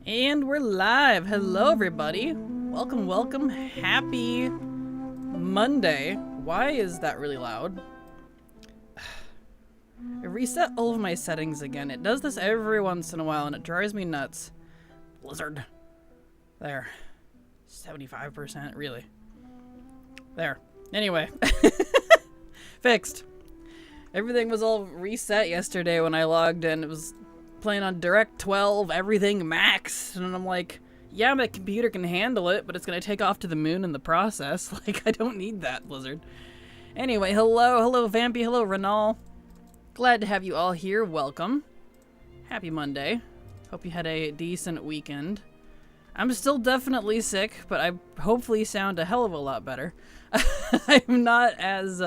And we're live. Hello, everybody. Welcome, welcome. Happy Monday. Why is that really loud? I reset all of my settings again. It does this every once in a while, and it drives me nuts. Blizzard. There. 75%, really. There. Anyway. Fixed. Everything was all reset yesterday when I logged in. It was playing on Direct 12, everything maxed, and I'm like, yeah, my computer can handle it, but it's gonna take off to the moon in the process. Like, I don't need that, Blizzard. Anyway, hello Vampy, hello Renal. Glad to have you all here. Welcome. Happy Monday. Hope you had a decent weekend. I'm still definitely sick, but I hopefully sound a hell of a lot better. I'm not as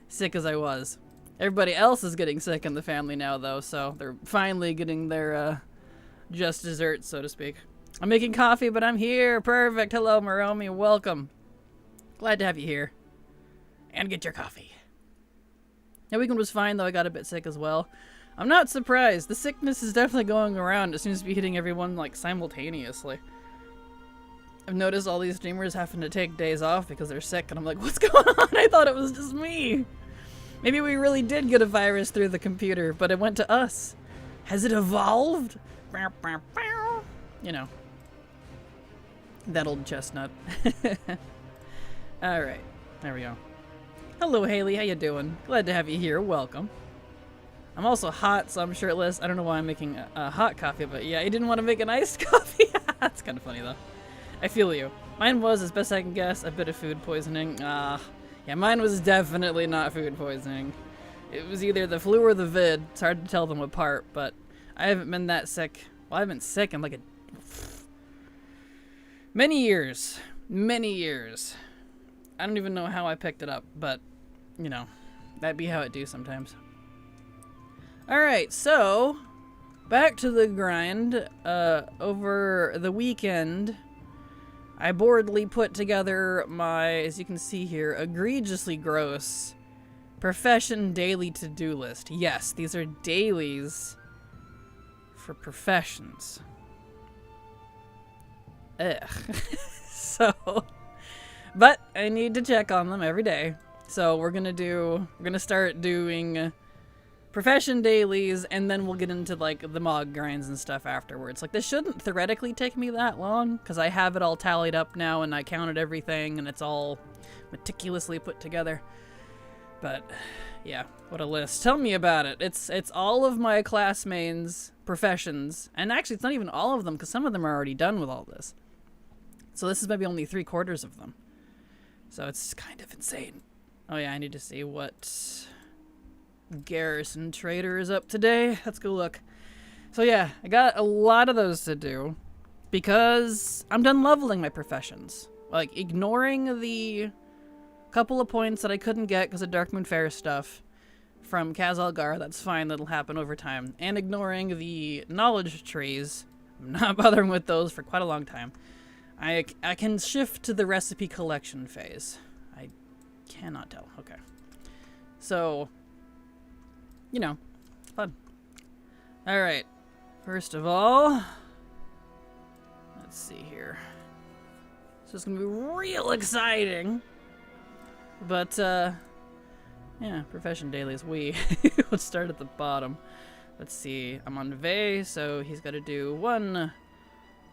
sick as I was. Everybody else is getting sick in the family now, though, so they're finally getting their just desserts, so to speak. I'm making coffee, but I'm here. Perfect. Hello, Maromi. Welcome. Glad to have you here. And get your coffee. The weekend was fine, though I got a bit sick as well. I'm not surprised. The sickness is definitely going around. It seems to be hitting everyone, like, simultaneously. I've noticed all these streamers having to take days off because they're sick, and I'm like, what's going on? I thought it was just me. Maybe we really did get a virus through the computer, but it went to us. Has it evolved? You know. That old chestnut. Alright. There we go. Hello, Haley. How you doing? Glad to have you here. Welcome. I'm also hot, so I'm shirtless. I don't know why I'm making a hot coffee, but yeah, I didn't want to make an iced coffee. That's kind of funny, though. I feel you. Mine was, as best I can guess, a bit of food poisoning. Yeah, mine was definitely not food poisoning. It was either the flu or the vid. It's hard to tell them apart, but I haven't been that sick. Well, I've been sick in like many years. Many years. I don't even know how I picked it up, but, you know, that'd be how it do sometimes. Alright, so, back to the grind. Over the weekend, I boldly put together my, as you can see here, egregiously gross profession daily to-do list. Yes, these are dailies for professions. Ugh. So, but I need to check on them every day. So we're gonna start doing profession dailies, and then we'll get into like the Mog grinds and stuff afterwards. Like, this shouldn't theoretically take me that long because I have it all tallied up now and I counted everything and it's all meticulously put together. But yeah, what a list. Tell me about it. It's all of my classmates' professions, and actually it's not even all of them because some of them are already done with all this. So this is maybe only 3/4 of them. So it's kind of insane. Oh yeah, I need to see what Garrison Trader is up today. Let's go look. So yeah, I got a lot of those to do because I'm done leveling my professions. Like, ignoring the couple of points that I couldn't get because of Darkmoon Fair stuff from Kaz Algar, that's fine, that'll happen over time. And ignoring the knowledge trees. I'm not bothering with those for quite a long time. I can shift to the recipe collection phase. I cannot tell. Okay. So, you know, fun. Alright, first of all, let's see here. So it's gonna be real exciting. But, yeah, profession dailies, let's start at the bottom. Let's see, I'm on Vey, so he's gotta do 1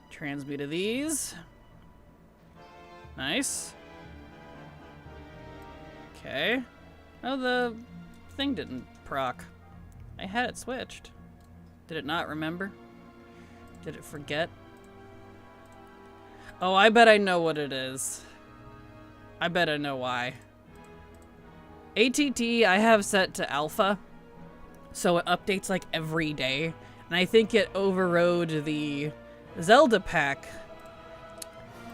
transmute of these. Nice. Okay. Oh, the thing didn't proc. I had it switched. Did it not remember? Did it forget? Oh, I bet I know what it is. I bet I know why. ATT I have set to alpha, so it updates like every day, and I think it overrode the Zelda pack.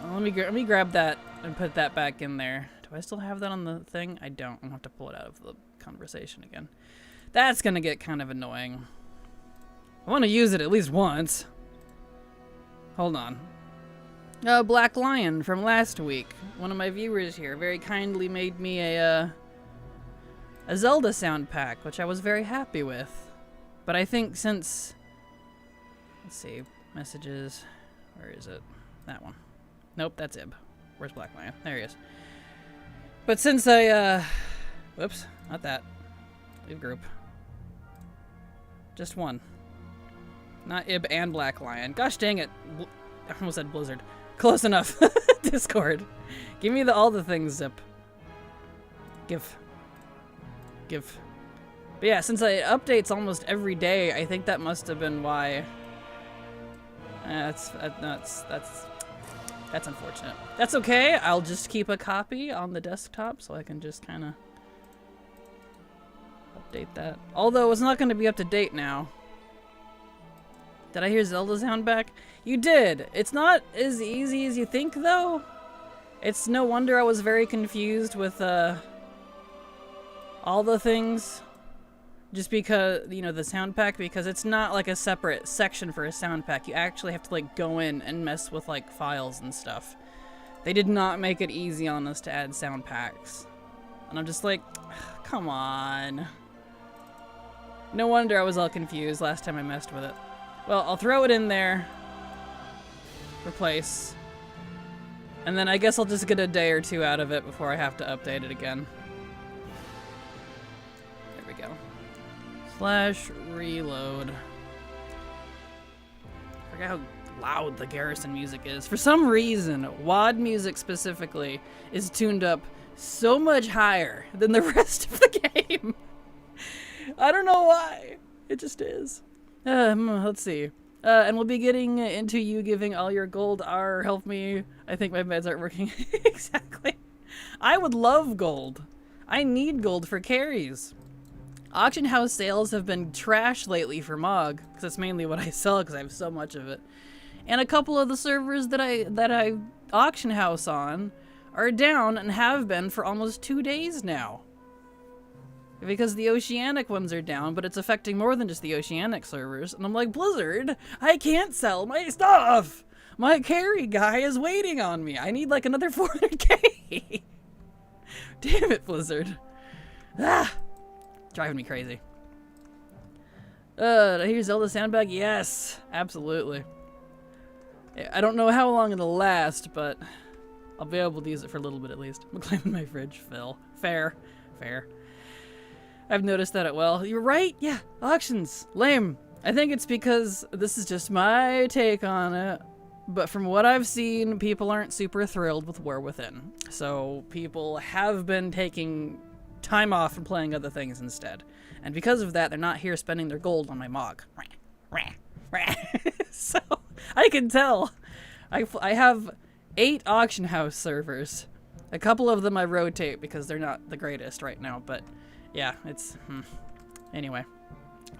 Well, let me grab that and put that back in there. Do I still have that on the thing? I don't. I'm gonna have to pull it out of the conversation again. That's gonna get kind of annoying. I want to use it at least once. Hold on. Black Lion from last week. One of my viewers here very kindly made me a Zelda sound pack, which I was very happy with. But I think since... Let's see. Messages. Where is it? That one. Nope, that's Ib. Where's Black Lion? There he is. But since I, whoops, not that. Leave group. Just one. Not Ib and Black Lion. Gosh dang it. I almost said Blizzard. Close enough. Discord. Give me all the things, Zip. Give. But yeah, since it updates almost every day, I think that must have been why. That's unfortunate. That's okay. I'll just keep a copy on the desktop so I can just kind of update that. Although it's not going to be up to date now. Did I hear Zelda sound back? You did. It's not as easy as you think, though. It's no wonder I was very confused with all the things. Just because, you know, the sound pack, because it's not like a separate section for a sound pack. You actually have to like go in and mess with like files and stuff. They did not make it easy on us to add sound packs. And I'm just like, come on. No wonder I was all confused last time I messed with it. Well, I'll throw it in there. Replace. And then I guess I'll just get a day or two out of it before I have to update it again. There we go. /reload. I forget how loud the Garrison music is. For some reason, WAD music specifically is tuned up so much higher than the rest of the game. I don't know why. It just is. Let's see. And we'll be getting into you giving all your gold. Help me. I think my meds aren't working. Exactly. I would love gold. I need gold for carries. Auction house sales have been trash lately for Mog, because that's mainly what I sell because I have so much of it. And a couple of the servers that I auction house on are down and have been for almost 2 days now. Because the Oceanic ones are down, but it's affecting more than just the Oceanic servers. And I'm like, Blizzard, I can't sell my stuff! My carry guy is waiting on me. I need like another 400k. Damn it, Blizzard. Ah! Driving me crazy. Did I hear Zelda sandbag? Yes, absolutely. I don't know how long it'll last, but I'll be able to use it for a little bit at least. I'm claiming my fridge, Phil. Fair. I've noticed that well. You're right, yeah, auctions. Lame. I think it's because this is just my take on it, but from what I've seen, people aren't super thrilled with War Within. So people have been taking time off and playing other things instead. And because of that, they're not here spending their gold on my Mog. So, I can tell. I have 8 auction house servers. A couple of them I rotate because they're not the greatest right now, but yeah, it's... Anyway.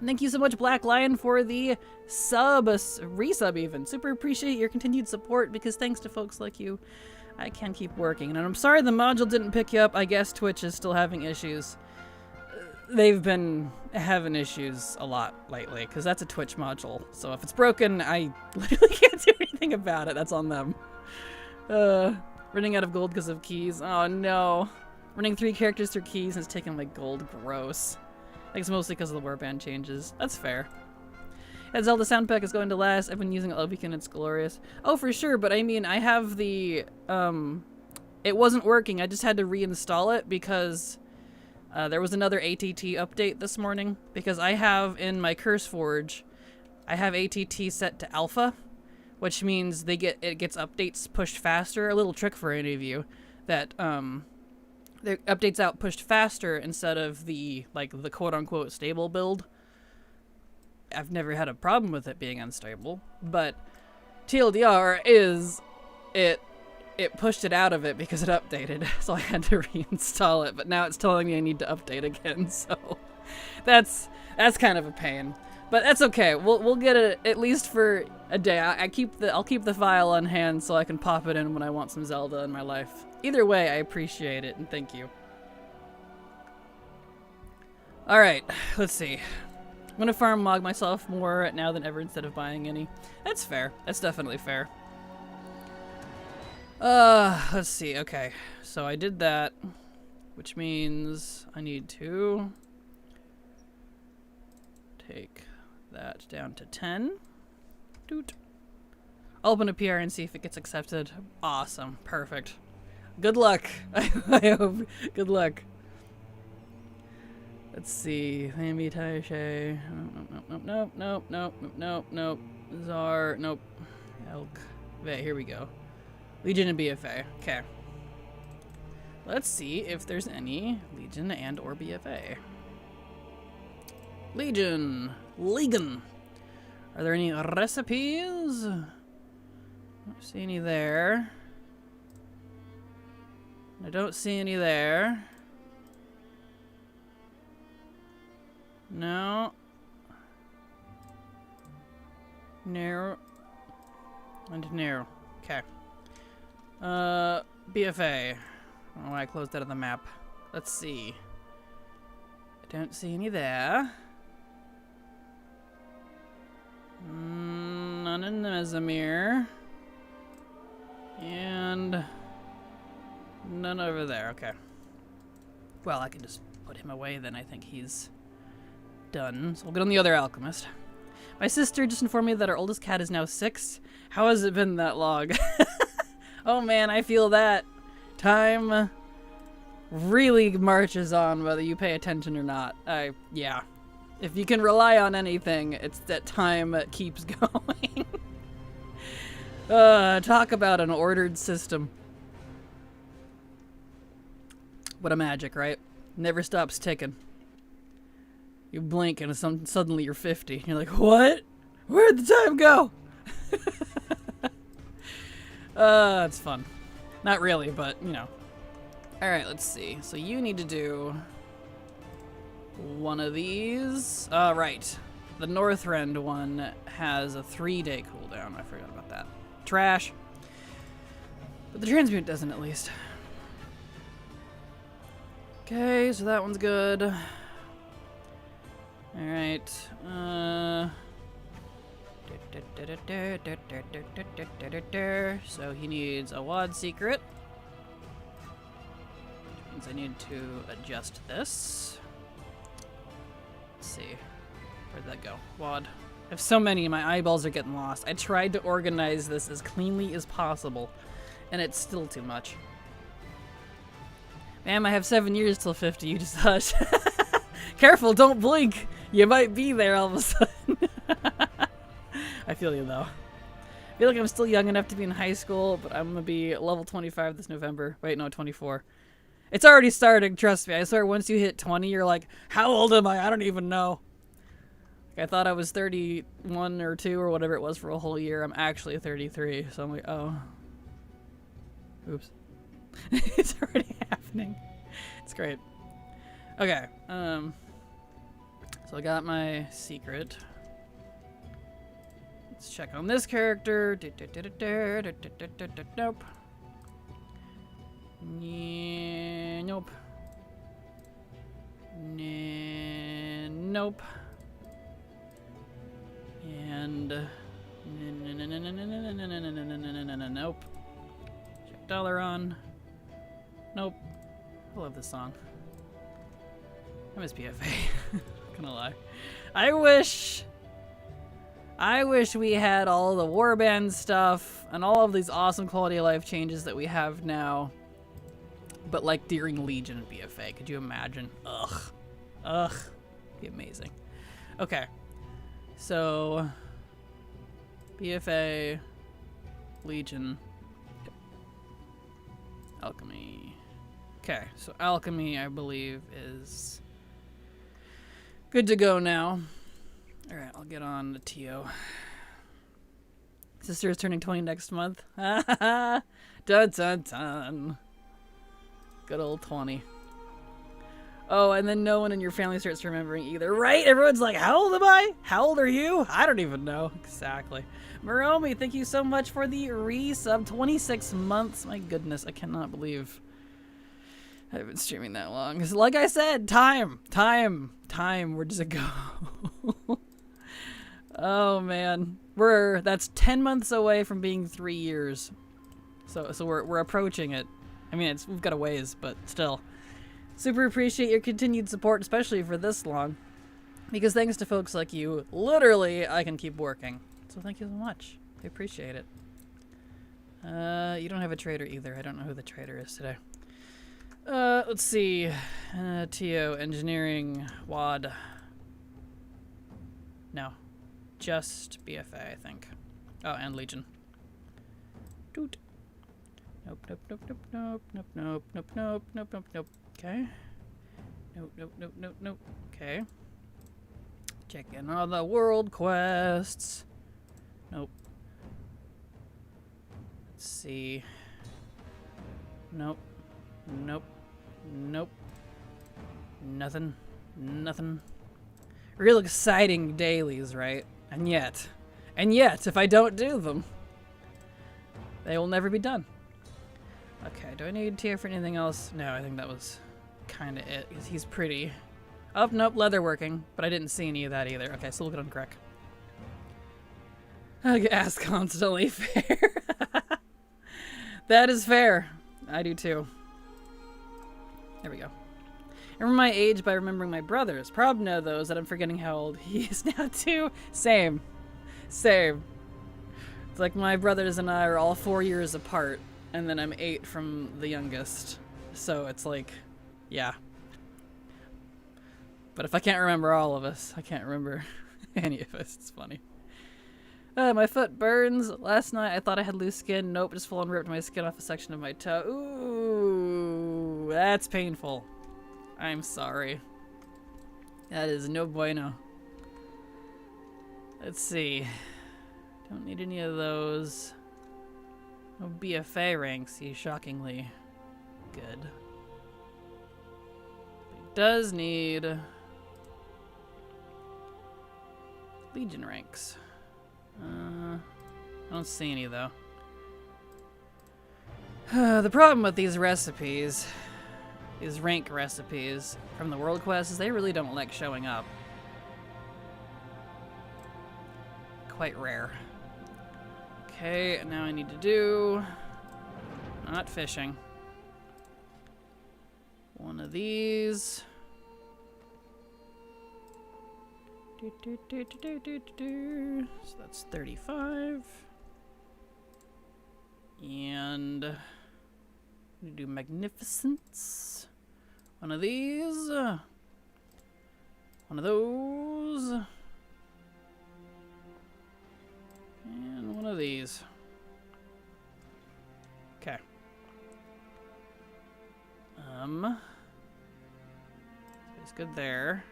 Thank you so much, Black Lion, for the resub even. Super appreciate your continued support, because thanks to folks like you, I can keep working. And I'm sorry the module didn't pick you up. I guess Twitch is still having issues. They've been having issues a lot lately, because that's a Twitch module. So if it's broken, I literally can't do anything about it. That's on them. Running out of gold because of keys. Oh no. Running 3 characters through keys and it's taking my gold. Gross. I think it's mostly because of the warband changes. That's fair. That Zelda sound pack is going to last. I've been using it all weekend. It's glorious. Oh, for sure. But I mean, I have the... it wasn't working. I just had to reinstall it because there was another ATT update this morning. Because I have in my CurseForge, I have ATT set to alpha, which means it gets updates pushed faster. A little trick for any of you that the updates out pushed faster instead of the quote-unquote stable build. I've never had a problem with it being unstable, but TLDR is it pushed it out of it because it updated, so I had to reinstall it, but now it's telling me I need to update again, so that's kind of a pain. But that's okay. We'll get it at least for a day. I'll keep the file on hand so I can pop it in when I want some Zelda in my life. Either way, I appreciate it and thank you. All right, let's see. I'm gonna farm Mog myself more now than ever instead of buying any. That's fair. That's definitely fair. Let's see. Okay, so I did that, which means I need to take that down to 10. Doot. Open a PR and see if it gets accepted. Awesome. Perfect. Good luck. I hope. Good luck. Let's see. Lambi Taishe. Nope. Czar. Nope. Elk. Here we go. Legion and BFA. Okay. Let's see if there's any Legion and or BFA. Legion. Are there any recipes? Don't see any there. I don't see any there. No. Narrow. And narrow. Okay. BFA. I don't know why I closed that on the map. Let's see. I don't see any there. None in the Mesamir. And none over there. Okay. Well, I can just put him away then. I think he's done. So we'll get on the other alchemist. My sister just informed me that our oldest cat is now 6. How has it been that long? Oh man, I feel that. Time really marches on whether you pay attention or not. Yeah. If you can rely on anything, it's that time keeps going. Talk about an ordered system. What a magic, right? Never stops ticking. You blink and suddenly you're 50. You're like, what? Where'd the time go? It's fun. Not really, but, you know. Alright, let's see. So you need to do one of these. Right. The Northrend one has a 3-day cooldown. I forgot about that. Trash. But the transmute doesn't, at least. Okay, so that one's good. Alright. So he needs a WAD secret. Which means I need to adjust this. Let's see. Where'd that go? WAD. I have so many, my eyeballs are getting lost. I tried to organize this as cleanly as possible, and it's still too much. Ma'am, I have 7 years till 50. You just hush. Careful, don't blink. You might be there all of a sudden. I feel you, though. I feel like I'm still young enough to be in high school, but I'm going to be level 25 this November. Wait, no, 24. It's already starting, trust me. I swear once you hit 20, you're like, how old am I? I don't even know. Like, I thought I was 31 or 2 or whatever it was for a whole year. I'm actually 33, so I'm like, oh. Oops. It's already happening. It's great. Okay, so I got my secret. Let's check on this character. Nope. Yeah, nope. Nope. And nope. Check dollar on. Nope. I love this song. I miss BFA. Not gonna lie. I wish we had all the warband stuff and all of these awesome quality of life changes that we have now. But like during Legion and BFA, could you imagine? Ugh. Be amazing. Okay. So BFA, Legion, Alchemy. Okay, so Alchemy, I believe, is good to go now. Alright, I'll get on the TO. Sister is turning 20 next month. Dun dun dun. Good old 20. Oh, and then no one in your family starts remembering either, right? Everyone's like, how old am I? How old are you? I don't even know. Exactly. Moromi, thank you so much for the resub. 26 months. My goodness, I cannot believe I've been streaming that long. Like I said, time. Where does it go? Oh man, that's 10 months away from being 3 years. So we're approaching it. I mean, we've got a ways, but still. Super appreciate your continued support, especially for this long, because thanks to folks like you, literally, I can keep working. So thank you so much. I appreciate it. You don't have a trader either. I don't know who the trader is today. Let's see. TO, engineering, WAD. No. Just BFA, I think. Oh, and Legion. Doot. Nope, nope, nope, nope, nope, nope, nope, nope, nope, nope, nope, nope. Okay. Nope, nope, nope, nope, nope. Okay. Checking all the world quests. Nope. Let's see. Nope. Nope. Nope. Nothing. Nothing. Real exciting dailies, right? And yet, if I don't do them, they will never be done. Okay, do I need tier for anything else? No, I think that was kind of it. He's pretty. Oh, nope, leatherworking, but I didn't see any of that either. Okay, so look at on Greg. I get asked constantly. Fair. That is fair. I do too. There we go. I remember my age by remembering my brother's. Problem though is that I'm forgetting how old he is now too. Same. Same. It's like my brothers and I are all 4 years apart, and then I'm 8 from the youngest. So it's like, yeah. But if I can't remember all of us, I can't remember any of us. It's funny. My foot burns. Last night I thought I had loose skin. Nope, just full on ripped my skin off a section of my toe. Ooh, that's painful. I'm sorry. That is no bueno. Let's see. Don't need any of those. No BFA ranks. He's shockingly good. He does need Legion ranks. I don't see any though. The problem with these recipes, these rank recipes from the world quest, is they really don't like showing up. Quite rare. Okay, now I need to do not fishing. One of these. So that's 35. And we do magnificence. One of these. One of those. And one of these. Okay. It's good there.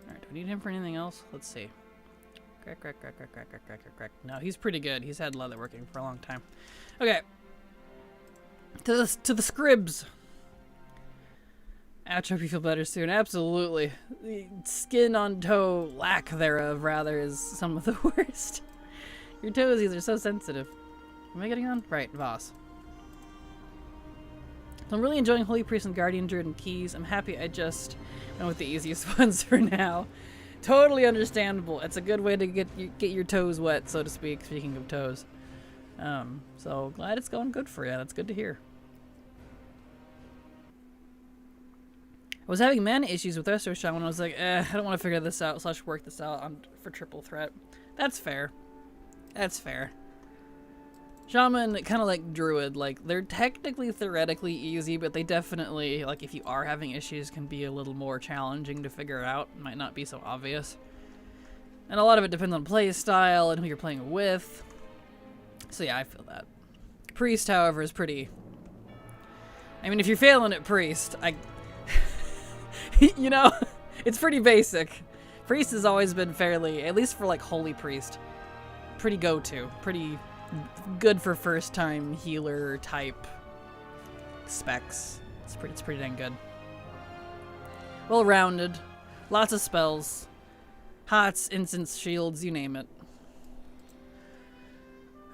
Alright, do I need him for anything else? Let's see. Crack, crack, crack, crack, crack, crack, crack, crack. No, he's pretty good. He's had leather working for a long time. Okay. To the scribs. Ouch, hope you feel better soon. Absolutely. The skin on toe, lack thereof, rather, is some of the worst. Your toesies are so sensitive. Am I getting on? Right, Voss. So I'm really enjoying Holy Priest and Guardian Druid and Keys. I'm happy I just went with the easiest ones for now. Totally understandable. It's a good way to get your toes wet, so to speak, speaking of toes. So glad it's going good for you. That's good to hear. I was having mana issues with Resto Shot when I was like, I don't want to figure this out / work this out for triple threat. That's fair. That's fair. Shaman, kind of like Druid, like, they're technically theoretically easy, but they definitely, like, if you are having issues, can be a little more challenging to figure out. Might not be so obvious. And a lot of it depends on play style and who you're playing with. So yeah, I feel that. Priest, however, is pretty... I mean, if you're failing at Priest, you know, it's pretty basic. Priest has always been fairly, at least for, like, Holy Priest, pretty go-to. Pretty... good for first time healer type specs. It's pretty dang good. Well rounded. Lots of spells. Hots, instants, shields, you name it.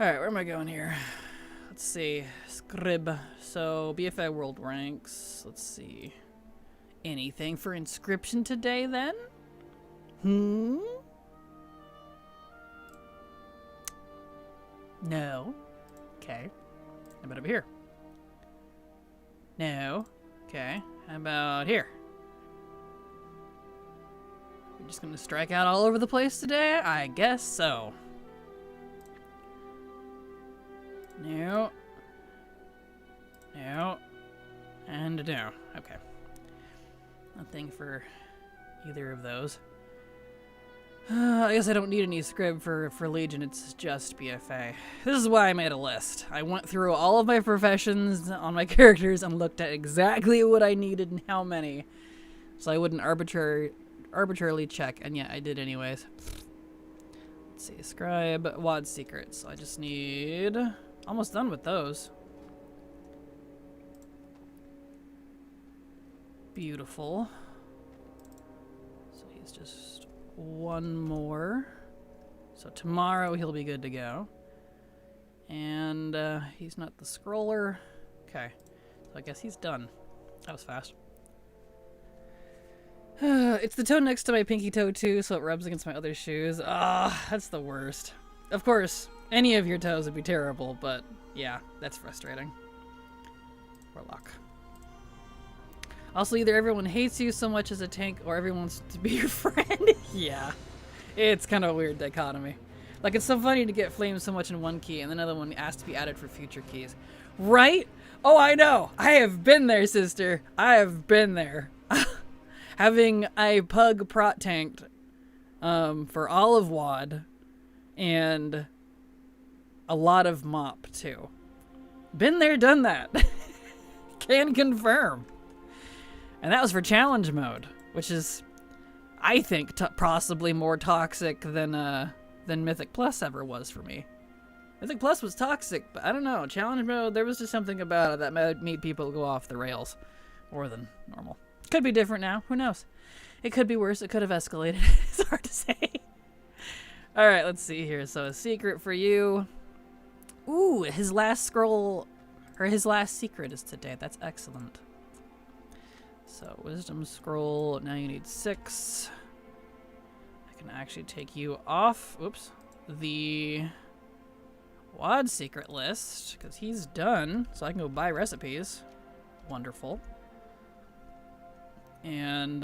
Alright, where am I going here? Let's see. Scrib. So BFA world ranks. Let's see. Anything for inscription today then? No. Okay. How about over here? No. Okay. How about here? We're just gonna strike out all over the place today? I guess so. No. No. And no. Okay. Nothing for either of those. I guess I don't need any scrib for Legion, it's just BFA. This is why I made a list. I went through all of my professions on my characters and looked at exactly what I needed and how many. So I wouldn't arbitrarily check, and yeah, I did anyways. Let's see, scribe, WAD secrets. So I just need... Almost done with those. Beautiful. So he's just one more. So tomorrow he'll be good to go. And he's not the scroller. Okay. So I guess he's done. That was fast. It's the toe next to my pinky toe too, so it rubs against my other shoes. Ah, that's the worst. Of course, any of your toes would be terrible, but yeah, that's frustrating. Warlock. Also, either everyone hates you so much as a tank, or everyone wants to be your friend. Yeah, it's kind of a weird dichotomy. Like, it's so funny to get flamed so much in one key, and another one asks to be added for future keys. Right? Oh, I know! I have been there, sister! I have been there. Having a pug prot tanked for all of WAD, and a lot of mop, too. Been there, done that. Can confirm. And that was for challenge mode, which is, I think, possibly more toxic than Mythic Plus ever was for me. Mythic Plus was toxic, but I don't know. Challenge mode, there was just something about it that made people go off the rails more than normal. Could be different now. Who knows? It could be worse. It could have escalated. It's hard to say. All right, let's see here. So a secret for you. Ooh, his last scroll, or his last secret is today. That's excellent. So wisdom scroll. Now you need 6. I can actually take you off. Oops. The WAD secret list, because he's done. So I can go buy recipes. Wonderful. And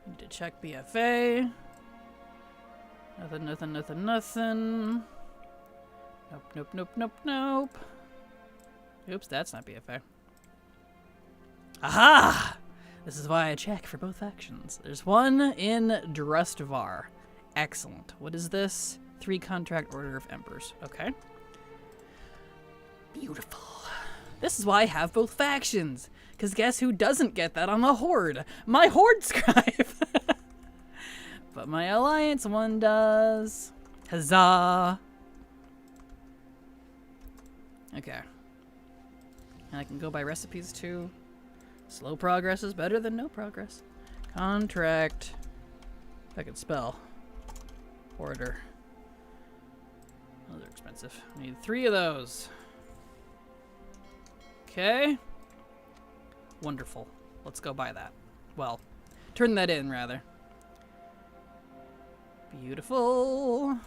need to check BFA. Nothing. Nope. Oops, that's not BFA. Aha! This is why I check for both factions. There's one in Drustvar. Excellent. What is this? 3 contract order of embers. Okay. Beautiful. This is why I have both factions. Because guess who doesn't get that on the Horde? My Horde Scribe! But my Alliance one does. Huzzah! Okay. And I can go buy recipes too. Slow progress is better than no progress. Contract. If I could spell. Order. Those are expensive. I need 3 of those. Okay. Wonderful. Let's go buy that. Well, turn that in, rather. Beautiful.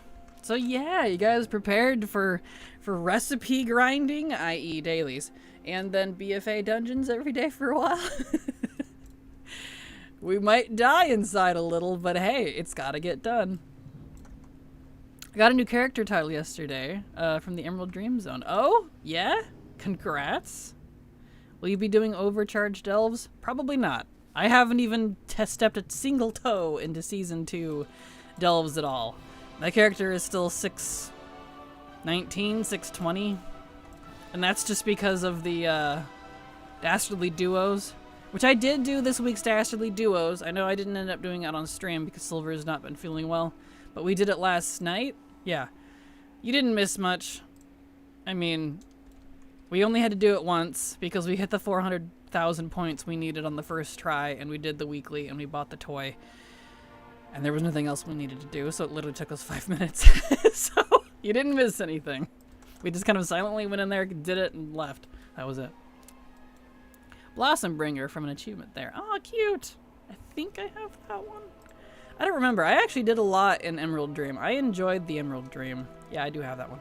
So yeah, you guys prepared for recipe grinding, i.e. dailies, and then BFA dungeons every day for a while? We might die inside a little, but hey, it's gotta get done. I got a new character title yesterday from the Emerald Dream Zone. Oh, yeah? Congrats. Will you be doing overcharged elves? Probably not. I haven't even stepped a single toe into Season 2 delves at all. My character is still 619, 620. And that's just because of the Dastardly Duos. Which I did do this week's Dastardly Duos. I know I didn't end up doing it on stream because Silver has not been feeling well. But we did it last night. Yeah. You didn't miss much. I mean, we only had to do it once because we hit the 400,000 points we needed on the first try, and we did the weekly, and we bought the toy. And there was nothing else we needed to do, so it literally took us 5 minutes. So you didn't miss anything. We just kind of silently went in there, did it, and left. That was it. Blossom Bringer from an achievement there. Oh, cute. I think I have that one. I don't remember. I actually did a lot in Emerald Dream. I enjoyed the Emerald Dream. Yeah, I do have that one.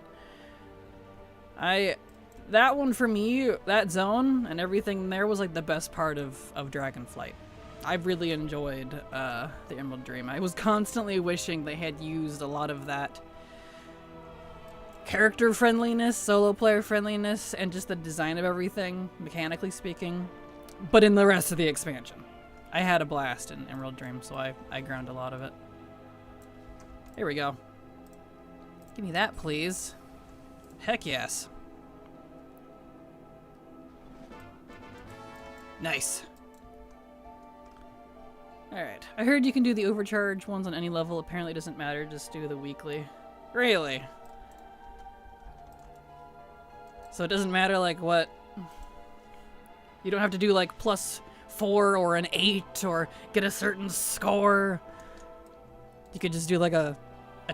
That one for me, that zone and everything there was like the best part of Dragonflight. I really enjoyed the Emerald Dream. I was constantly wishing they had used a lot of that character friendliness, solo player friendliness, and just the design of everything, mechanically speaking. But in the rest of the expansion, I had a blast in Emerald Dream, so I ground a lot of it. Here we go. Give me that, please. Heck yes. Nice. Alright. I heard you can do the overcharge ones on any level. Apparently it doesn't matter. Just do the weekly. Really? So it doesn't matter, like, what... You don't have to do, like, +4 or an 8 or get a certain score. You could just do, like, a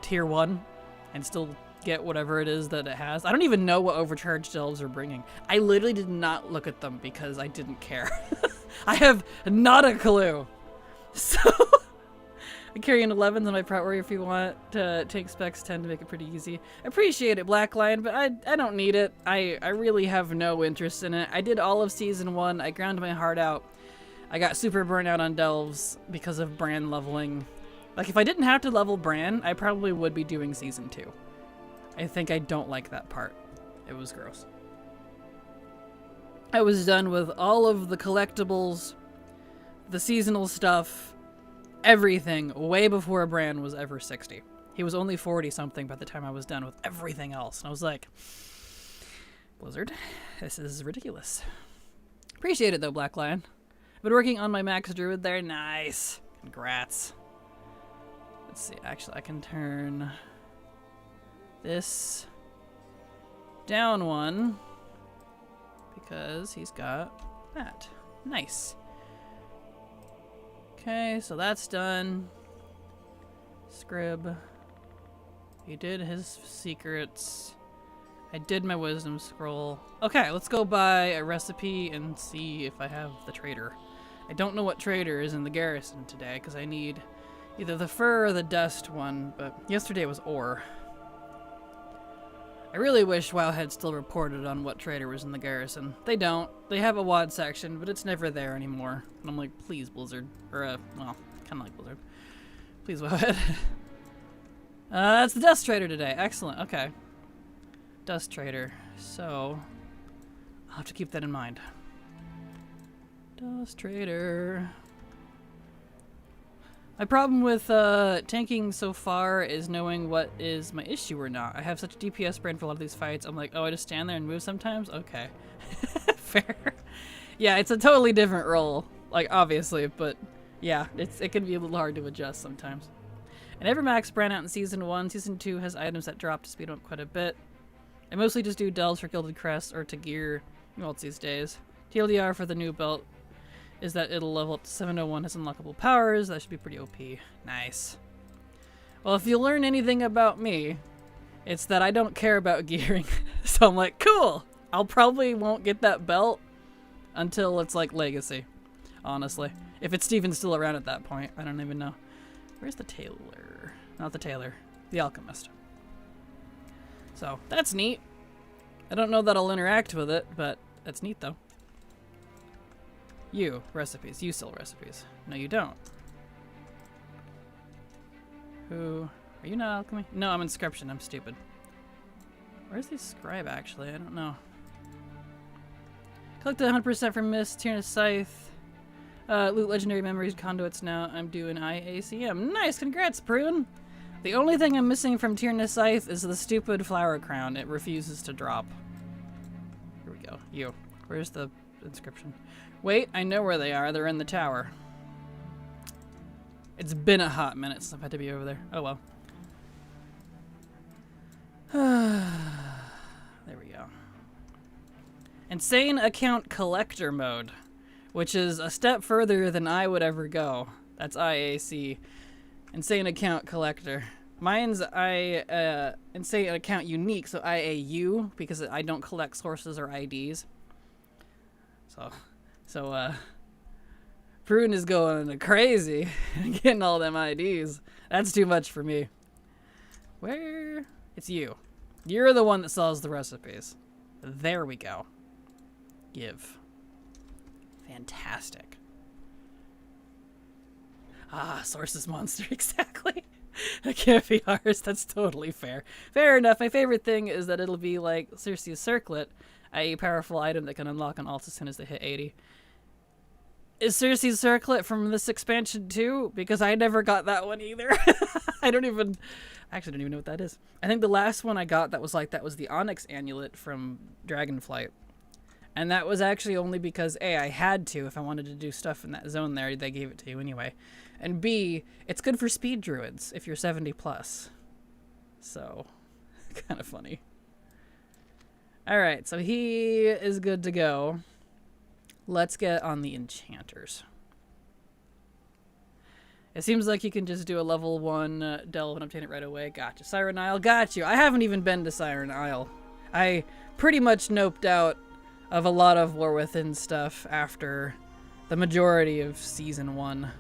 tier 1 and still get whatever it is that it has. I don't even know what overcharged elves are bringing. I literally did not look at them because I didn't care. I have not a clue. So, I carry an 11s on my priority if you want to take specs 10 to make it pretty easy. I appreciate it, Black Lion, but I don't need it. I really have no interest in it. I did all of Season 1. I ground my heart out. I got super burnt out on Delves because of Bran leveling. Like, if I didn't have to level Bran, I probably would be doing Season 2. I think I don't like that part. It was gross. I was done with all of the collectibles, the seasonal stuff, everything, way before Bran was ever 60. He was only 40-something by the time I was done with everything else. And I was like, Blizzard, this is ridiculous. Appreciate it, though, Black Lion. I've been working on my Max Druid there. Nice. Congrats. Let's see. Actually, I can turn this down one because he's got that. Nice. Okay, so that's done. Scrib. He did his secrets. I did my wisdom scroll. Okay, let's go buy a recipe and see if I have the trader. I don't know what trader is in the garrison today because I need either the fur or the dust one, but yesterday was ore. I really wish WoW had still reported on what trader was in the garrison. They don't. They have a WOD section, but it's never there anymore. And I'm like, please, Blizzard. Or, well, kind of like Blizzard. Please, WoWhead. That's the dust trader today. Excellent. Okay. Dust trader. So, I'll have to keep that in mind. Dust trader. My problem with tanking so far is knowing what is my issue or not. I have such DPS brain for a lot of these fights. I'm like, oh, I just stand there and move sometimes? Okay. Fair. Yeah, it's a totally different role. Like, obviously, but yeah, it can be a little hard to adjust sometimes. I never max Bran out in Season 1. Season 2 has items that drop to speed up quite a bit. I mostly just do delves for Gilded Crest or to gear melts these days. TLDR for the new belt is that it'll level up to 701, has unlockable powers. That should be pretty OP. Nice. Well, if you learn anything about me, it's that I don't care about gearing. So I'm like, cool! I'll probably won't get that belt until it's like Legacy, honestly. If it's even still around at that point, I don't even know. Where's the tailor? Not the tailor. The alchemist. So, that's neat. I don't know that I'll interact with it, but that's neat though. You, recipes. You sell recipes. No, you don't. Who? Are you not alchemy? No, I'm inscription. I'm stupid. Where's the scribe, actually? I don't know. Collected 100% from Mist, Tyrannus Scythe. Loot legendary memories, conduits now. I'm doing IACM. Nice, congrats, Prune! The only thing I'm missing from Tyrannus Scythe is the stupid flower crown. It refuses to drop. Here we go. You. Where's the inscription? Wait, I know where they are. They're in the tower. It's been a hot minute since I've had to be over there. Oh well. There we go. Insane account collector mode, which is a step further than I would ever go. That's IAC. Insane account collector. Mine's insane account unique, so IAU, because I don't collect sources or IDs. So, Prune is going crazy and getting all them IDs. That's too much for me. Where? It's you. You're the one that sells the recipes. There we go. Give. Fantastic. Ah, sources monster, exactly. It can't be ours. That's totally fair. Fair enough. My favorite thing is that it'll be like Circe's Circlet, a powerful item that can unlock on alts as soon as they hit 80. Is Circe's Circlet from this expansion too? Because I never got that one either. I actually don't even know what that is. I think the last one I got that was the Onyx Amulet from Dragonflight. And that was actually only because A, I had to. If I wanted to do stuff in that zone there, they gave it to you anyway. And B, it's good for speed druids if you're 70 plus. So, kind of funny. Alright, so he is good to go. Let's get on the enchanters. It seems like you can just do a level 1 delve and obtain it right away. Gotcha. Siren Isle, got you. I haven't even been to Siren Isle. I pretty much noped out of a lot of War Within stuff after the majority of Season 1.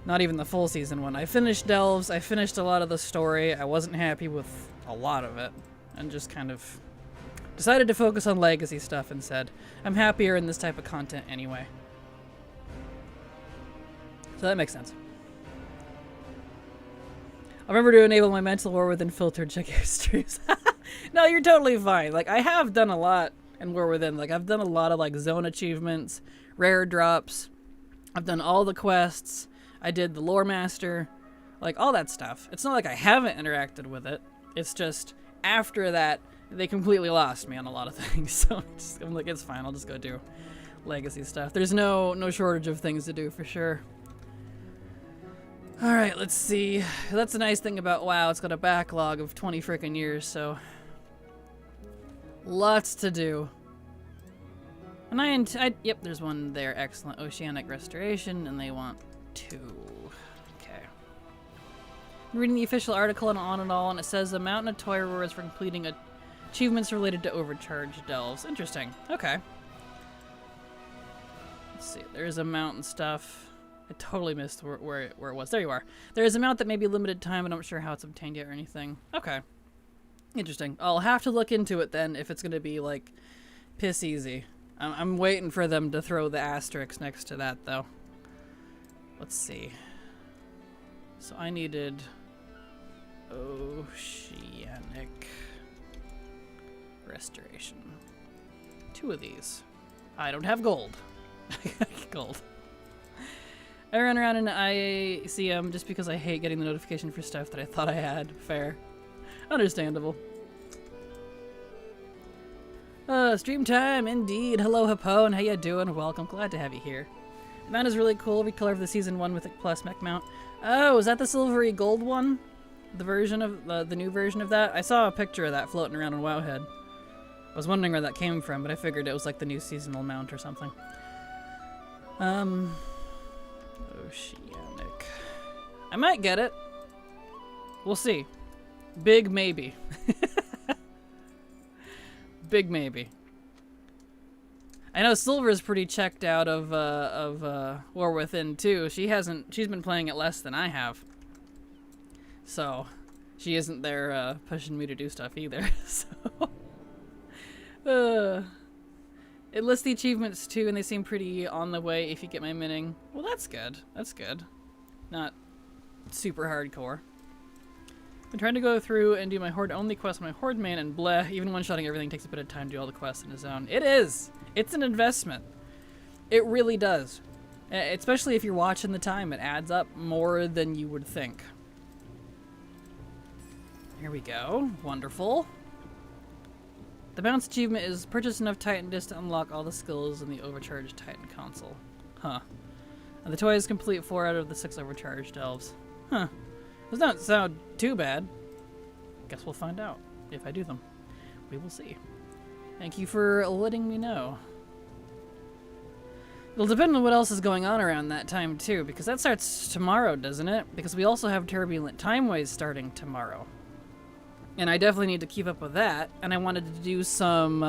Not even the full Season 1. I finished delves, I finished a lot of the story. I wasn't happy with a lot of it. And just kind of decided to focus on legacy stuff and said, I'm happier in this type of content anyway. So that makes sense. I'll remember to enable my mental War Within filter check your streams. No, you're totally fine. Like, I have done a lot in War Within. Like, I've done a lot of, like, zone achievements, rare drops. I've done all the quests. I did the Lore Master. Like, all that stuff. It's not like I haven't interacted with it. It's just, after that, they completely lost me on a lot of things. So I'm like, it's fine. I'll just go do legacy stuff. There's no shortage of things to do for sure. All right, let's see. That's the nice thing about WoW. It's got a backlog of 20 freaking years, so lots to do. And yep, there's one there. Excellent. Oceanic Restoration, and they want 2. Okay. I'm reading the official article on it all, and it says a mountain of toy rewards for completing achievements related to overcharged delves. Interesting. Okay. Let's see. There's a mountain stuff. I totally missed where it was. There you are. There is a mount that may be limited time, and I'm not sure how it's obtained yet or anything. Okay. Interesting. I'll have to look into it then if it's going to be, like, piss easy. I'm waiting for them to throw the asterisk next to that, though. Let's see. So I needed Oceanic Restoration. 2 of these. I don't have gold. Gold. I run around in IACM just because I hate getting the notification for stuff that I thought I had. Fair. Understandable. Stream time, indeed. Hello, Hapone. How you doing? Welcome. Glad to have you here. The mount is really cool. Recolor of the Season 1 Mythic Plus mech mount. Oh, is that the silvery gold one? The version of the new version of that? I saw a picture of that floating around on Wowhead. I was wondering where that came from, but I figured it was like the new seasonal mount or something. Oceanic. I might get it. We'll see. Big maybe. Big maybe. I know Silver's pretty checked out of War Within too. She's been playing it less than I have. So she isn't there pushing me to do stuff either. So it lists the achievements too, and they seem pretty on the way if you get my minning. Well, that's good. That's good. Not super hardcore. I'm trying to go through and do my horde only quest on my horde main, and bleh, even one-shotting everything takes a bit of time to do all the quests in a zone. It is! It's an investment. It really does. Especially if you're watching the time, it adds up more than you would think. Here we go. Wonderful. The bounce achievement is purchase enough Titan discs to unlock all the skills in the overcharged Titan console. Huh. And the toy is complete 4 out of the 6 overcharged elves. Huh. Those don't sound too bad. Guess we'll find out if I do them. We will see. Thank you for letting me know. It'll depend on what else is going on around that time too, because that starts tomorrow, doesn't it? Because we also have Turbulent Timeways starting tomorrow. And I definitely need to keep up with that, and I wanted to do some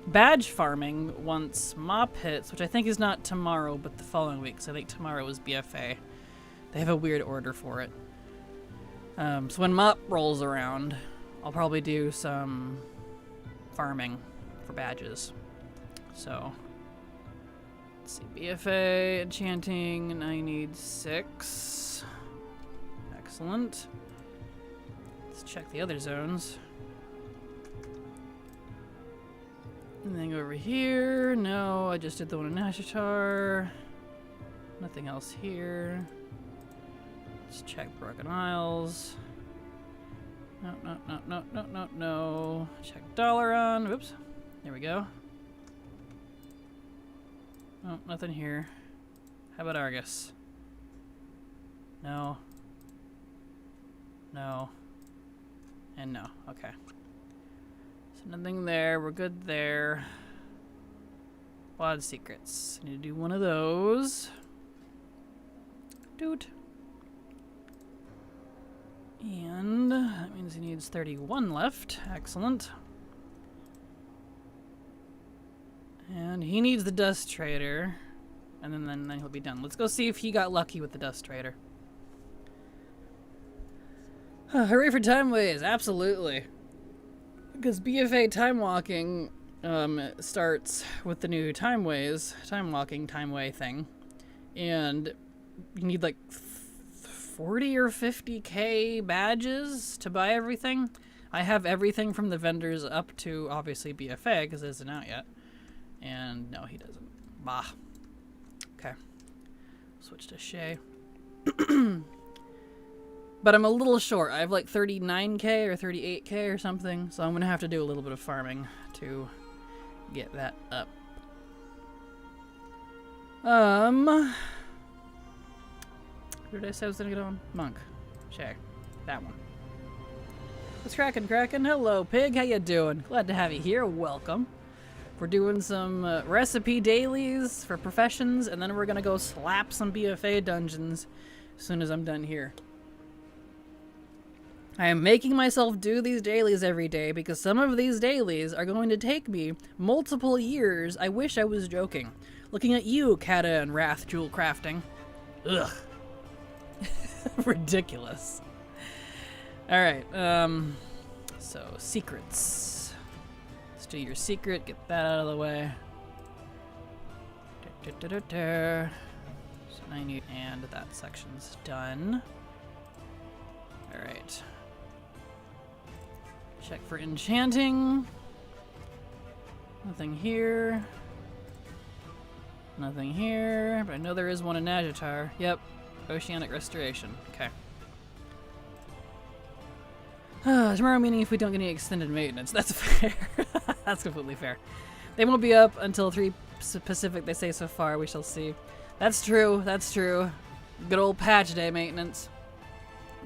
badge farming once MOP hits, which I think is not tomorrow, but the following week, so I think tomorrow is BFA. They have a weird order for it. So when MOP rolls around, I'll probably do some farming for badges. So, let's see, BFA, enchanting, and I need 6. Excellent. Let's check the other zones. Anything over here? No, I just did the one in Ashitar. Nothing else here. Let's check Broken Isles. No, no, no, no, no, no, no. Check Dalaran. Whoops. There we go. Oh, nothing here. How about Argus? No. No. And no. Okay. So nothing there. We're good there. Wild Secrets. Need to do one of those. Dude. And that means he needs 31 left. Excellent. And he needs the Dust Trader. And then he'll be done. Let's go see if he got lucky with the Dust Trader. Hooray for Time Ways. Absolutely. Because BFA time walking starts with the new time walking time way thing. And you need like 40 or 50k badges to buy everything. I have everything from the vendors up to obviously BFA because it isn't out yet. And no, he doesn't. Bah. Okay. Switch to Shay. But I'm a little short. I have like 39k or 38k or something, so I'm gonna have to do a little bit of farming to get that up. Who did I say I was gonna get on? Monk. Shay. That one. What's crackin', Kraken? Hello, Pig. How you doing? Glad to have you here. Welcome. We're doing some recipe dailies for professions, and then we're gonna go slap some BFA dungeons as soon as I'm done here. I am making myself do these dailies every day because some of these dailies are going to take me multiple years. I wish I was joking. Looking at you, Kata and Wrath Jewel Crafting. Ugh. Ridiculous. Alright, so secrets. Let's do your secret, get that out of the way. So 90, and that section's done. Alright. Check for enchanting. Nothing here. Nothing here, but I know there is one in Najatar. Yep. Oceanic Restoration. Okay. Tomorrow meaning if we don't get any extended maintenance. That's fair. That's completely fair. They won't be up until 3 Pacific, they say so far. We shall see. That's true. That's true. Good old patch day maintenance.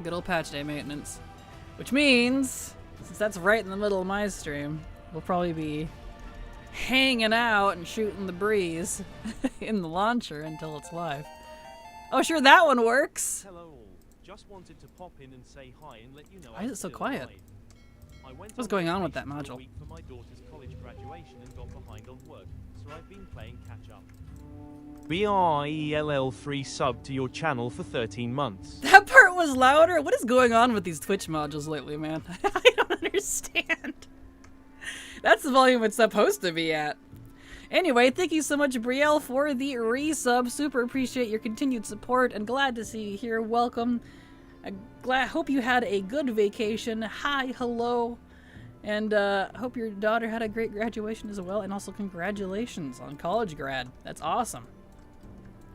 Good old patch day maintenance. Which means, since that's right in the middle of my stream, we'll probably be hanging out and shooting the breeze in the launcher until it's live. Oh, sure, that one works. Hello all. Just wanted to pop in and say hi and let you know. Why is it so quiet? What's What's going on with that module? For my daughter's college graduation and got behind on work, so I've been playing catch up. BRELL3 sub to your channel for 13 months. That part was louder. What is going on with these Twitch modules lately, man? I don't understand. That's the volume it's supposed to be at. Anyway, thank you so much, Brielle, for the resub. Super appreciate your continued support and glad to see you here. Welcome. Hope you had a good vacation. Hi, hello. And hope your daughter had a great graduation as well. And also congratulations on college grad. That's awesome.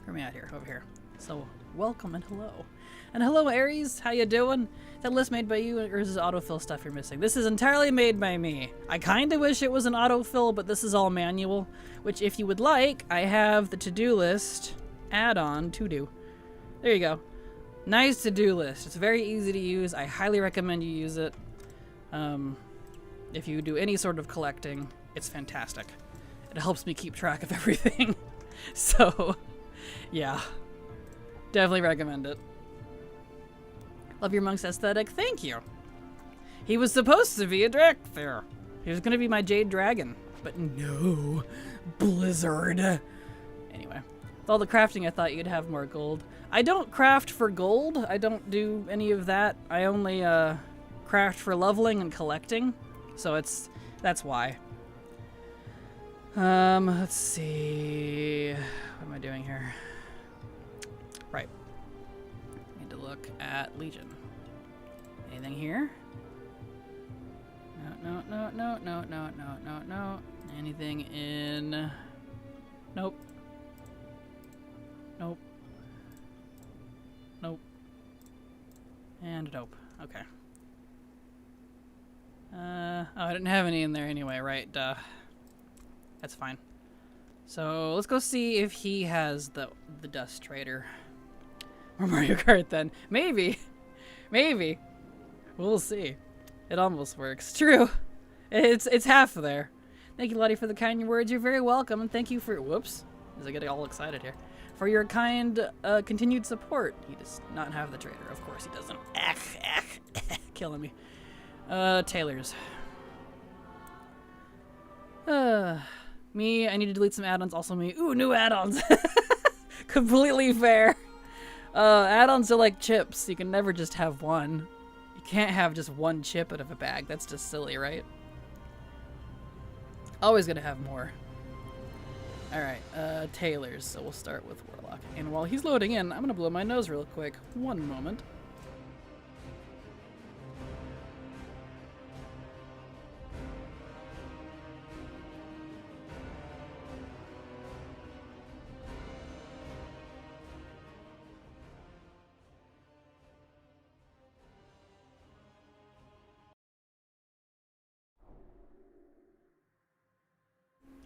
Where am I at here? Over here. So welcome and hello. And hello, Aries. How you doing? Is that list made by you, or is this autofill stuff you're missing? This is entirely made by me. I kind of wish it was an autofill, but this is all manual, which if you would like, I have the to-do list add-on to do. There you go. Nice to-do list. It's very easy to use. I highly recommend you use it. If you do any sort of collecting, it's fantastic. It helps me keep track of everything. So, yeah. Definitely recommend it. Love your monk's aesthetic. Thank you. He was supposed to be a Dracthyr. He was going to be my Jade Dragon. But no. Blizzard. Anyway. With all the crafting, I thought you'd have more gold. I don't craft for gold. I don't do any of that. I only craft for leveling and collecting. So that's why. Let's see. What am I doing here? Right. look at Legion. Anything here? No, no, no, no, no, no, no, no. Anything in... Nope. Nope. Nope. And nope. Okay. Oh, I didn't have any in there anyway, right? Duh. That's fine. So let's go see if he has the Dust Trader. Or Mario Kart then. Maybe. Maybe. We'll see. It almost works. True. It's half there. Thank you, Latte, for the kind words. You're very welcome, and thank you for... Whoops. As I get all excited here. For your kind, continued support. He does not have the trader. Of course he doesn't. Killing me. Tailors. Me, I need to delete some add-ons. Also me. Ooh, new add-ons. Completely fair. Add-ons are like chips. You can never just have one. You can't have just one chip out of a bag. That's just silly, right? Always gonna have more. Alright, tailors. So we'll start with Warlock. And while he's loading in, I'm gonna blow my nose real quick. One moment.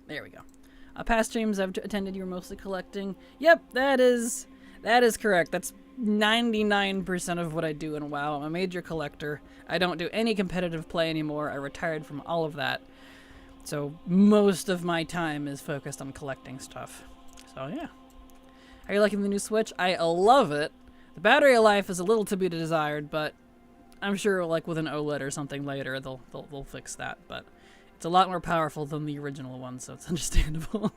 There we go. Past streams I've attended, you were mostly collecting. Yep, that is correct. That's 99% of what I do in WoW. I'm a major collector. I don't do any competitive play anymore. I retired from all of that. So most of my time is focused on collecting stuff. So yeah. Are you liking the new Switch? I love it. The battery life is a little to be desired, but I'm sure like with an OLED or something later they'll fix that. But it's a lot more powerful than the original one, so it's understandable.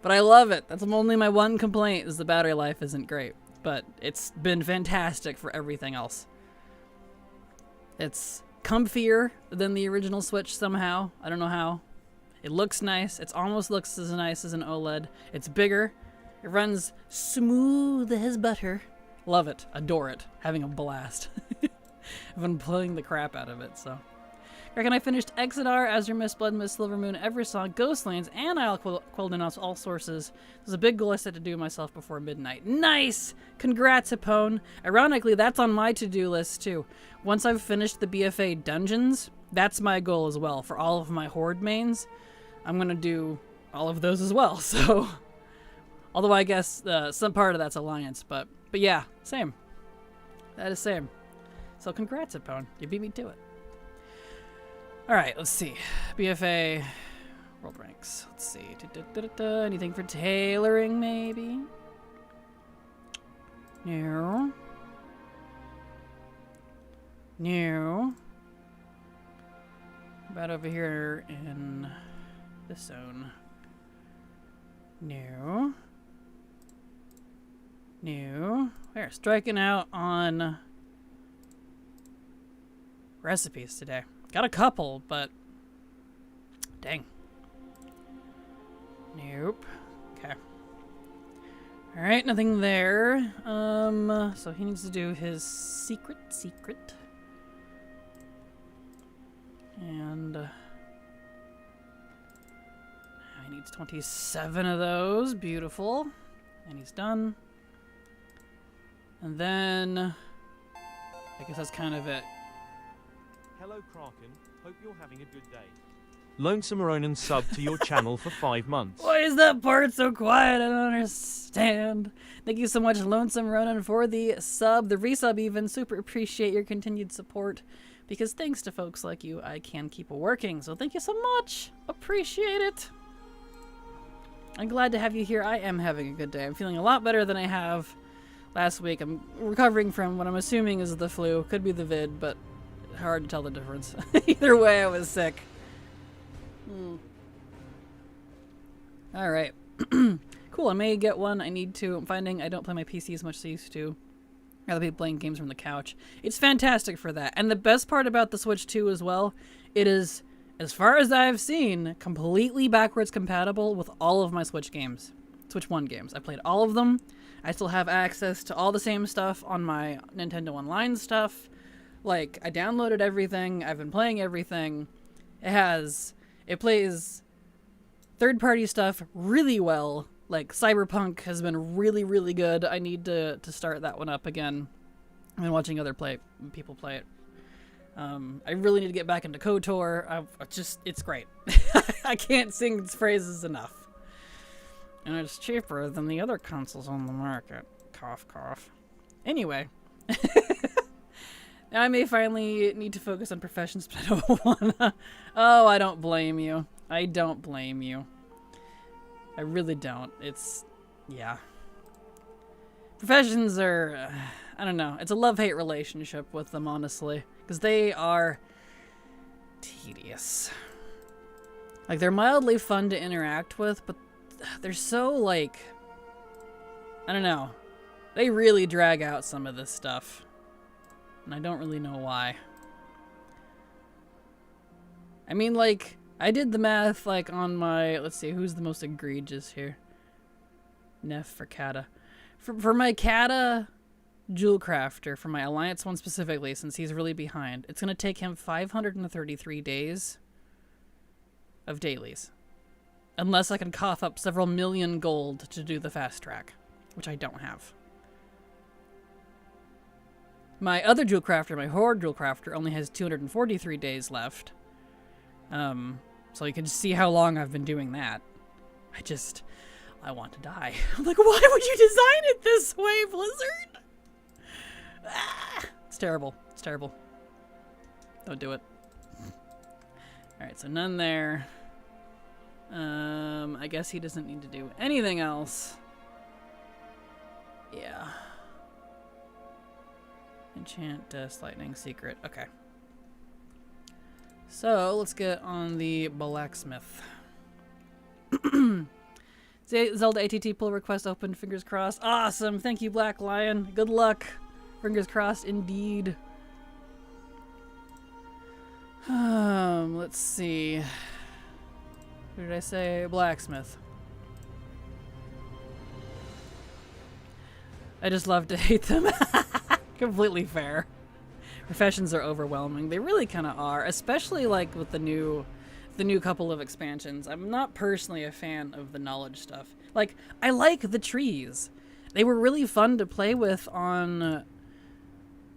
But I love it. That's only my one complaint, is the battery life isn't great. But it's been fantastic for everything else. It's comfier than the original Switch somehow. I don't know how. It looks nice. It almost looks as nice as an OLED. It's bigger. It runs smooth as butter. Love it. Adore it. Having a blast. I've been playing the crap out of it, so... Reckon I finished Exodar, Azure Mist, Blood Mist, Silver Moon, Eversong, Ghostlands, and I'll quelled in all sources. There's a big goal I set to do myself before midnight. Nice! Congrats, Hapone. Ironically, that's on my to-do list, too. Once I've finished the BFA dungeons, that's my goal as well. For all of my Horde mains, I'm going to do all of those as well, so... Although I guess some part of that's Alliance, but yeah, same. That is same. So congrats, Hapone. You beat me to it. Alright, let's see. BFA world ranks. Let's see. Anything for tailoring, maybe? No. No. About over here in this zone. No. No. We're striking out on recipes today. Got a couple, but dang. Nope. Okay. Alright, nothing there. So he needs to do his secret. And he needs 27 of those. Beautiful. And he's done. And then I guess that's kind of it. Hello Kraken, hope you're having a good day. Lonesome Ronan subbed to your channel for 5 months. Why is that part so quiet? I don't understand. Thank you so much, Lonesome Ronan, for the sub, the resub even. Super appreciate your continued support. Because thanks to folks like you, I can keep working. So thank you so much. Appreciate it. I'm glad to have you here. I am having a good day. I'm feeling a lot better than I have last week. I'm recovering from what I'm assuming is the flu. Could be the vid, but hard to tell the difference. Either way, I was sick. Alright. Cool, I may get one. I need to. I'm finding I don't play my PC as much as I used to. I'd rather be playing games from the couch. It's fantastic for that. And the best part about the Switch 2 as well, it is, as far as I've seen, completely backwards compatible with all of my Switch games. Switch 1 games. I played all of them. I still have access to all the same stuff on my Nintendo Online stuff. Like, I downloaded everything. I've been playing everything. It plays third-party stuff really well. Like, Cyberpunk has been really, really good. I need to start that one up again. I've been watching other people play it. I really need to get back into KOTOR. It's great. I can't sing its praises enough. And it's cheaper than the other consoles on the market. Cough, cough. Anyway. Now I may finally need to focus on professions, but I don't wanna. Oh, I don't blame you. I don't blame you. I really don't. Yeah. Professions are, I don't know. It's a love-hate relationship with them, honestly. Because they are tedious. Like, they're mildly fun to interact with, but they're so, like, I don't know. They really drag out some of this stuff. And I don't really know why. I mean, like, I did the math, like, on my, let's see, who's the most egregious here? Neff for Kata. For my Kata Jewel Crafter, for my Alliance one specifically, since he's really behind, it's going to take him 533 days of dailies. Unless I can cough up several million gold to do the fast track, which I don't have. My other Jewel Crafter, my Horde Jewel Crafter, only has 243 days left. So you can just see how long I've been doing that. I want to die. I'm like, why would you design it this way, Blizzard? Ah, it's terrible. It's terrible. Don't do it. Alright, so none there. I guess he doesn't need to do anything else. Yeah. Enchant Dust Lightning Secret. Okay. So, let's get on the blacksmith. Zelda ATT pull request open. Fingers crossed. Awesome. Thank you, Black Lion. Good luck. Fingers crossed indeed. Let's see. Who did I say? Blacksmith. I just love to hate them. Completely fair. Professions are overwhelming. They really kind of are, especially like with the new couple of expansions. I'm not personally a fan of the knowledge stuff. Like, I like the trees. They were really fun to play with on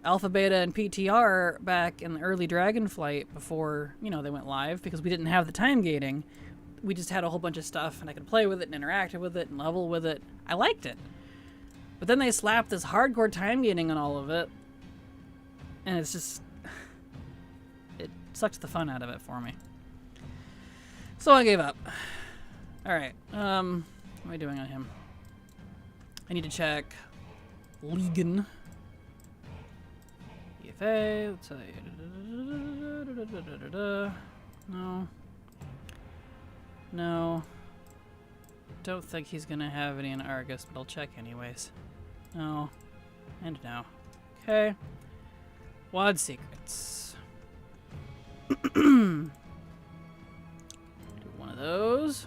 Alpha, Beta, and PTR back in the early Dragonflight before, you know, they went live, because we didn't have the time gating. We just had a whole bunch of stuff, and I could play with it and interact with it and level with it. I liked it. But then they slapped this hardcore time gating on all of it, and it's just, it sucks the fun out of it for me. So I gave up. Alright, what am I doing on him? I need to check Legan. BFA, let's say, no. No. Don't think he's gonna have any in Argus, but I'll check anyways. No. And no. Okay. Wad Secrets. Do one of those.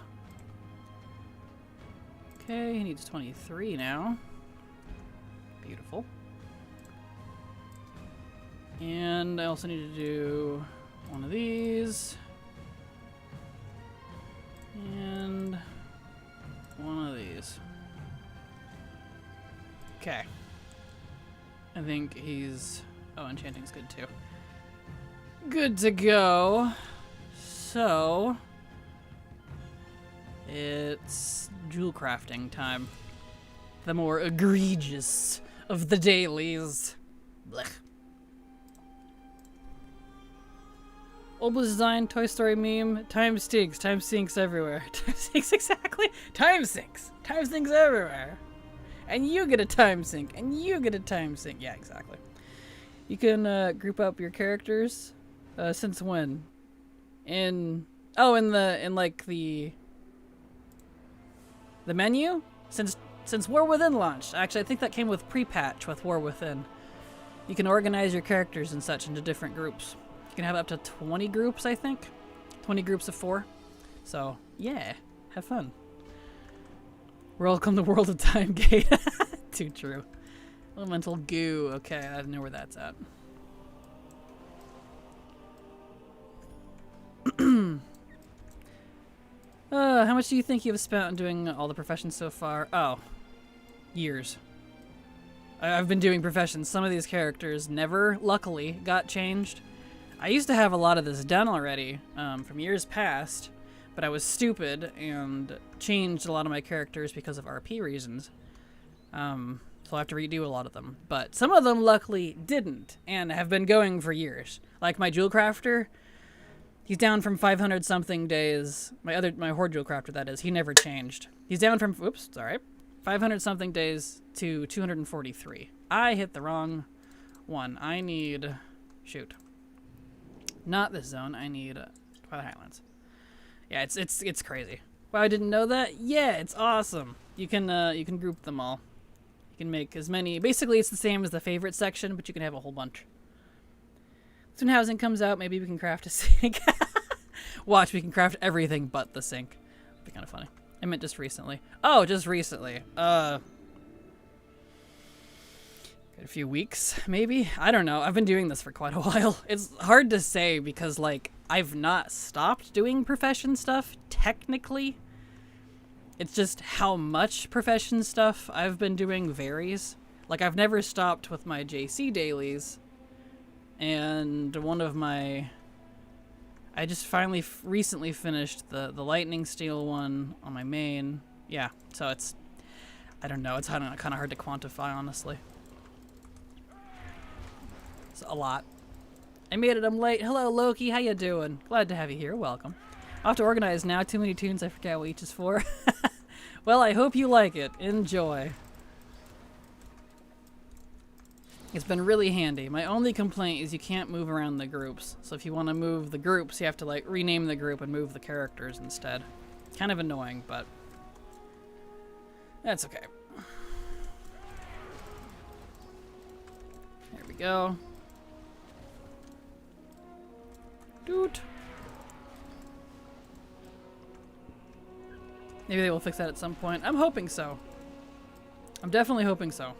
Okay, he needs 23 now. Beautiful. And I also need to do one of these. And one of these. Okay. I think he's... Oh, enchanting's good too. Good to go. So... It's jewel crafting time. The more egregious of the dailies. Blech. Old design, Toy Story meme, time stinks everywhere. Time sinks, exactly. Time sinks everywhere. And you get a time sink, and you get a time sink. Yeah, exactly. You can group up your characters. Since when? In like the menu? Since War Within launched. Actually, I think that came with pre-patch with War Within. You can organize your characters and such into different groups. You can have up to 20 groups, I think. 20 groups of 4. So, yeah, have fun. Welcome to World of Time Gate. Too true. Elemental goo. Okay, I know where that's at. How much do you think you've spent on doing all the professions so far? Oh, years. I've been doing professions. Some of these characters never, luckily, got changed. I used to have a lot of this done already from years past, but I was stupid and changed a lot of my characters because of RP reasons. So I'll have to redo a lot of them. But some of them, luckily, didn't and have been going for years. Like my Jewel Crafter, he's down from 500-something days. My Horde Jewel Crafter, that is. He never changed. He's down from, 500-something days to 243. I hit the wrong one. I need, shoot. Not this zone. I need Twilight Highlands. Yeah, it's crazy. Wow, I didn't know that. Yeah, it's awesome. You can group them all. You can make as many. Basically, it's the same as the favorite section, but you can have a whole bunch. When housing comes out, maybe we can craft a sink. Watch, we can craft everything but the sink. It'd be kind of funny. I meant just recently. Oh, just recently. A few weeks, maybe? I don't know. I've been doing this for quite a while. It's hard to say because, like, I've not stopped doing profession stuff, technically. It's just how much profession stuff I've been doing varies. Like, I've never stopped with my JC dailies. And one of my... I just finally recently finished the lightning steel one on my main. Yeah, so it's... I don't know. It's kind of hard to quantify, honestly. It's a lot. I made it. I'm late. Hello, Loki. How you doing? Glad to have you here. Welcome. I'll have to organize now. Too many tunes. I forget what each is for. Well, I hope you like it. Enjoy. It's been really handy. My only complaint is you can't move around the groups. So if you want to move the groups, you have to like rename the group and move the characters instead. It's kind of annoying, but that's okay. There we go. Dude. Maybe they will fix that at some point. I'm hoping so. I'm definitely hoping so.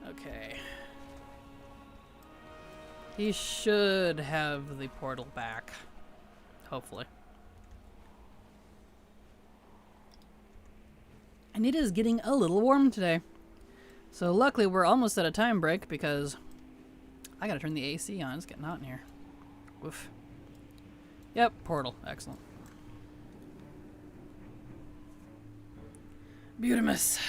Okay. He should have the portal back. Hopefully. And it is getting a little warm today. So luckily we're almost at a time break because I gotta turn the AC on. It's getting hot in here. Woof. Yep, portal. Excellent. Beautimus.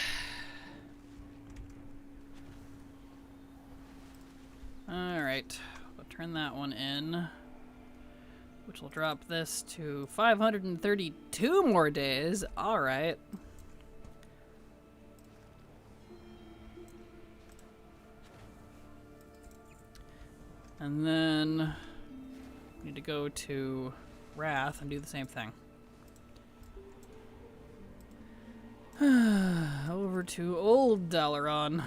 Alright, we'll turn that one in, which will drop this to 532 more days. Alright. And then we need to go to Wrath and do the same thing. Over to Old Dalaran.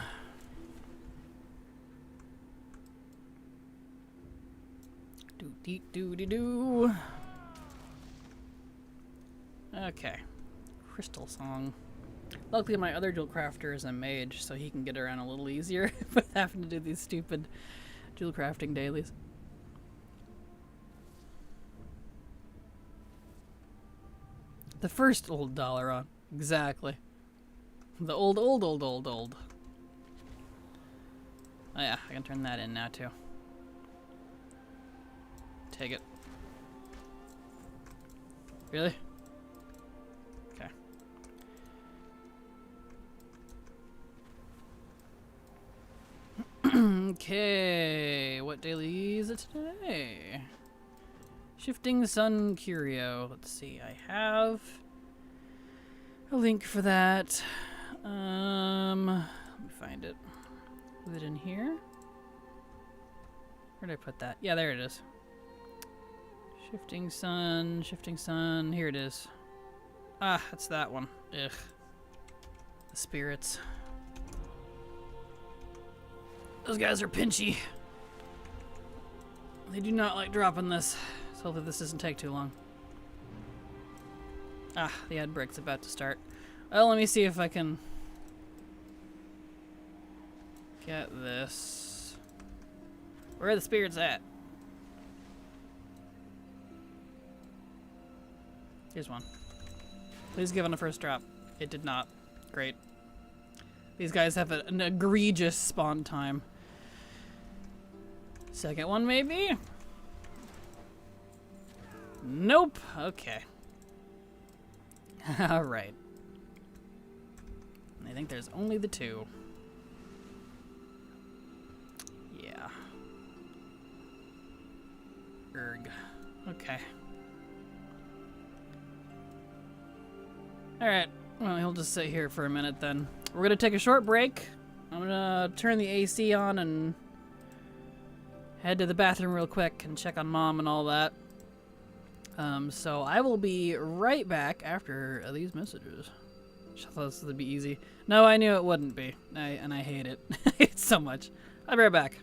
Do-dee-doo-dee-doo. Okay. Crystal Song. Luckily my other Jewel Crafter is a mage, so he can get around a little easier with having to do these stupid Jewel Crafting dailies. The first Old Dalaran. Exactly. The old. Oh yeah, I can turn that in now too. Take it. Really? Okay. Okay, what daily is it today? Shifting Sun Curio. Let's see, I have a link for that. Let me find it. Is it in here? Where did I put that? Yeah, there it is. Shifting Sun, here it is. Ah, that's that one. Ugh. The spirits. Those guys are pinchy. They do not like dropping this. So hopefully this doesn't take too long. Ah, the ad break's about to start. Well, let me see if I can get this. Where are the spirits at? Here's one. Please give on the first drop. It did not. Great. These guys have an egregious spawn time. Second one, maybe? Nope. Okay. Alright. I think there's only the two. Yeah. Erg. Okay. Alright. Well, he'll just sit here for a minute then. We're gonna take a short break. I'm gonna turn the AC on and head to the bathroom real quick and check on Mom and all that. So I will be right back after these messages. I thought this would be easy. No, I knew it wouldn't be. And I hate it. I hate it so much. I'll be right back.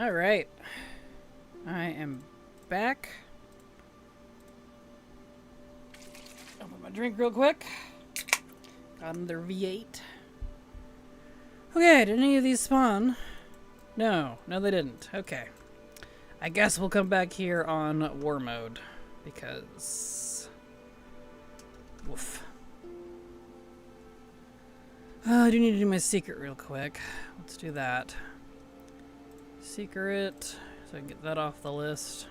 Alright. I am back. Open my drink real quick. Got another V8. Okay, did any of these spawn? No, they didn't. Okay. I guess we'll come back here on war mode. Because... woof. I do need to do my secret real quick. Let's do that. Secret, so I can get that off the list.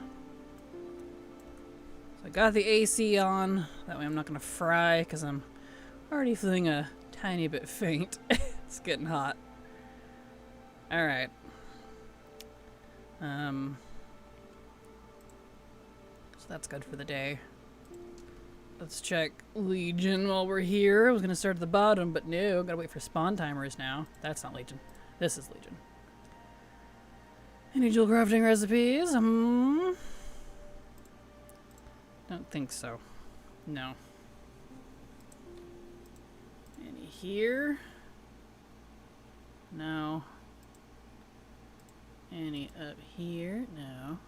So I got the AC on, that way I'm not gonna fry, because I'm already feeling a tiny bit faint. It's getting hot. Alright. So that's good for the day. Let's check Legion while we're here. I was gonna start at the bottom, but no, gotta wait for spawn timers now. That's not Legion. This is Legion. Any jewel crafting recipes? Don't think so. No. Any here? No. Any up here? No.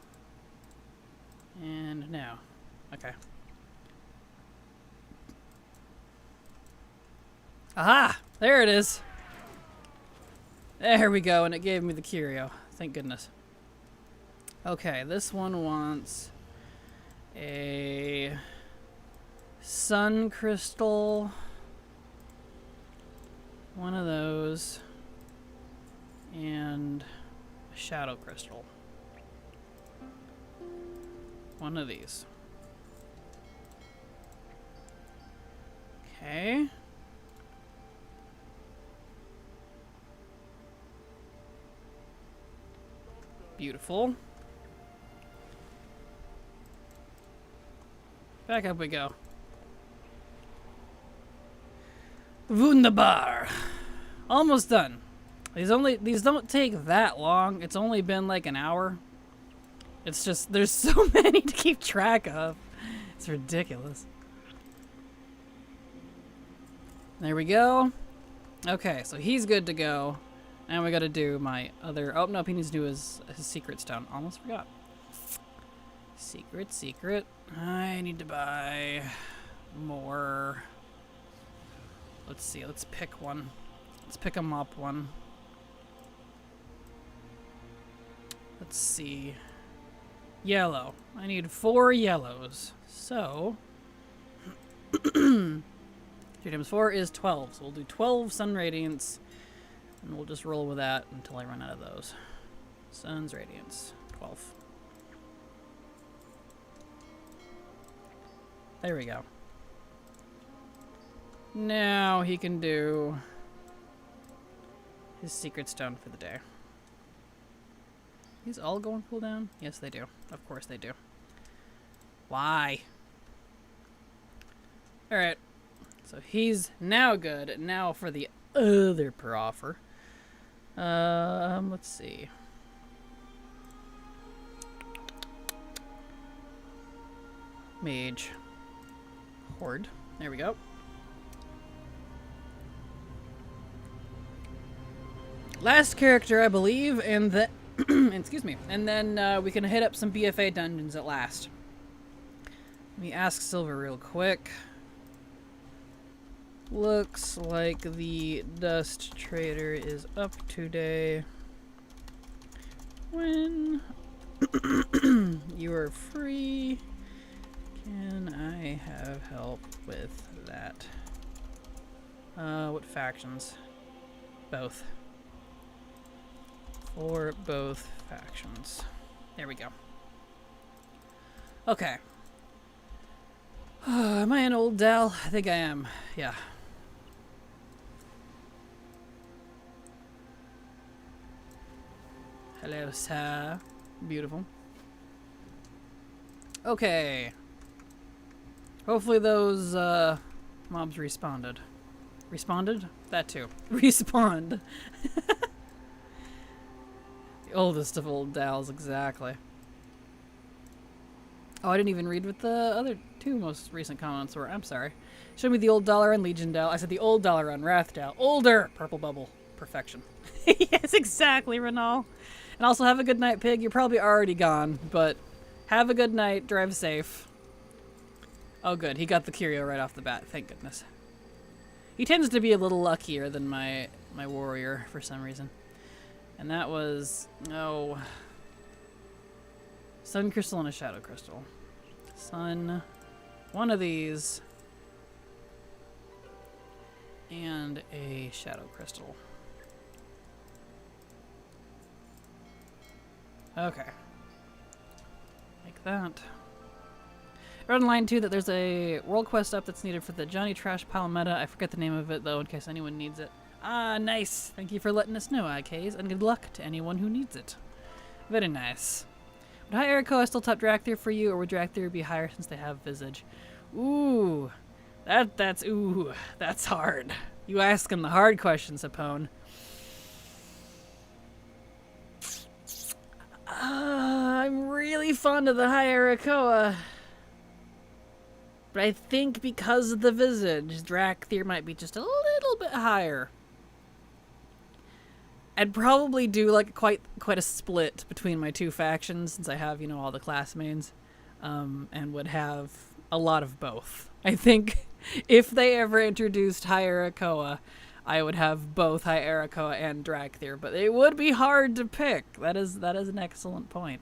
And no. Okay. Aha! There it is! There we go, and it gave me the curio. Thank goodness. Okay, this one wants a sun crystal. One of those. And a shadow crystal. One of these. Okay. Beautiful. Back up we go. Wunderbar. Almost done. These don't take that long. It's only been like an hour. It's just there's so many to keep track of. It's ridiculous. There we go. Okay, so he's good to go. And we gotta do my other... oh, no, he needs to do his secret stone. Almost forgot. Secret. I need to buy more. Let's see. Let's pick one. Let's pick a mop one. Let's see. Yellow. I need 4 yellows. So... 2 times 4 is 12. So we'll do 12 sun radiance. And we'll just roll with that until I run out of those. Sun's radiance. 12. There we go. Now he can do his secret stone for the day. These all go on cooldown? Yes, they do. Of course they do. Why? Alright. So he's now good. Now for the other proffer. Let's see. Mage. Horde. There we go. Last character, I believe, and then excuse me. And then we can hit up some BFA dungeons at last. Let me ask Silver real quick. Looks like the Dust Trader is up today. When you are free, can I have help with that? What factions? Both. For both factions. There we go. Okay. Am I an old Dal? I think I am. Yeah. Hello, sir. Beautiful. Okay. Hopefully those mobs responded. Responded? That too. Respawned. The oldest of old Dals, exactly. Oh, I didn't even read what the other 2 most recent comments were. I'm sorry. Show me the old dollar on Legion Dal. I said the old dollar on Wrath Dal. Older! Purple bubble. Perfection. Yes, exactly, Renal. And also, have a good night, Pig. You're probably already gone, but have a good night. Drive safe. Oh, good. He got the curio right off the bat. Thank goodness. He tends to be a little luckier than my warrior for some reason. And that was... Oh... Sun crystal and a shadow crystal. Sun... One of these... And a shadow crystal. Okay. Like that. I read online too that there's a world quest up that's needed for the Johnny Trash Pile meta. I forget the name of it though in case anyone needs it. Ah, nice. Thank you for letting us know, IKs, and good luck to anyone who needs it. Very nice. Would High Erico still top Drakthir for you, or would Drakthir be higher since they have Visage? Ooh. That's hard. You asking the hard questions, Sapone. I'm really fond of the High Ericoa. But I think because of the Visage, Drakthir might be just a little bit higher. I'd probably do like quite a split between my two factions since I have, you know, all the class mains, and would have a lot of both. I think if they ever introduced High Ericoa, I would have both High Ericoa and Drakthir, but it would be hard to pick. That is an excellent point.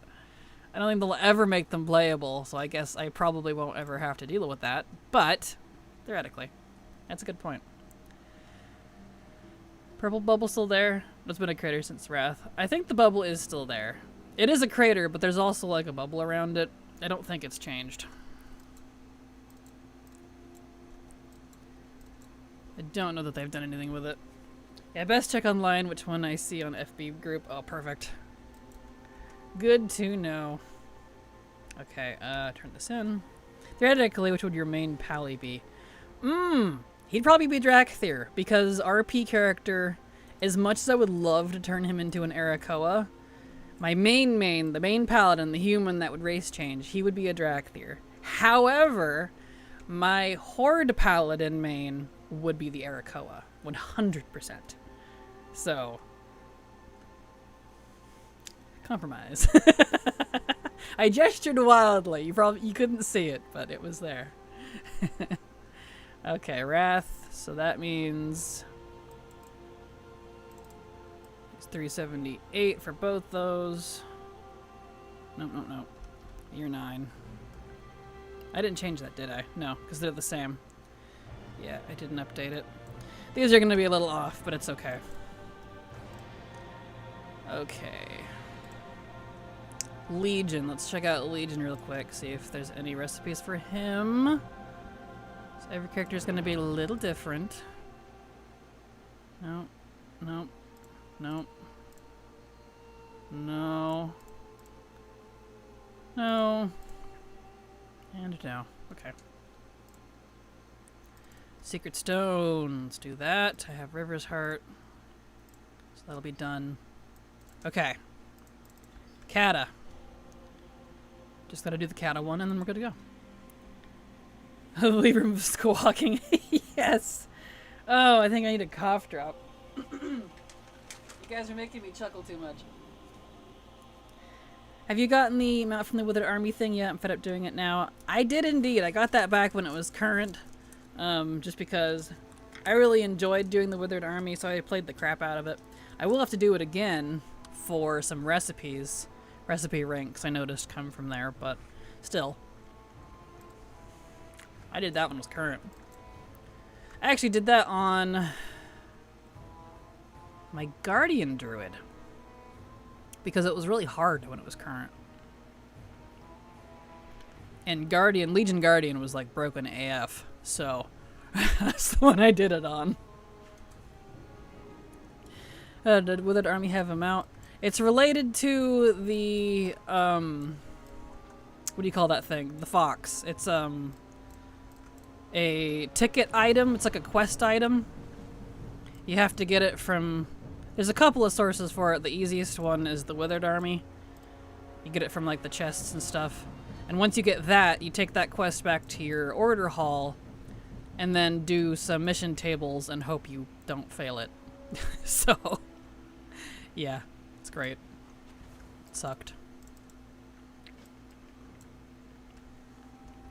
I don't think they'll ever make them playable, so I guess I probably won't ever have to deal with that, but theoretically, that's a good point. Purple bubble still there? It's been a crater since Wrath. I think the bubble is still there. It is a crater, but there's also like a bubble around it. I don't think it's changed. I don't know that they've done anything with it. Yeah, best check online which one I see on FB group. Oh, perfect. Good to know. Okay, turn this in. Theoretically, which would your main pally be? He'd probably be Drakthir, because RP character, as much as I would love to turn him into an Ericoa, my the main paladin, the human that would race change, he would be a Drakthir. However, my Horde paladin main would be the Ericoa, 100%. So, compromise. I gestured wildly. You couldn't see it, but it was there. Okay, Wrath. So that means it's 378 for both those. Nope. You're 9. I didn't change that, did I? No, because they're the same. Yeah, I didn't update it. These are going to be a little off, but it's okay. Okay. Legion. Let's check out Legion real quick, see if there's any recipes for him. So every character is going to be a little different. No. And no. Okay. Secret Stone. Let's do that. I have River's Heart. So that'll be done. Okay. Kata. Just gotta do the Kata one and then we're good to go. Leave room of squawking. Yes. Oh, I think I need a cough drop. You guys are making me chuckle too much. Have you gotten the Mount from the Withered Army thing yet? I'm fed up doing it now. I did indeed. I got that back when it was current. Just because I really enjoyed doing the Withered Army, so I played the crap out of it. I will have to do it again for some recipes. Recipe ranks I noticed come from there, but still. I did that when it was current. I actually did that on my Guardian Druid, because it was really hard when it was current. And Legion Guardian was like broken AF, so that's the one I did it on. Did Withered Army have him out? It's related to the, what do you call that thing? The Fox. It's, a ticket item. It's like a quest item. You have to get it from... There's a couple of sources for it. The easiest one is the Withered Army. You get it from, like, the chests and stuff. And once you get that, you take that quest back to your order hall and then do some mission tables and hope you don't fail it. So, yeah. It's great. Sucked.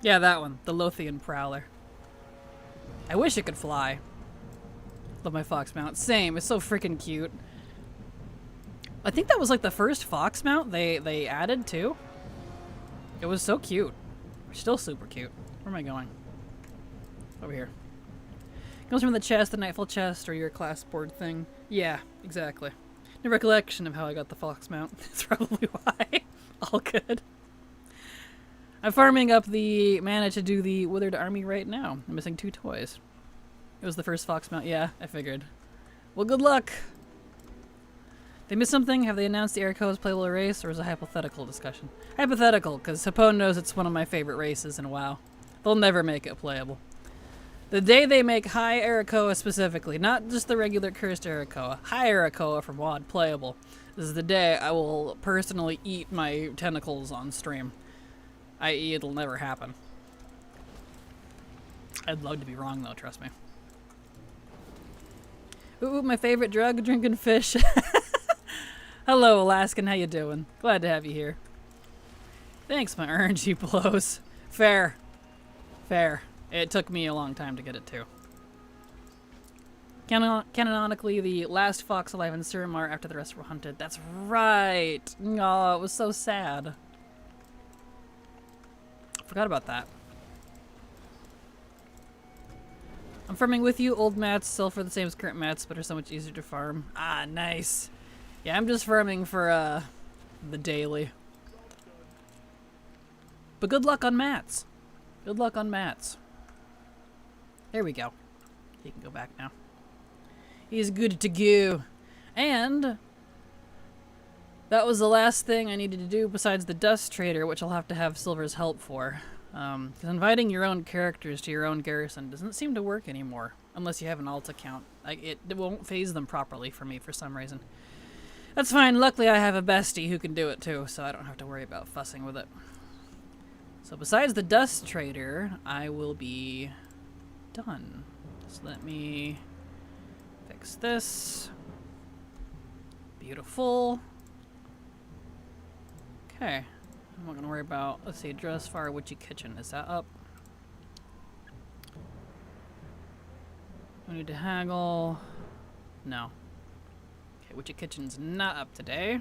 Yeah, that one. The Lothian Prowler. I wish it could fly. Love my fox mount. Same. It's so freaking cute. I think that was like the first fox mount they added too. It was so cute. Still super cute. Where am I going? Over here. Comes from the chest, the Nightfall chest, or your class board thing. Yeah, exactly. No recollection of how I got the fox mount. That's probably why. All good. I'm farming up the mana to do the Withered Army right now. I'm missing 2 toys. It was the first fox mount. Yeah, I figured. Well, good luck. They missed something? Have they announced the Arakoa's playable race, or is it a hypothetical discussion? Hypothetical, because Hapone knows it's one of my favorite races in WoW. They'll never make it playable. The day they make High Arakoa specifically, not just the regular Cursed Arakoa, High Arakoa from WoD playable, is the day I will personally eat my tentacles on stream. I.e., it'll never happen. I'd love to be wrong, though, trust me. Ooh, my favorite drug, drinking fish. Hello, Alaskan, how you doing? Glad to have you here. Thanks, my RNG blows. Fair. Fair. It took me a long time to get it, too. Canonically, the last fox alive in Suramar after the rest were hunted. That's right! Oh, it was so sad. Forgot about that. I'm farming with you. Old mats sell for the same as current mats, but are so much easier to farm. Ah, nice. Yeah, I'm just farming for the daily. But good luck on mats. Good luck on mats. There we go. He can go back now. He's good to go. And that was the last thing I needed to do besides the Dust Trader, which I'll have to have Silver's help for. Because inviting your own characters to your own garrison doesn't seem to work anymore. Unless you have an alt account. Like, it won't phase them properly for me for some reason. That's fine. Luckily, I have a bestie who can do it too, so I don't have to worry about fussing with it. So besides the Dust Trader, I will be done. So let me fix this. Beautiful. Okay. I'm not going to worry about, let's see, Dress Fire Witchy Kitchen. Is that up? I need to haggle. No. Okay, Witchy Kitchen's not up today.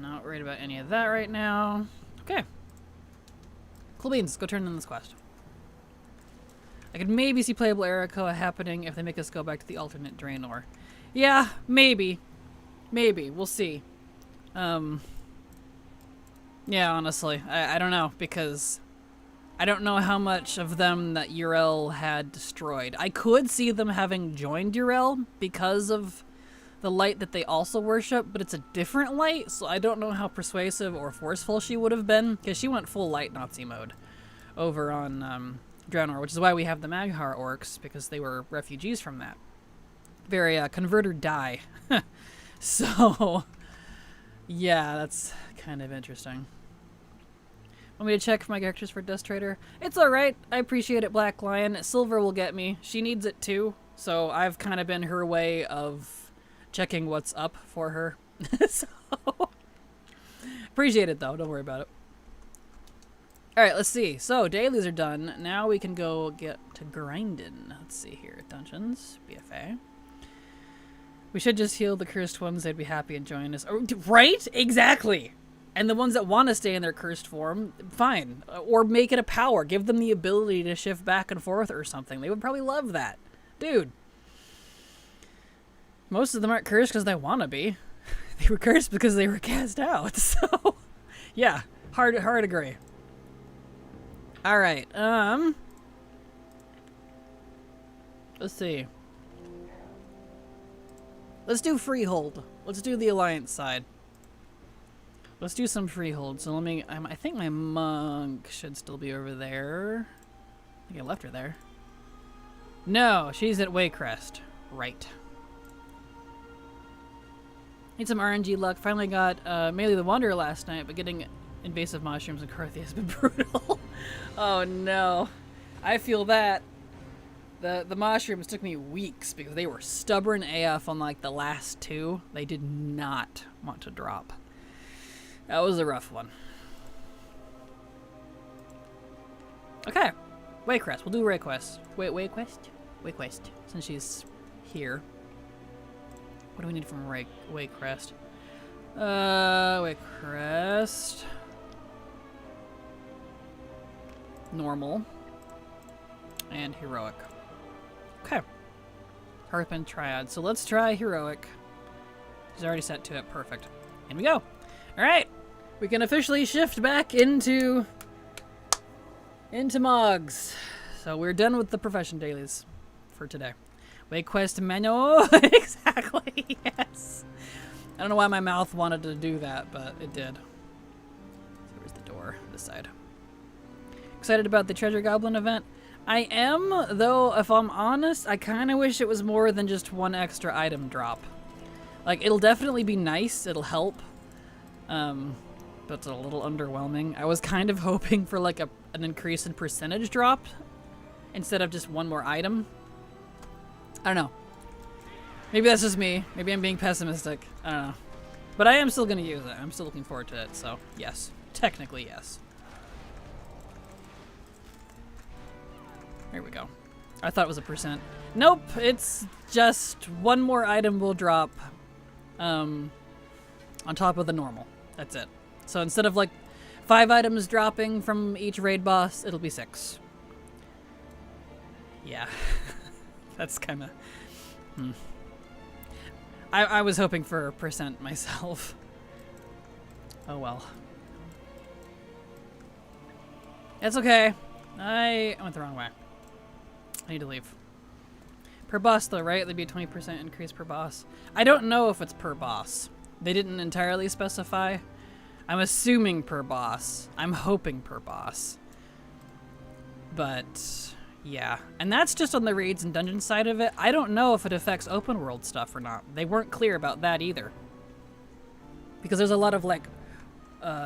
Not worried about any of that right now. Okay. Cool beans. Let's go turn in this quest. I could maybe see playable Arakoa happening if they make us go back to the alternate Draenor. Yeah, maybe. Maybe. We'll see. Yeah, honestly. I don't know, because I don't know how much of them that Yrel had destroyed. I could see them having joined Yrel because of the light that they also worship, but it's a different light, so I don't know how persuasive or forceful she would have been, because she went full light Nazi mode over on Draenor, which is why we have the Maghar orcs, because they were refugees from that. Very convert or die. So, yeah, that's kind of interesting. Want me to check for my characters for Dust Trader? It's alright. I appreciate it, Black Lion. Silver will get me. She needs it too, so I've kind of been her way of checking what's up for her. So, appreciate it though. Don't worry about it. Alright, let's see. So, dailies are done. Now we can go get to grinding. Let's see here. Dungeons. BFA. We should just heal the cursed ones. They'd be happy and join us. Oh, right? Exactly! And the ones that want to stay in their cursed form, fine. Or make it a power. Give them the ability to shift back and forth or something. They would probably love that. Dude. Most of them aren't cursed because they want to be. They were cursed because they were cast out. So, yeah. Hard agree. Alright, let's see. Let's do Freehold. Let's do the Alliance side. Let's do some Freehold. So let me, I think my monk should still be over there. I think I left her there. No, she's at Waycrest. Right. Need some RNG luck. Finally got Melee the Wanderer last night, but getting invasive mushrooms and Carthy has been brutal. Oh no. I feel that. The mushrooms took me weeks because they were stubborn AF on like the last 2. They did not want to drop. That was a rough one. Okay. Waycrest. We'll do Wayquest. Wayquest. Since she's here. What do we need from Waycrest? Waycrest. Normal. And heroic. Okay. Harpin Triad. So let's try heroic. She's already set to it. Perfect. In we go. Alright. We can officially shift back into Mogs. So we're done with the profession dailies for today. Wayquest manual. Exactly. Yes. I don't know why my mouth wanted to do that, but it did. So where's the door? This side. Excited about the Treasure Goblin event? I am, though, if I'm honest, I kind of wish it was more than just one extra item drop. Like, it'll definitely be nice, it'll help, but it's a little underwhelming. I was kind of hoping for, like, an increase in percentage drop instead of just one more item. I don't know. Maybe that's just me. Maybe I'm being pessimistic. I don't know. But I am still going to use it. I'm still looking forward to it, so yes. Technically, yes. There we go. I thought it was a percent. Nope, it's just one more item will drop on top of the normal. That's it. So instead of like 5 items dropping from each raid boss, it'll be 6. Yeah. That's kind of... I was hoping for a percent myself. Oh well. It's okay. I went the wrong way. I need to leave. Per boss though, right? There'd be a 20% increase per boss. I don't know if it's per boss. They didn't entirely specify. I'm assuming per boss. I'm hoping per boss. But yeah. And that's just on the raids and dungeon side of it. I don't know if it affects open world stuff or not. They weren't clear about that either. Because there's a lot of like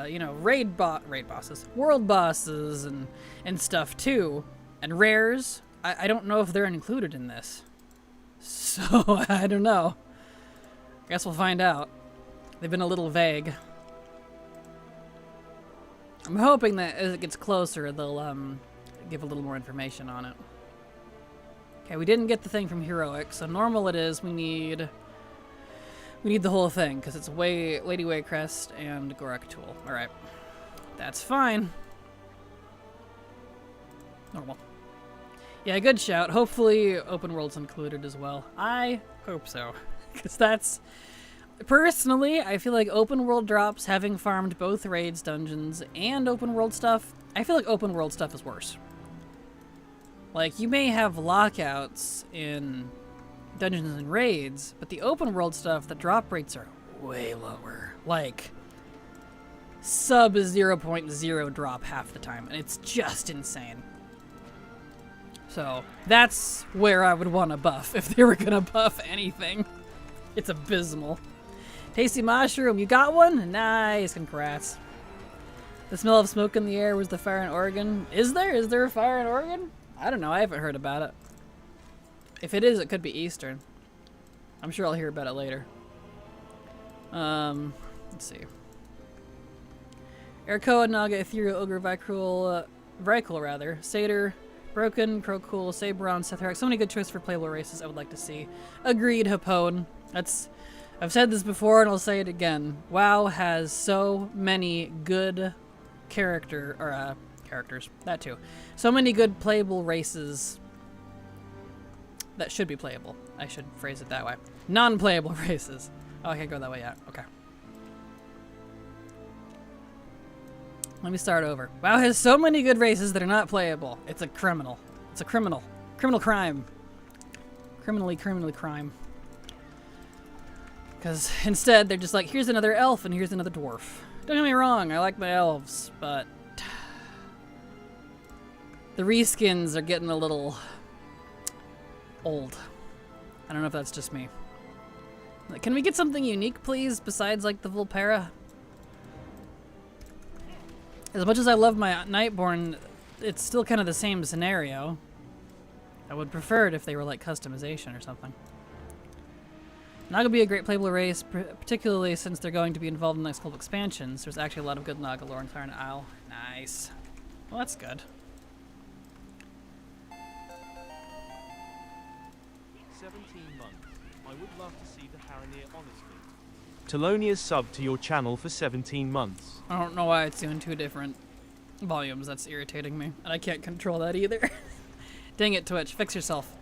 you know, raid bosses, world bosses and stuff too. And rares. I don't know if they're included in this. So, I don't know. Guess we'll find out. They've been a little vague. I'm hoping that as it gets closer, they'll give a little more information on it. Okay, we didn't get the thing from Heroic, so normal it is. We need the whole thing, because it's Lady Waycrest and Gorak Tool. Alright. That's fine. Normal. Yeah, good shout. Hopefully open world's included as well. I hope so. Because that's... Personally, I feel like open world drops, having farmed both raids, dungeons, and open world stuff, I feel like open world stuff is worse. Like, you may have lockouts in dungeons and raids, but the open world stuff, the drop rates are way lower. Like, sub 0.0 drop half the time, and it's just insane. So, that's where I would want to buff, if they were going to buff anything. It's abysmal. Tasty mushroom, you got one? Nice, congrats. The smell of smoke in the air was the fire in Oregon. Is there? Is there a fire in Oregon? I don't know, I haven't heard about it. If it is, it could be Eastern. I'm sure I'll hear about it later. Let's see. Erkoa, Naga, Ethereal, Ogre, Vrykul rather. Satyr, Broken, Crowcool, Sabron, Sethrak. So many good choices for playable races I would like to see. Agreed, Hapone. I've said this before and I'll say it again. WoW has so many good characters. That too. So many good playable races that should be playable. I should phrase it that way. Non-playable races. Oh, I can't go that way yet. Okay. Let me start over. WoW has so many good races that are not playable. It's a criminal. It's a criminal. Criminal crime. Criminally crime. Because instead, they're just like, here's another elf and here's another dwarf. Don't get me wrong, I like my elves, but the reskins are getting a little old. I don't know if that's just me. Like, can we get something unique, please, besides, like, the Vulpera? As much as I love my Nightborn, it's still kind of the same scenario. I would prefer it if they were, like, customization or something. Naga will be a great playable race, particularly since they're going to be involved in the next couple expansions. There's actually a lot of good Naga lore in Siren Isle. Nice. Well, that's good. 17 months. I would love to see the Haranir honestly. Telonia's sub to your channel for 17 months. I don't know why it's doing 2 different volumes. That's irritating me. And I can't control that either. Dang it, Twitch. Fix yourself.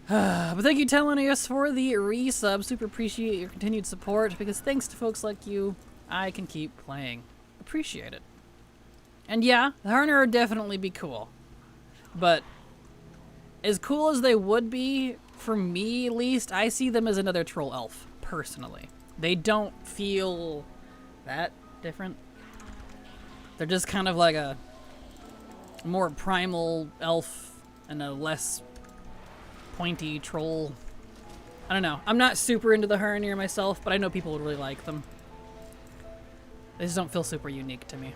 But thank you, Telonius, for the resub. Super appreciate your continued support, because thanks to folks like you, I can keep playing. Appreciate it. And yeah, the Haranir would definitely be cool. But as cool as they would be, for me at least, I see them as another troll elf, personally. They don't feel that different. They're just kind of like a more primal elf and a less pointy troll. I don't know. I'm not super into the Haranir myself, but I know people would really like them. They just don't feel super unique to me.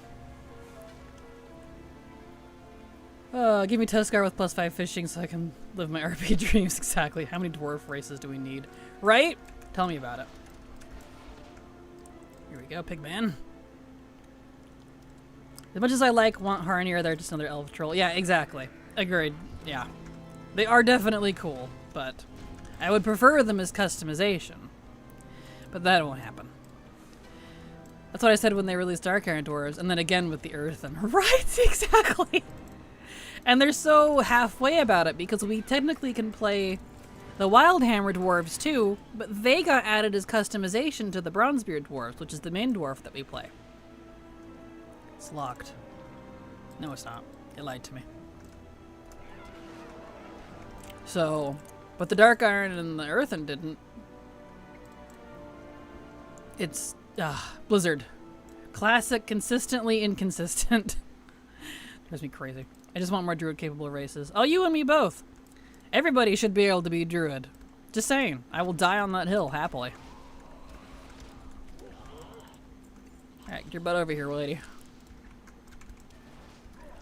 Give me Tuskar with +5 fishing so I can live my RP dreams. Exactly. How many dwarf races do we need? Right? Tell me about it. Here we go, Pigman. As much as I want Haranir, they're just another elf troll. Yeah, exactly. Agreed. Yeah. They are definitely cool, but I would prefer them as customization. But that won't happen. That's what I said when they released Dark Iron Dwarves, and then again with the Earth and right, exactly. And they're so halfway about it because we technically can play the Wildhammer Dwarves too, but they got added as customization to the Bronzebeard Dwarves, which is the main dwarf that we play. It's locked. No, it's not. It lied to me. So, but the Dark Iron and the Earthen didn't. It's Blizzard. Classic, consistently inconsistent. Drives me crazy. I just want more druid-capable races. Oh, you and me both. Everybody should be able to be druid. Just saying. I will die on that hill, happily. Alright, get your butt over here, lady.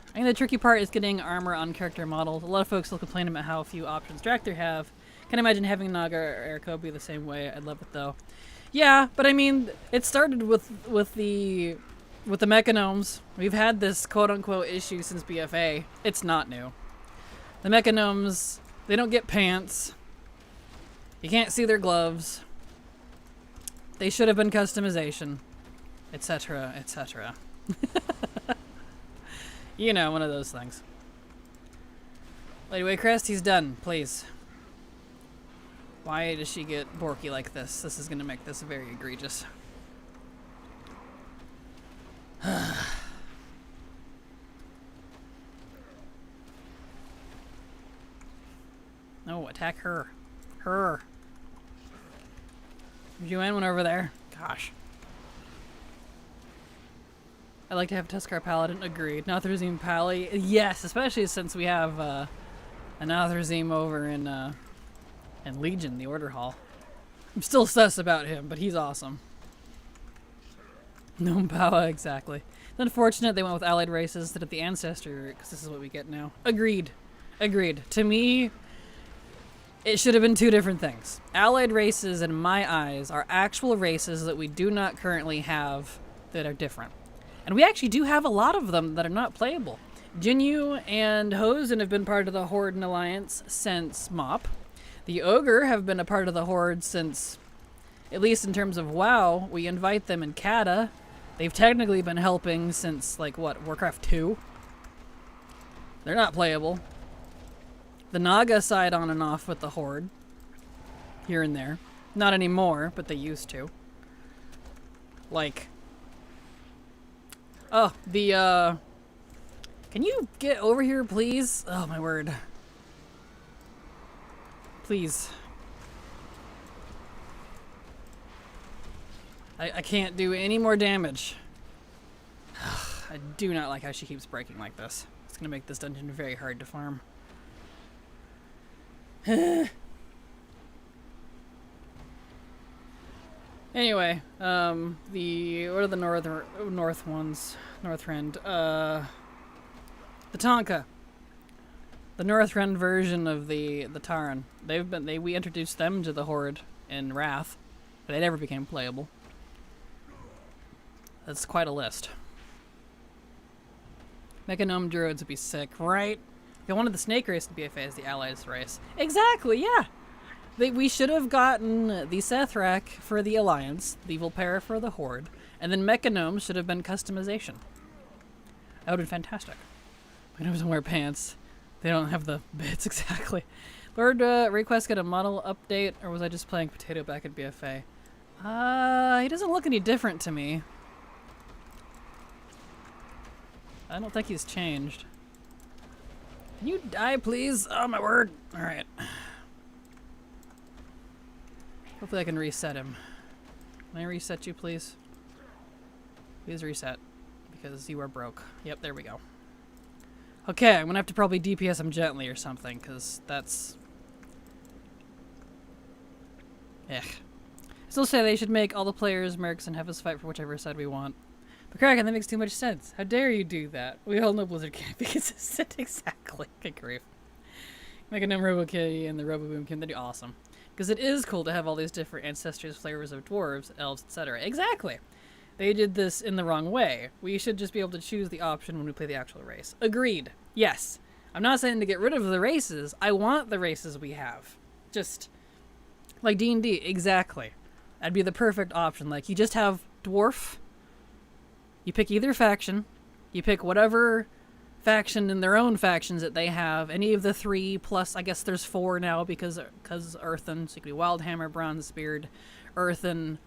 I think the tricky part is getting armor on character models. A lot of folks will complain about how few options Dractor have. Can't imagine having Naga or Eriko be the same way. I'd love it, though. Yeah, but I mean, it started with the Mechanomes. We've had this quote-unquote issue since BFA. It's not new. The Mechanomes, they don't get pants. You can't see their gloves. They should have been customization, etc., etc. You know, one of those things. Lady Waycrest, he's done, please. Why does she get Borky like this? This is gonna make this very egregious. No, attack her. Her. You in one over there? Gosh. I'd like to have Tuskar Paladin. Agreed. Nothrazim Pally. Yes, especially since we have an Nothrazim over in Legion, the Order Hall. I'm still sus about him, but he's awesome. No power, exactly. It's unfortunate they went with allied races instead of the ancestor route, because this is what we get now. Agreed. Agreed. To me, it should have been 2 different things. Allied races, in my eyes, are actual races that we do not currently have that are different. And we actually do have a lot of them that are not playable. Jinyu and Hosen have been part of the Horde and Alliance since MoP. The Ogre have been a part of the Horde since, at least in terms of WoW, we invite them in Kata. They've technically been helping since, like, what, Warcraft 2? They're not playable. The Naga side on and off with the Horde. Here and there. Not anymore, but they used to. Like... Oh, the, Can you get over here, please? Oh, my word. Please. I can't do any more damage. I do not like how she keeps breaking like this. It's gonna make this dungeon very hard to farm. Anyway, what are the north ones? Northrend. The Tonka. The Northrend version of the Taran. We introduced them to the Horde in Wrath, but they never became playable. That's quite a list. Mechanome Druids would be sick, right? If I wanted the Snake race to BFA as the Allies race. Exactly, yeah! We should have gotten the Sethrak for the Alliance, the Volpera for the Horde, and then Mechanomes should have been customization. That would have been fantastic. Mechanomes don't wear pants. They don't have the bits, exactly. Lord, request get a model update, or was I just playing Potato back at BFA? He doesn't look any different to me. I don't think he's changed. Can you die, please? Oh, my word. Alright. Hopefully I can reset him. Can I reset you, please? Please reset. Because you are broke. Yep, there we go. Okay, I'm gonna have to probably DPS him gently or something, because that's... Ugh. Still say they should make all the players mercs and have us fight for whichever side we want. But Kraken, that makes too much sense. How dare you do that? We all know Blizzard can't be consistent. Exactly. Good grief. Make a number of Kitty and the Roboboom Kim, that'd be awesome. Because it is cool to have all these different ancestors, flavors of dwarves, elves, etc. Exactly. They did this in the wrong way. We should just be able to choose the option when we play the actual race. Agreed. Yes. I'm not saying to get rid of the races. I want the races we have. Just like D&D. Exactly. That'd be the perfect option. Like, you just have dwarf. You pick either faction. You pick whatever faction in their own factions that they have. Any of the 3, plus I guess there's 4 now because Earthen. So you could be Wildhammer, Bronzebeard, Earthen,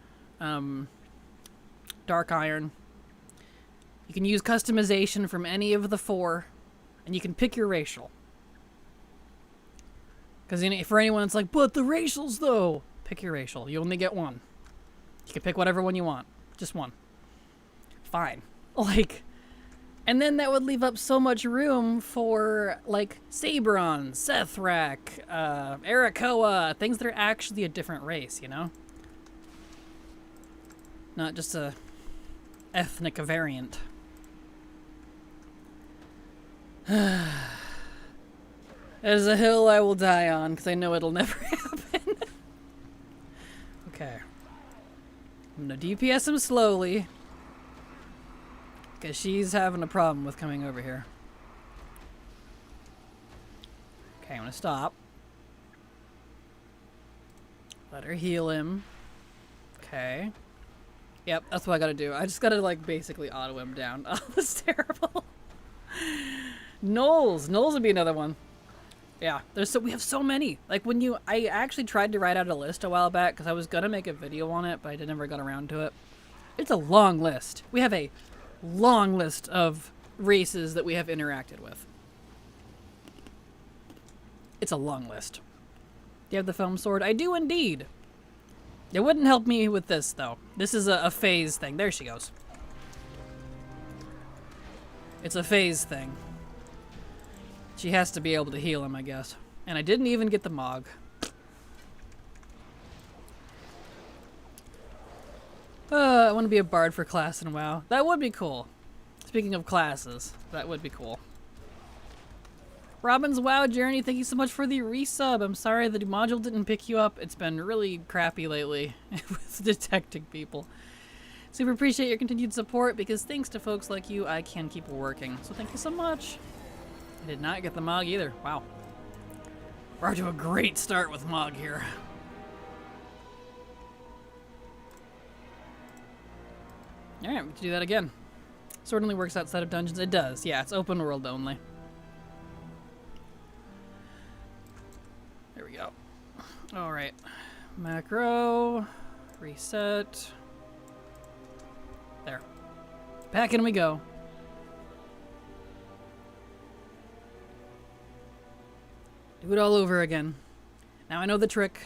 Dark Iron. You can use customization from any of the 4, and you can pick your racial. Because for anyone that's like, but the racials though, pick your racial. You only get one. You can pick whatever one you want. Just one. Fine. Like, and then that would leave up so much room for, like, Sabron, Sethrak, Arakoa, things that are actually a different race, you know? Not just a ethnic variant. There's a hill I will die on, because I know it'll never happen. Okay. I'm gonna DPS him slowly. Because she's having a problem with coming over here. Okay, I'm gonna stop. Let her heal him. Okay. Yep, that's what I gotta do. I just gotta, like, basically auto him down. Oh, that's terrible. Knowles. Knowles would be another one. Yeah, we have so many. Like, I actually tried to write out a list a while back because I was gonna make a video on it, but I never got around to it. It's a long list. We have a long list of races that we have interacted with. It's a long list. Do you have the foam sword? I do indeed. It wouldn't help me with this, though. This is a phase thing. There she goes. It's a phase thing. She has to be able to heal him, I guess. And I didn't even get the Mog. I want to be a bard for class in WoW. That would be cool. Speaking of classes, that would be cool. Robin's WoW Journey, thank you so much for the resub. I'm sorry the module didn't pick you up. It's been really crappy lately with detecting people. Super appreciate your continued support because thanks to folks like you, I can keep working. So thank you so much. I did not get the Mog either. Wow. We're off to a great start with Mog here. Alright, we have to do that again. Sword only works outside of dungeons. It does. Yeah, it's open world only. There we go. Alright. Macro. Reset. There. Back in we go. Do it all over again. Now I know the trick.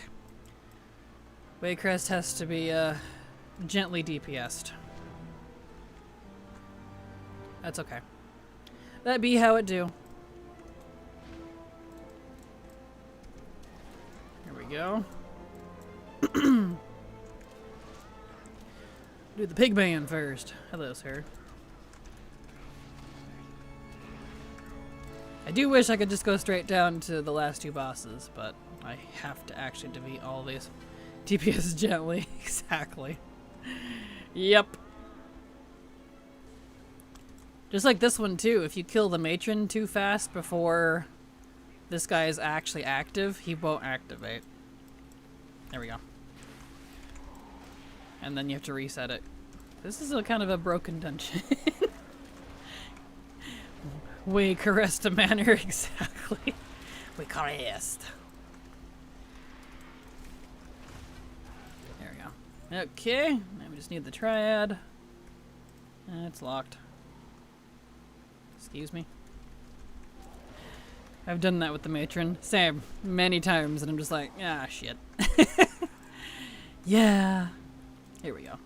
Waycrest has to be gently DPS'd. That's okay. That be how it do. Here we go. Do the pig band first. Hello, sir. I do wish I could just go straight down to the last 2 bosses, but I have to actually defeat all these. DPS gently. Exactly. Yep. Just like this one too, if you kill the matron too fast before this guy is actually active, he won't activate. There we go. And then you have to reset it. This is a kind of a broken dungeon. We caressed a manor, exactly. We caressed. There we go. Okay, now we just need the triad. It's locked. Excuse me. I've done that with the matron. Same. Many times, and I'm just like, ah, shit. Yeah. Here we go.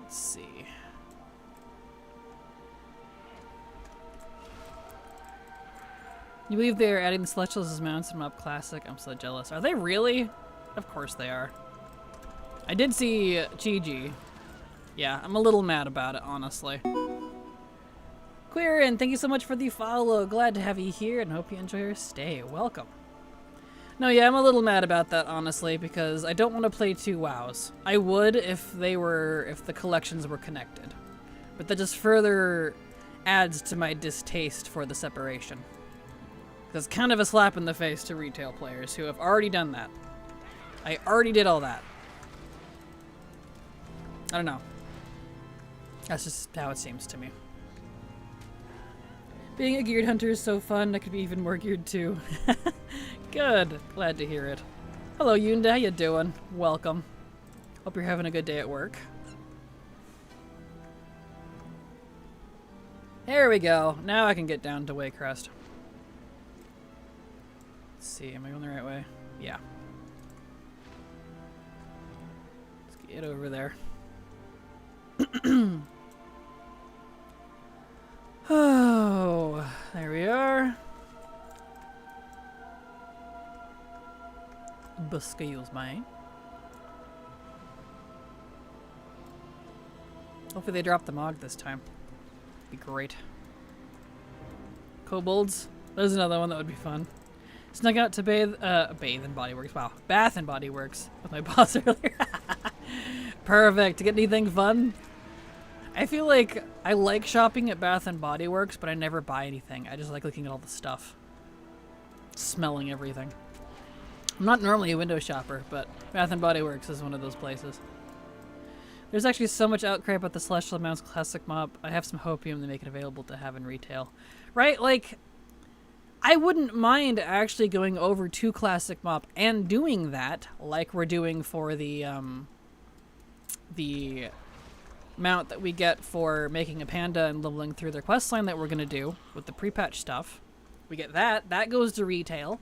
Let's see. You believe they're adding the Celestials as mounts in Mob Classic? I'm so jealous. Are they really? Of course they are. I did see Chi-Ji. Yeah, I'm a little mad about it, honestly. Queerin, thank you so much for the follow. Glad to have you here and hope you enjoy your stay. Welcome. No, yeah, I'm a little mad about that, honestly, because I don't want to play 2 WoWs. I would if the collections were connected. But that just further adds to my distaste for the separation. That's kind of a slap in the face to retail players who have already done that. I already did all that. I don't know. That's just how it seems to me. Being a geared hunter is so fun. I could be even more geared too. Good. Glad to hear it. Hello, Yunda. How you doing? Welcome. Hope you're having a good day at work. There we go. Now I can get down to Waycrest. Let's see. Am I going the right way? Yeah. Let's get over there. Oh, there we are. Buscales mine. Hopefully they drop the Mog this time. Be great. Kobolds. There's another one that would be fun. Snuck out to bathe in Body Works. Wow. Bath in Body Works with my boss earlier. Perfect. To get anything fun? I feel like I like shopping at Bath and Body Works, but I never buy anything. I just like looking at all the stuff. Smelling everything. I'm not normally a window shopper, but Bath and Body Works is one of those places. There's actually so much outcry about the Celestial Mounts Classic Mob. I have some hopium to make it available to have in retail. Right? Like, I wouldn't mind actually going over to Classic Mob and doing that, like we're doing for the mount that we get for making a panda and leveling through their questline that we're going to do with the pre-patch stuff. We get that. That goes to retail.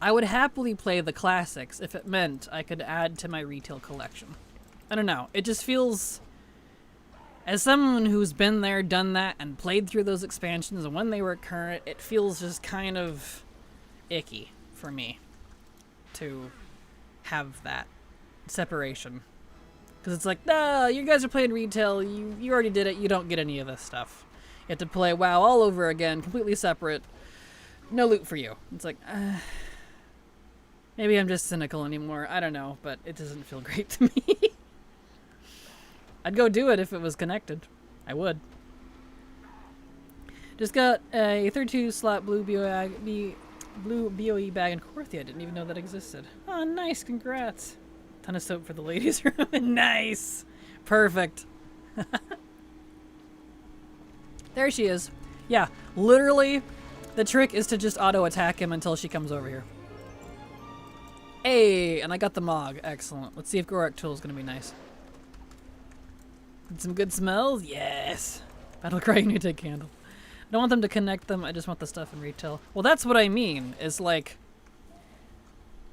I would happily play the classics if it meant I could add to my retail collection. I don't know. It just feels... As someone who's been there, done that, and played through those expansions and when they were current, it feels just kind of icky for me to have that separation. Because it's like, no, you guys are playing retail, you already did it, you don't get any of this stuff. You have to play WoW all over again, completely separate, no loot for you. It's like, maybe I'm just cynical anymore, I don't know, but it doesn't feel great to me. I'd go do it if it was connected. I would. Just got a 32 slot blue BOE bag in Korthia. I didn't even know that existed. Oh, nice, congrats. Ton of soap for the ladies' room. Nice. Perfect. There she is. Yeah, literally, the trick is to just auto-attack him until she comes over here. Hey, and I got the Mog. Excellent. Let's see if Gorak Tool is going to be nice. Some good smells? Yes. Battlecry new take candle. I don't want them to connect them. I just want the stuff in retail. Well, that's what I mean. Is like...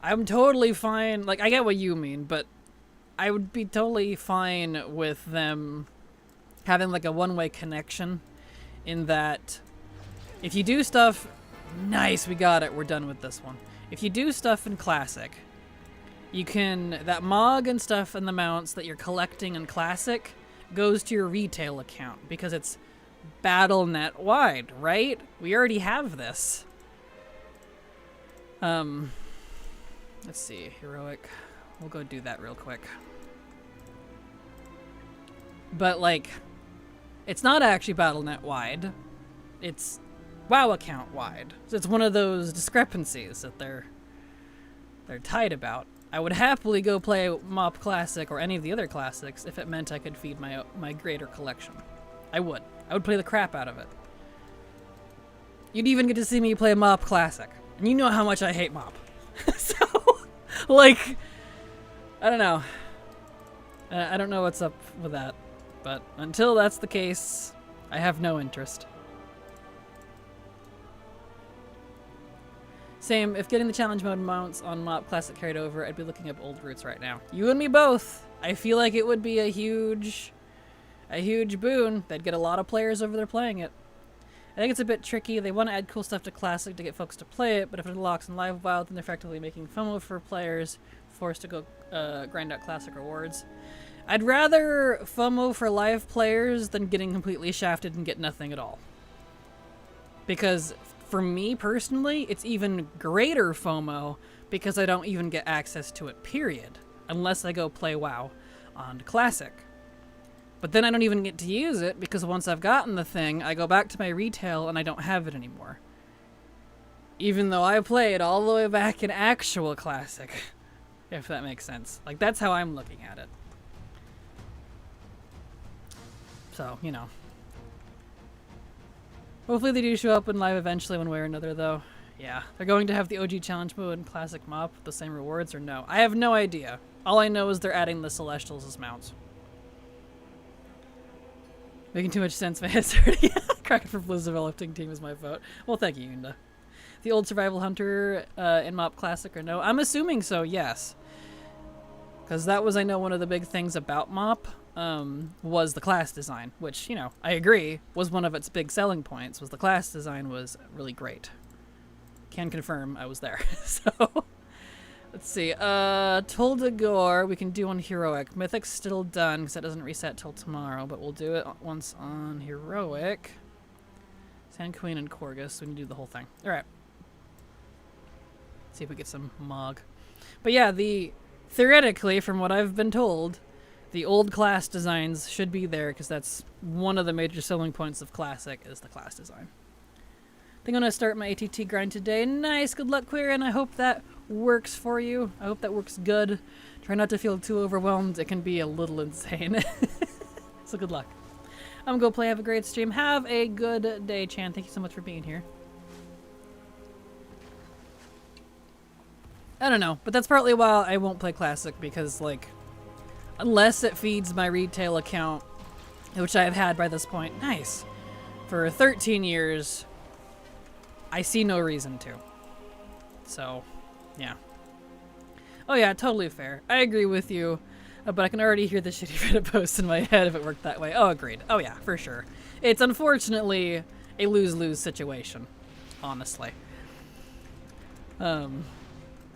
I'm totally fine. Like, I get what you mean, but I would be totally fine with them having like a one-way connection in that if you do stuff, nice, we got it, we're done with this one. If you do stuff in Classic, you can, that Mog and stuff and the mounts that you're collecting in Classic goes to your retail account because it's BattleNet wide, right? We already have this. Let's see, heroic. We'll go do that real quick. But like, it's not actually BattleNet wide. It's WoW account wide. So it's one of those discrepancies that they're tight about. I would happily go play Mop Classic or any of the other classics if it meant I could feed my greater collection. I would play the crap out of it. You'd even get to see me play Mop Classic. And you know how much I hate Mop. So, like, I don't know. I don't know what's up with that. But until that's the case, I have no interest. Same, if getting the challenge mode mounts on Mop Classic carried over, I'd be looking up old routes right now. You and me both. I feel like it would be a huge boon. They'd get a lot of players over there playing it. I think it's a bit tricky. They want to add cool stuff to Classic to get folks to play it, but if it unlocks in Live Wild, then they're effectively making FOMO for players forced to go grind out Classic rewards. I'd rather FOMO for live players than getting completely shafted and get nothing at all. Because for me personally, it's even greater FOMO because I don't even get access to it, period. Unless I go play WoW on Classic. But then I don't even get to use it because once I've gotten the thing, I go back to my retail and I don't have it anymore. Even though I played all the way back in actual Classic. If that makes sense. Like, that's how I'm looking at it. So, you know. Hopefully they do show up in live eventually one way or another, though. Yeah. They're going to have the OG challenge mode and Classic Mop with the same rewards, or no? I have no idea. All I know is they're adding the Celestials as mounts. Making too much sense, man. Cracking for Blizz's developing team is my vote. Well, thank you, Yunda. The old Survival Hunter in Mop Classic, or no? I'm assuming so, yes. Because that was, I know, one of the big things about Mop. Was the class design, which, you know, I agree, was one of its big selling points, was the class design was really great. Can confirm I was there. So, let's see. Toldagor, we can do on Heroic. Mythic's still done, because that doesn't reset till tomorrow, but we'll do it once on Heroic. Sand Queen and Korgus, we can do the whole thing. Alright. See if we get some Mog. But yeah, theoretically, from what I've been told, the old class designs should be there because that's one of the major selling points of Classic is the class design. I think I'm going to start my ATT grind today. Nice, good luck, Queer, and I hope that works for you. I hope that works good. Try not to feel too overwhelmed. It can be a little insane. So good luck. I'm going to go play. Have a great stream. Have a good day, Chan. Thank you so much for being here. I don't know, but that's partly why I won't play Classic because, like, unless it feeds my retail account, which I have had by this point, nice, for 13 years, I see no reason to. So, yeah. Oh yeah, totally fair. I agree with you, but I can already hear the shitty Reddit posts in my head if it worked that way. Oh, agreed. Oh yeah, for sure. It's unfortunately a lose-lose situation, honestly.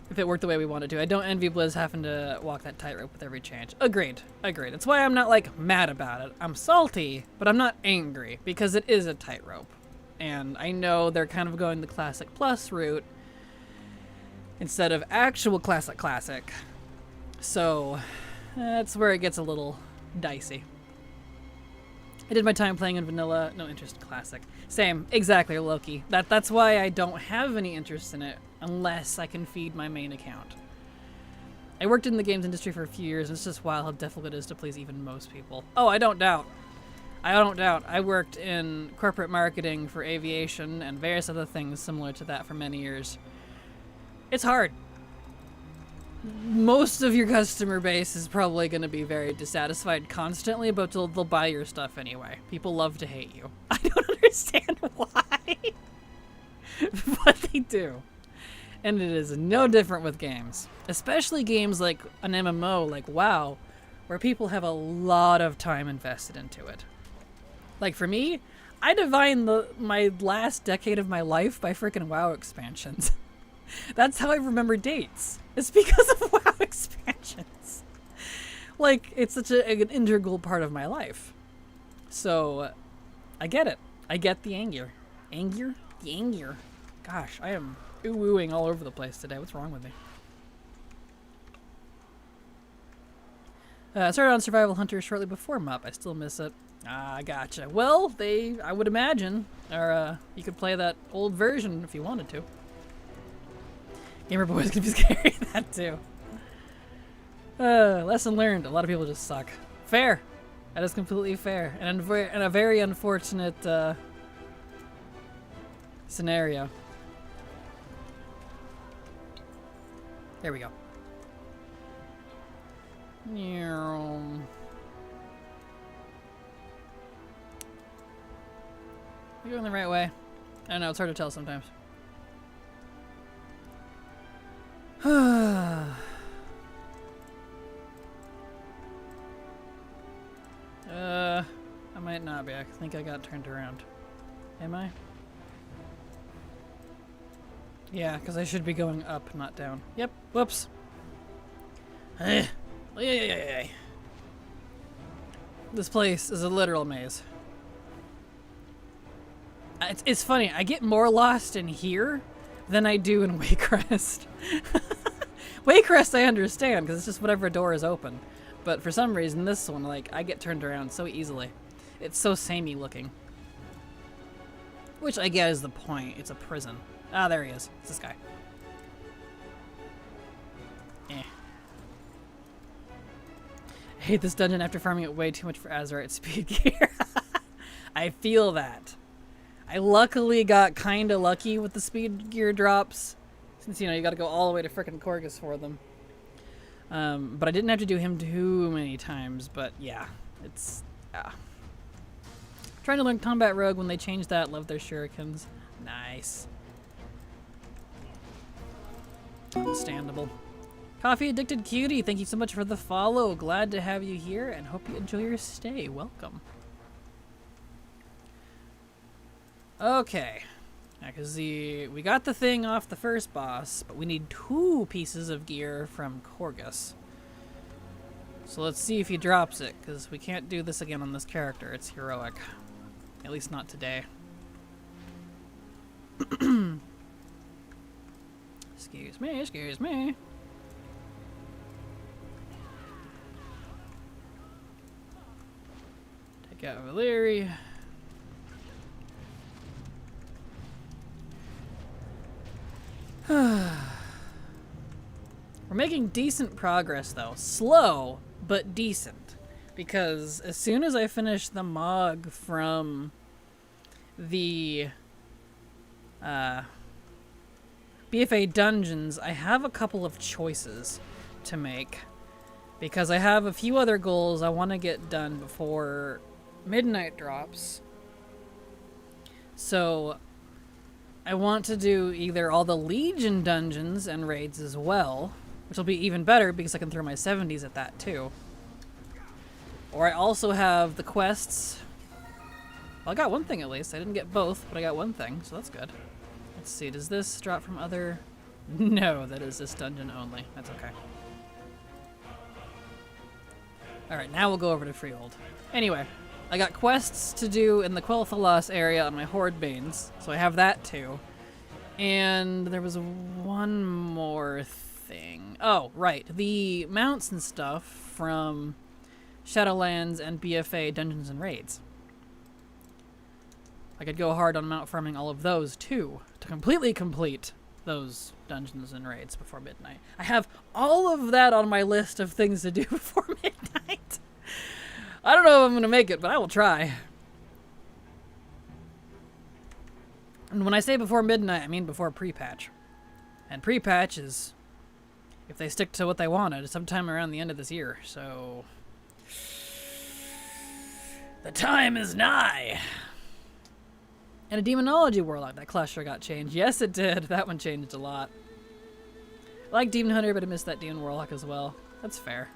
If it worked the way we wanted to. I don't envy Blizz having to walk that tightrope with every change. Agreed. Agreed. That's why I'm not, like, mad about it. I'm salty, but I'm not angry, because it is a tightrope. And I know they're kind of going the Classic Plus route instead of actual Classic. So, that's where it gets a little dicey. I did my time playing in vanilla, no interest in Classic. Same, exactly, Loki. That's why I don't have any interest in it unless I can feed my main account. I worked in the games industry for a few years, and it's just wild how difficult it is to please even most people. Oh, I don't doubt. I worked in corporate marketing for aviation and various other things similar to that for many years. It's hard. Most of your customer base is probably going to be very dissatisfied constantly, but they'll buy your stuff anyway. People love to hate you. I don't understand why, but they do. And it is no different with games. Especially games like an MMO like WoW, where people have a lot of time invested into it. Like for me, I divine my last decade of my life by freaking WoW expansions. That's how I remember dates. It's because of WoW expansions. Like, it's such an integral part of my life. So, I get it. I get the anger. Anger? The anger. Gosh, I am ooh-ooing all over the place today. What's wrong with me? I started on Survival Hunter shortly before MUP. I still miss it. Ah, gotcha. Well, I would imagine, or you could play that old version if you wanted to. Gamer Boys could be scary, that too. Lesson learned. A lot of people just suck. Fair. That is completely fair. And a very unfortunate scenario. There we go. You going the right way? I don't know, it's hard to tell sometimes. I might not be. I think I got turned around. Am I? Yeah, because I should be going up, not down. Yep, whoops. This place is a literal maze. It's funny, I get more lost in here than I do in Waycrest. Waycrest I understand, because it's just whatever door is open. But for some reason, this one, like, I get turned around so easily. It's so samey looking. Which I get is the point. It's a prison. Ah, there he is. It's this guy. Eh. I hate this dungeon after farming it way too much for Azerite speed gear. I feel that. I luckily got kinda lucky with the speed gear drops. Since, you know, you gotta go all the way to frickin' Corgus for them. But I didn't have to do him too many times, but yeah. It's... Trying to learn Combat Rogue when they changed that. Love their shurikens. Nice. Understandable. Coffee Addicted Cutie, thank you so much for the follow. Glad to have you here and hope you enjoy your stay. Welcome. Okay. Now, because we got the thing off the first boss, but we need 2 pieces of gear from Corgus. So let's see if he drops it, because we can't do this again on this character. It's heroic. At least not today. Excuse me, excuse me. Take out Valeri. We're making decent progress though. Slow, but decent. Because as soon as I finish the Mog from the BFA dungeons, I have a couple of choices to make. Because I have a few other goals I want to get done before midnight drops. So I want to do either all the Legion dungeons and raids as well, which will be even better because I can throw my 70s at that too. Or I also have the quests. Well, I got one thing at least. I didn't get both, but I got one thing, so that's good. Let's see, does this drop from other... No, that is this dungeon only. That's okay. Alright, now we'll go over to Freehold. Anyway, I got quests to do in the Quel'Thalas area on my Horde Banes, so I have that too. And there was one more thing. Oh, right. The mounts and stuff from Shadowlands and BFA dungeons and raids. I could go hard on mount farming all of those too, to completely complete those dungeons and raids before midnight. I have all of that on my list of things to do before midnight. I don't know if I'm going to make it, but I will try. And when I say before midnight, I mean before pre-patch. And pre-patch is, if they stick to what they wanted, sometime around the end of this year. So the time is nigh. And a Demonology Warlock. That class sure got changed. Yes, it did. That one changed a lot. I like Demon Hunter, but I missed that Demon Warlock as well. That's fair.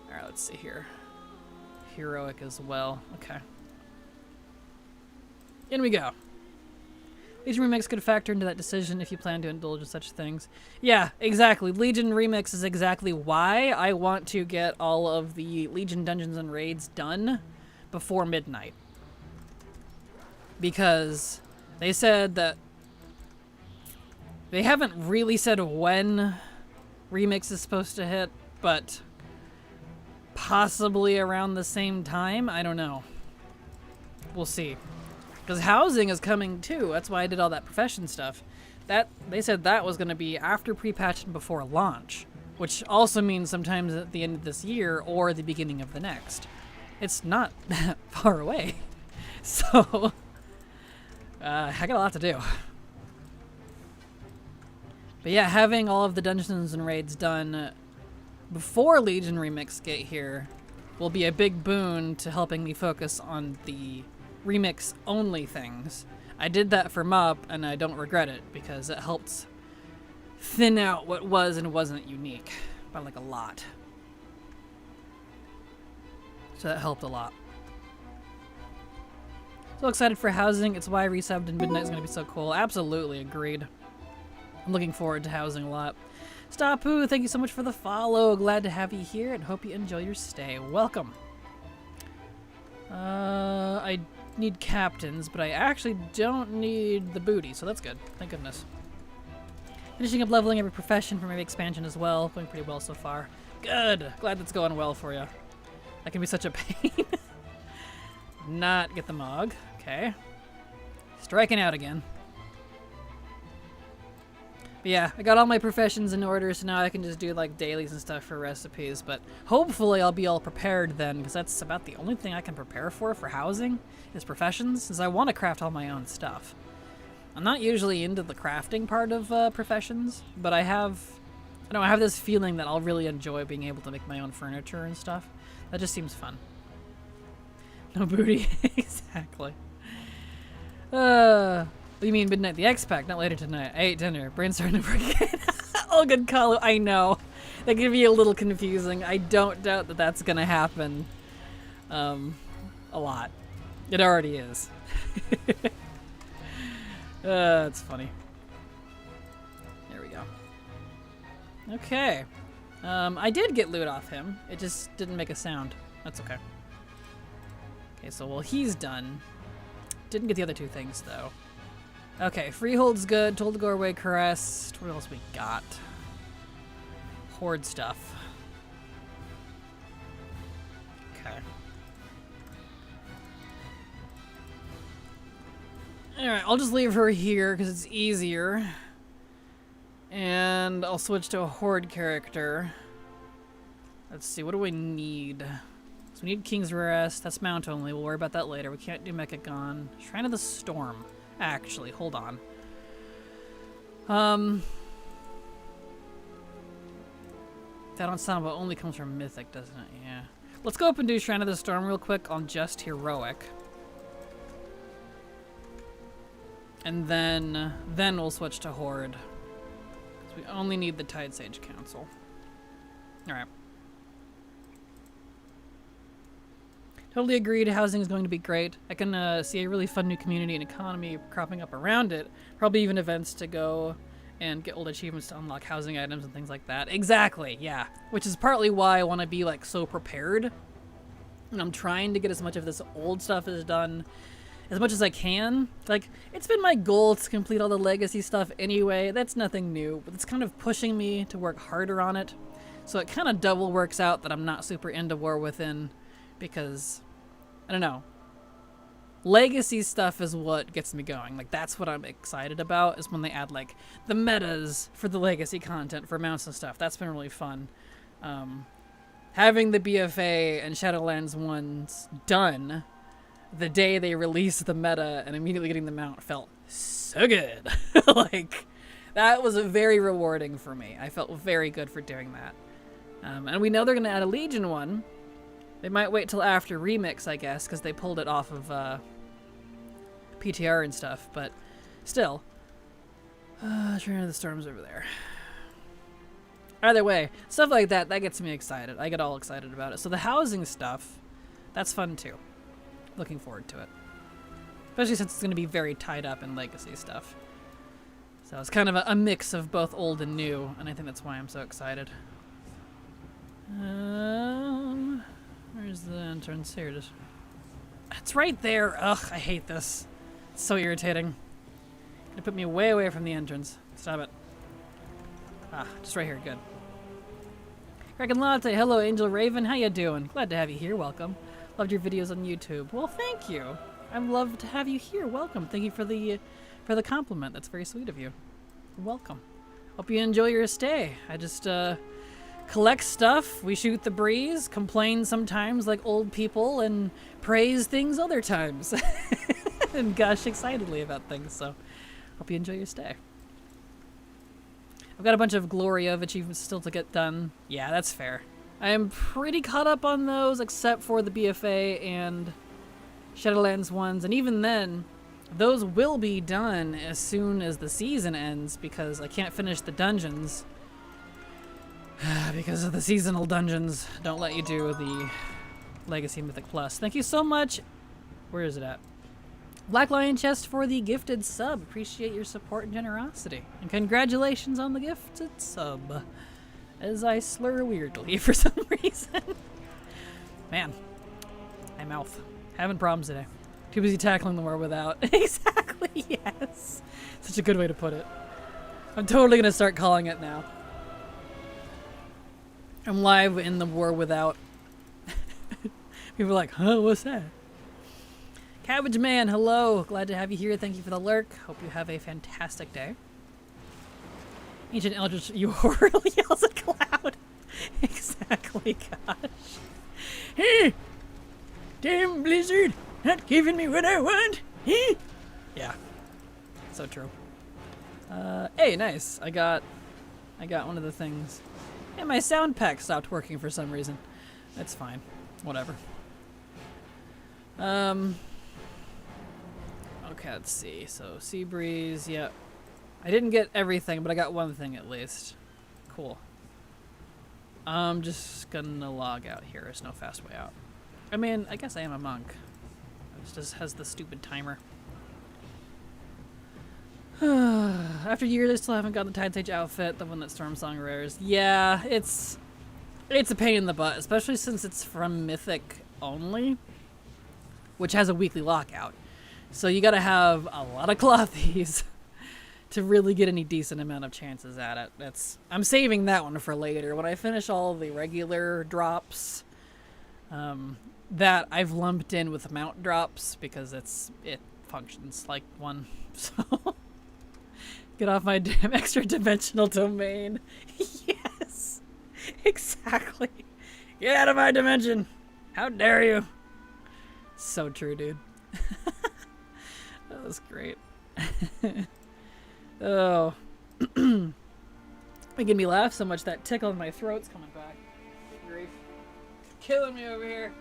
Alright, let's see here. Heroic as well. Okay. In we go. Legion Remix could factor into that decision if you plan to indulge in such things. Yeah, exactly. Legion Remix is exactly why I want to get all of the Legion dungeons and raids done before midnight. Because they said that they haven't really said when Remix is supposed to hit, but possibly around the same time. I don't know. We'll see. Because housing is coming too. That's why I did all that profession stuff. That they said that was going to be after pre-patch and before launch, which also means sometimes at the end of this year or the beginning of the next. It's not that far away. So, I got a lot to do. But yeah, having all of the dungeons and raids done before Legion Remix get here will be a big boon to helping me focus on the Remix only things. I did that for MUP and I don't regret it because it helped thin out what was and wasn't unique by like a lot. So that helped a lot. So excited for housing. It's why resubbed in Midnight is going to be so cool. Absolutely agreed. I'm looking forward to housing a lot. Stapu, thank you so much for the follow. Glad to have you here and hope you enjoy your stay. Welcome. I need captains, but I actually don't need the booty, so that's good. Thank goodness. Finishing up leveling every profession for maybe expansion as well. Going pretty well so far. Good. Glad that's going well for you. That can be such a pain. Not get the Mog. Okay. Striking out again. But yeah, I got all my professions in order, so now I can just do like dailies and stuff for recipes. But hopefully I'll be all prepared then, because that's about the only thing I can prepare for housing is professions, since I want to craft all my own stuff. I'm not usually into the crafting part of professions, but I have this feeling that I'll really enjoy being able to make my own furniture and stuff. That just seems fun. No booty. Exactly. What do you mean Midnight the X-Pack? Not later tonight. I ate dinner. Brain's starting to work again. Oh, good call. I know. That can be a little confusing. I don't doubt that that's going to happen a lot. It already is. It's funny. There we go. Okay. I did get loot off him. It just didn't make a sound. That's okay. Okay, so while he's done, didn't get the other two things, though. Okay, Freehold's good. Told to go away, caressed. What else we got? Horde stuff. Okay. Alright, I'll just leave her here because it's easier. And I'll switch to a Horde character. Let's see, what do we need? So we need King's Rest. That's mount only. We'll worry about that later. We can't do Mechagon. Shrine of the Storm. Actually, hold on. That on sound but only comes from Mythic, doesn't it? Yeah. Let's go up and do Shrine of the Storm real quick on just Heroic. And then we'll switch to Horde. Because we only need the Tide Sage Council. Alright. Totally agreed. Housing is going to be great. I can see a really fun new community and economy cropping up around it. Probably even events to go and get old achievements to unlock housing items and things like that. Exactly, yeah. Which is partly why I want to be like so prepared. And I'm trying to get as much of this old stuff as done as much as I can. Like, it's been my goal to complete all the legacy stuff anyway. That's nothing new, but it's kind of pushing me to work harder on it. So it kind of double works out that I'm not super into War Within. Because, I don't know, legacy stuff is what gets me going. Like, that's what I'm excited about, is when they add, like, the metas for the legacy content for mounts and stuff. That's been really fun. Having the BFA and Shadowlands ones done the day they released the meta and immediately getting the mount felt so good. Like, that was very rewarding for me. I felt very good for doing that. And we know they're going to add a Legion one. They might wait till after Remix, I guess, because they pulled it off of PTR and stuff, but still. Train of the Storm's over there. Either way, stuff like that gets me excited. I get all excited about it. So the housing stuff, that's fun too. Looking forward to it. Especially since it's going to be very tied up in legacy stuff. So it's kind of a mix of both old and new, and I think that's why I'm so excited. Where's the entrance? Here it is. It's right there. Ugh, I hate this. It's so irritating. Gonna put me way away from the entrance. Stop it. Ah, just right here. Good. Crack and Latte. Hello, Angel Raven. How you doing? Glad to have you here. Welcome. Loved your videos on YouTube. Well, thank you. I'd love to have you here. Welcome. Thank you for the compliment. That's very sweet of you. Welcome. Hope you enjoy your stay. I just collect stuff. We shoot the breeze, complain sometimes like old people, and praise things other times. And gush excitedly about things. So hope you enjoy your stay. I've got a bunch of Gloria of achievements still to get done. Yeah, that's fair. I am pretty caught up on those, except for the BFA and Shadowlands ones, and even then, those will be done as soon as the season ends, because I can't finish the dungeons. Because of the seasonal dungeons don't let you do the Legacy Mythic Plus. Thank you so much. Where is it at? Black Lion Chest for the gifted sub. Appreciate your support and generosity. And congratulations on the gifted sub. As I slur weirdly for some reason. Man, my mouth. Having problems today. Too busy tackling the war without. Exactly, yes. Such a good way to put it. I'm totally going to start calling it now. I'm live in the war without. People are like, huh, what's that? Cabbage Man, hello. Glad to have you here. Thank you for the lurk. Hope you have a fantastic day. Ancient Eldritch, you really yells at Cloud. Exactly, gosh. Hey! Damn Blizzard! Not giving me what I want! Hey! Yeah. So true. Hey, nice. I got one of the things. And my sound pack stopped working for some reason. That's fine. Whatever. Okay, let's see. So, Sea Breeze, yep. I didn't get everything, but I got one thing at least. Cool. I'm just gonna log out here. There's no fast way out. I mean, I guess I am a monk. It just has the stupid timer. After years, I still haven't got the Tide Sage outfit, the one that Stormsong rares. Yeah, it's a pain in the butt, especially since it's from Mythic only, which has a weekly lockout. So you gotta have a lot of clothies to really get any decent amount of chances at it. I'm saving that one for later. When I finish all the regular drops, that I've lumped in with mount drops because it functions like one. So get off my damn extra dimensional domain. Yes, exactly. Get out of my dimension. How dare you? So true, dude. That was great. Oh. Making me laugh so much that tickle in my throat's coming back. Good grief. Killing me over here.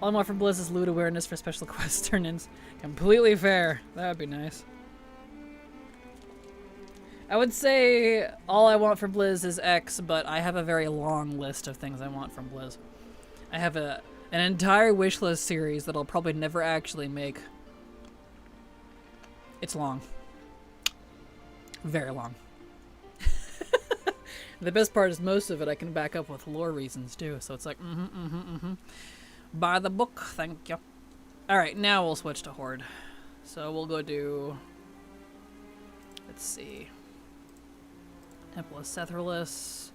All I want from Blizz is loot awareness for special quest turn-ins. Completely fair. That would be nice. I would say all I want from Blizz is X, but I have a very long list of things I want from Blizz. I have an entire wishlist series that I'll probably never actually make. It's long. Very long. The best part is most of it I can back up with lore reasons too, so it's like, By the book, thank you. Alright, now we'll switch to Horde. So we'll go do... Let's see. Temple of Sethralus.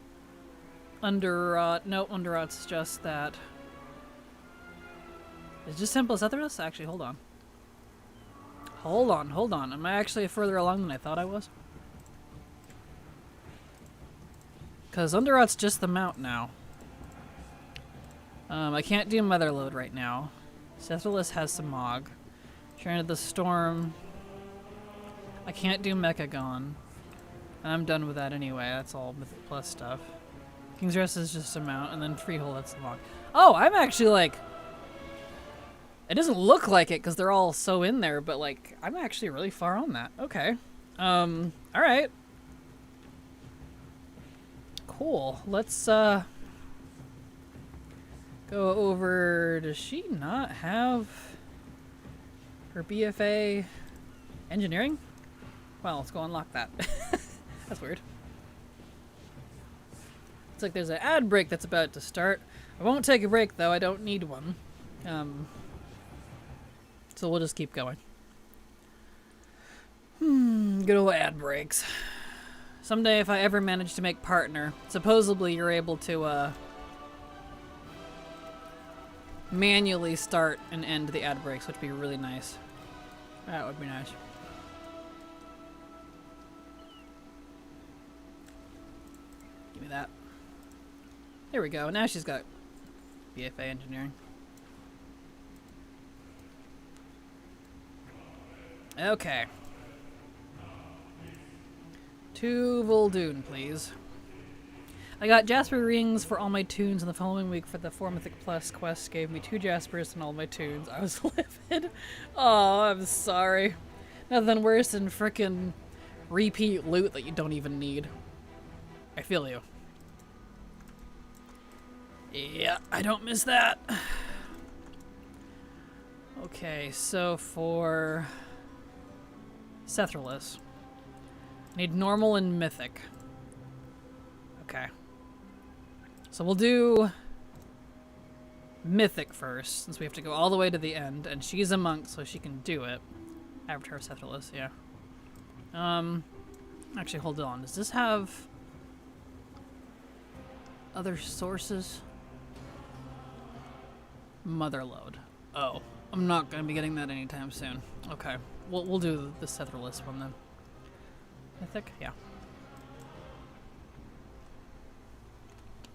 Underrot. No, Underrot's just that. Is it just Temple of Sethralus? Actually, hold on. Hold on. Am I actually further along than I thought I was? Because Underrot's just the mount now. I can't do Motherload right now. Sethralus has some Mog. Shrine of the Storm. I can't do Mechagon. And I'm done with that anyway. That's all Mythic Plus stuff. King's Rest is just a mount, and then Freehold, that's the Mog. Oh, I'm actually like... It doesn't look like it because they're all so in there, but like, I'm actually really far on that. Okay. Alright. Cool. Let's go over... Does she not have her BFA engineering? Well, let's go unlock that. That's weird. It's like there's an ad break that's about to start. I won't take a break, though. I don't need one. So we'll just keep going. Good old ad breaks. Someday, if I ever manage to make partner, supposedly you're able to manually start and end the ad breaks, which would be really nice. That would be nice. Give me that. There we go. Now she's got BFA engineering. Okay. 2 Voldoon, please. I got Jasper rings for all my tunes in the following week for the 4 Mythic Plus quest. Gave me 2 Jaspers and all my tunes. I was livid. Oh, I'm sorry. Nothing worse than frickin' repeat loot that you don't even need. I feel you. Yeah, I don't miss that. Okay, so for Sethralus, I need normal and mythic. Okay. So we'll do mythic first, since we have to go all the way to the end, and she's a monk, so she can do it. Avatar Sethralus, yeah. Actually, hold on. Does this have other sources? Motherload. Oh, I'm not gonna be getting that anytime soon. Okay, we'll do the Sethralus one then. Mythic, yeah.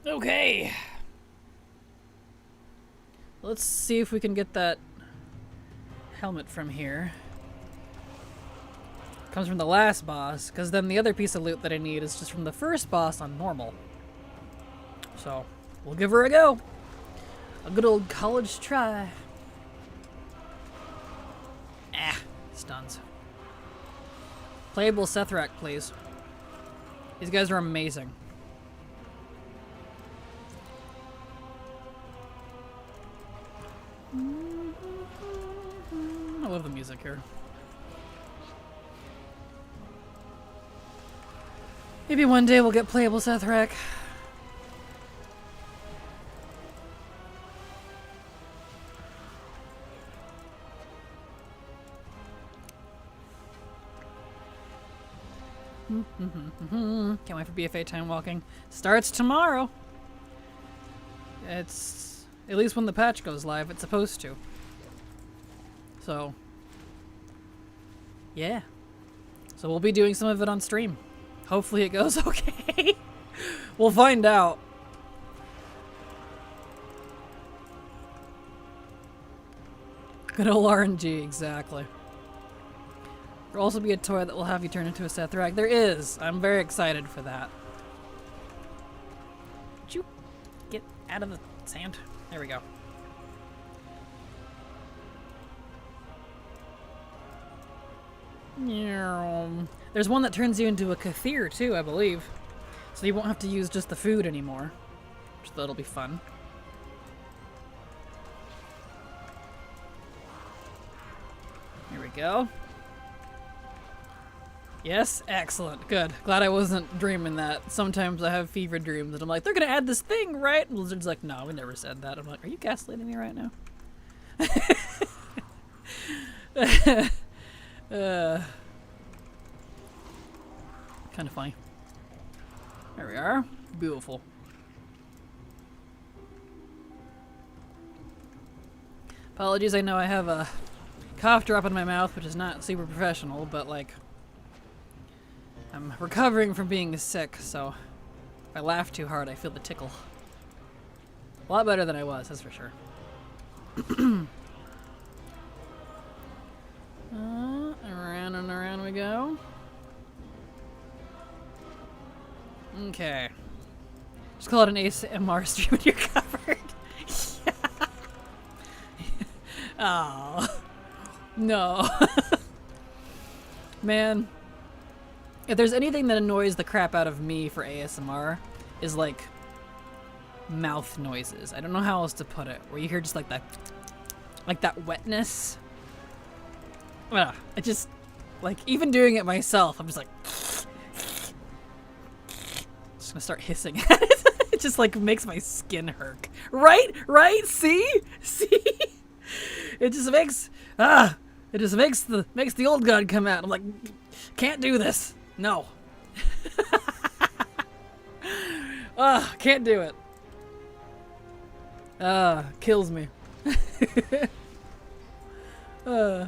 Okay. Let's see if we can get that helmet from here. Comes from the last boss, because then the other piece of loot that I need is just from the first boss on normal. So, we'll give her a go. A good old college try. Ah, stuns. Playable Sethrak, please. These guys are amazing. I love the music here. Maybe one day we'll get playable Sethrak. Can't wait for BFA time walking. Starts tomorrow. It's at least when the patch goes live, it's supposed to. So, yeah. So we'll be doing some of it on stream. Hopefully it goes okay. We'll find out. Good old RNG, exactly. There'll also be a toy that will have you turn into a Sethrak. There is. I'm very excited for that. Would you get out of the sand? There we go. There's one that turns you into a Kathir too, I believe. So you won't have to use just the food anymore. Which that'll be fun. Here we go. Yes, excellent, good. Glad I wasn't dreaming that. Sometimes I have fever dreams and I'm like, they're gonna add this thing, right? And Blizzard's like, no, we never said that. I'm like, are you gaslighting me right now? Kind of funny. There we are. Beautiful. Apologies, I know I have a cough drop in my mouth, which is not super professional, but like, I'm recovering from being sick, so if I laugh too hard, I feel the tickle. A lot better than I was, that's for sure. Around and around we go. Okay. Just call it an ASMR stream and you're covered. Oh. No. Man. If there's anything that annoys the crap out of me for ASMR, is like mouth noises. I don't know how else to put it. Where you hear just like that wetness. Ugh, it just, like, even doing it myself, I'm just like, just gonna start hissing at it. It just like makes my skin hurt. Right? Right? See? See? It just makes the old god come out. I'm like, can't do this. No. Can't do it. Kills me. Alright.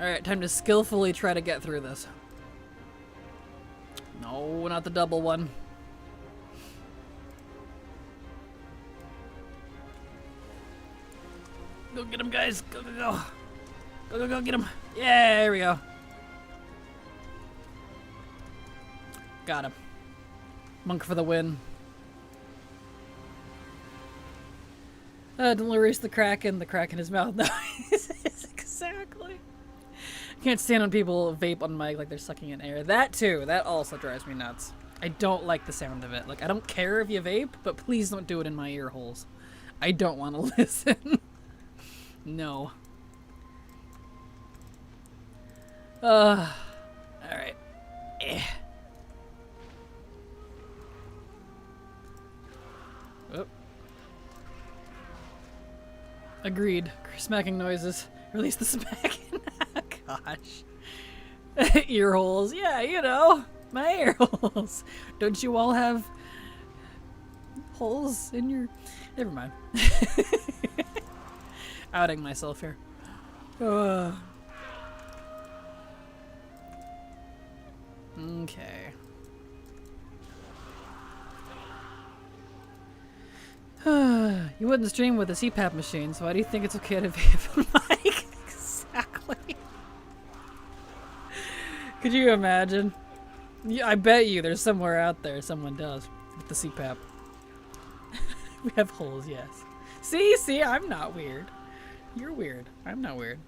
Alright, time to skillfully try to get through this. No, not the double one. Go get him, guys. Go, go, go. Go, go, go, get him. Yeah, there we go. Got him. Monk for the win. Don't erase the crack in his mouth. No, exactly. Can't stand when people vape on mic like they're sucking in air. That too. That also drives me nuts. I don't like the sound of it. Like, I don't care if you vape, but please don't do it in my ear holes. I don't want to listen. No. Alright. Oh. Agreed. Smacking noises. Release the smacking. Gosh. Ear holes. Yeah, you know. My ear holes. Don't you all have holes in your... Never mind. Outing myself here. Okay. You wouldn't stream with a CPAP machine, so why do you think it's okay to vape on mic? Exactly. Could you imagine? Yeah, I bet you there's somewhere out there someone does with the CPAP. We have holes, yes. See, I'm not weird. You're weird. I'm not weird.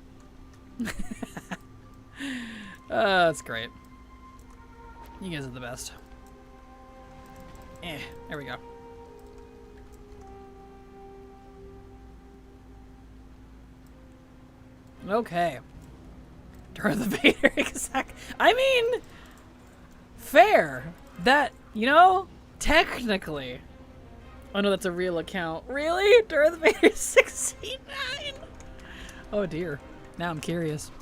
That's great. You guys are the best. There we go. Okay. Darth Vader, exact. I mean, fair. That, you know, technically. Oh no, that's a real account. Really? Darth Vader 69? Oh dear. Now I'm curious.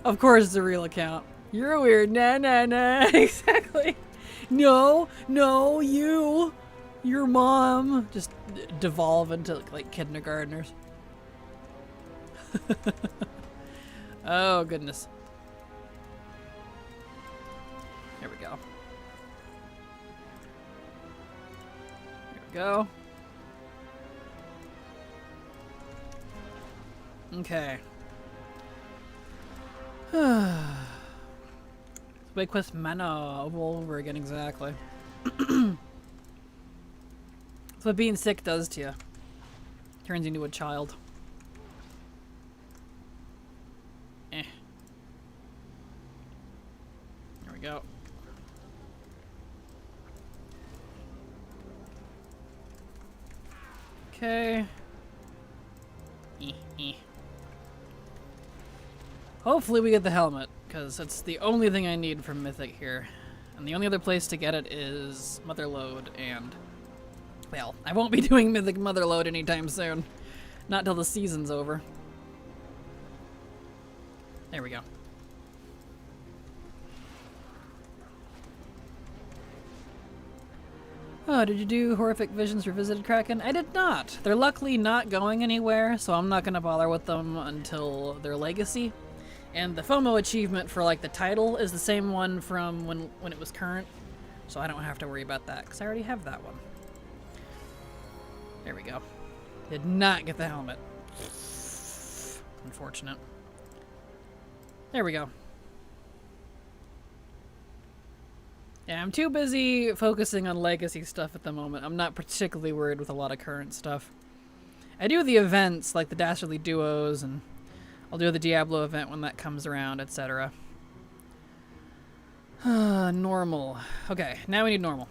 Of course it's a real account. You're weird. Nah. Exactly. No, you. Your mom. Just devolve into like kindergartners. Oh goodness. Here we go. Here we go. Okay. Wake quest mana all over again, exactly. That's what being sick does to you. Turns you into a child. There we go. Okay. Hopefully we get the helmet, because it's the only thing I need from Mythic here. And the only other place to get it is Motherlode, and... well, I won't be doing Mythic Motherlode anytime soon. Not till the season's over. There we go. Oh, did you do Horrific Visions Revisited Kraken? I did not. They're luckily not going anywhere, so I'm not going to bother with them until their legacy. And the FOMO achievement for like the title is the same one from when it was current, so I don't have to worry about that because I already have that one. There we go. Did not get the helmet. Unfortunate. There we go. Yeah, I'm too busy focusing on legacy stuff at the moment. I'm not particularly worried with a lot of current stuff. I do the events like the Dastardly Duos, and I'll do the Diablo event when that comes around, etc. Normal. Okay, now we need normal.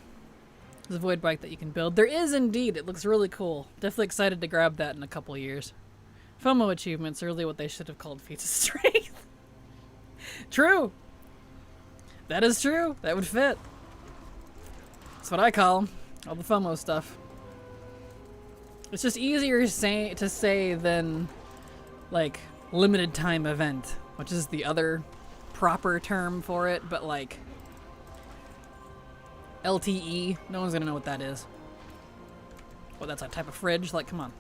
There's a void bike that you can build. There is indeed. It looks really cool. Definitely excited to grab that in a couple years. FOMO achievements are really what they should have called feats of strength. True. That is true. That would fit. That's what I call them. All the FOMO stuff. It's just easier to say than, like, limited time event, which is the other proper term for it, but like LTE, no one's gonna know what that is. Well, that's a type of fridge, like, come on.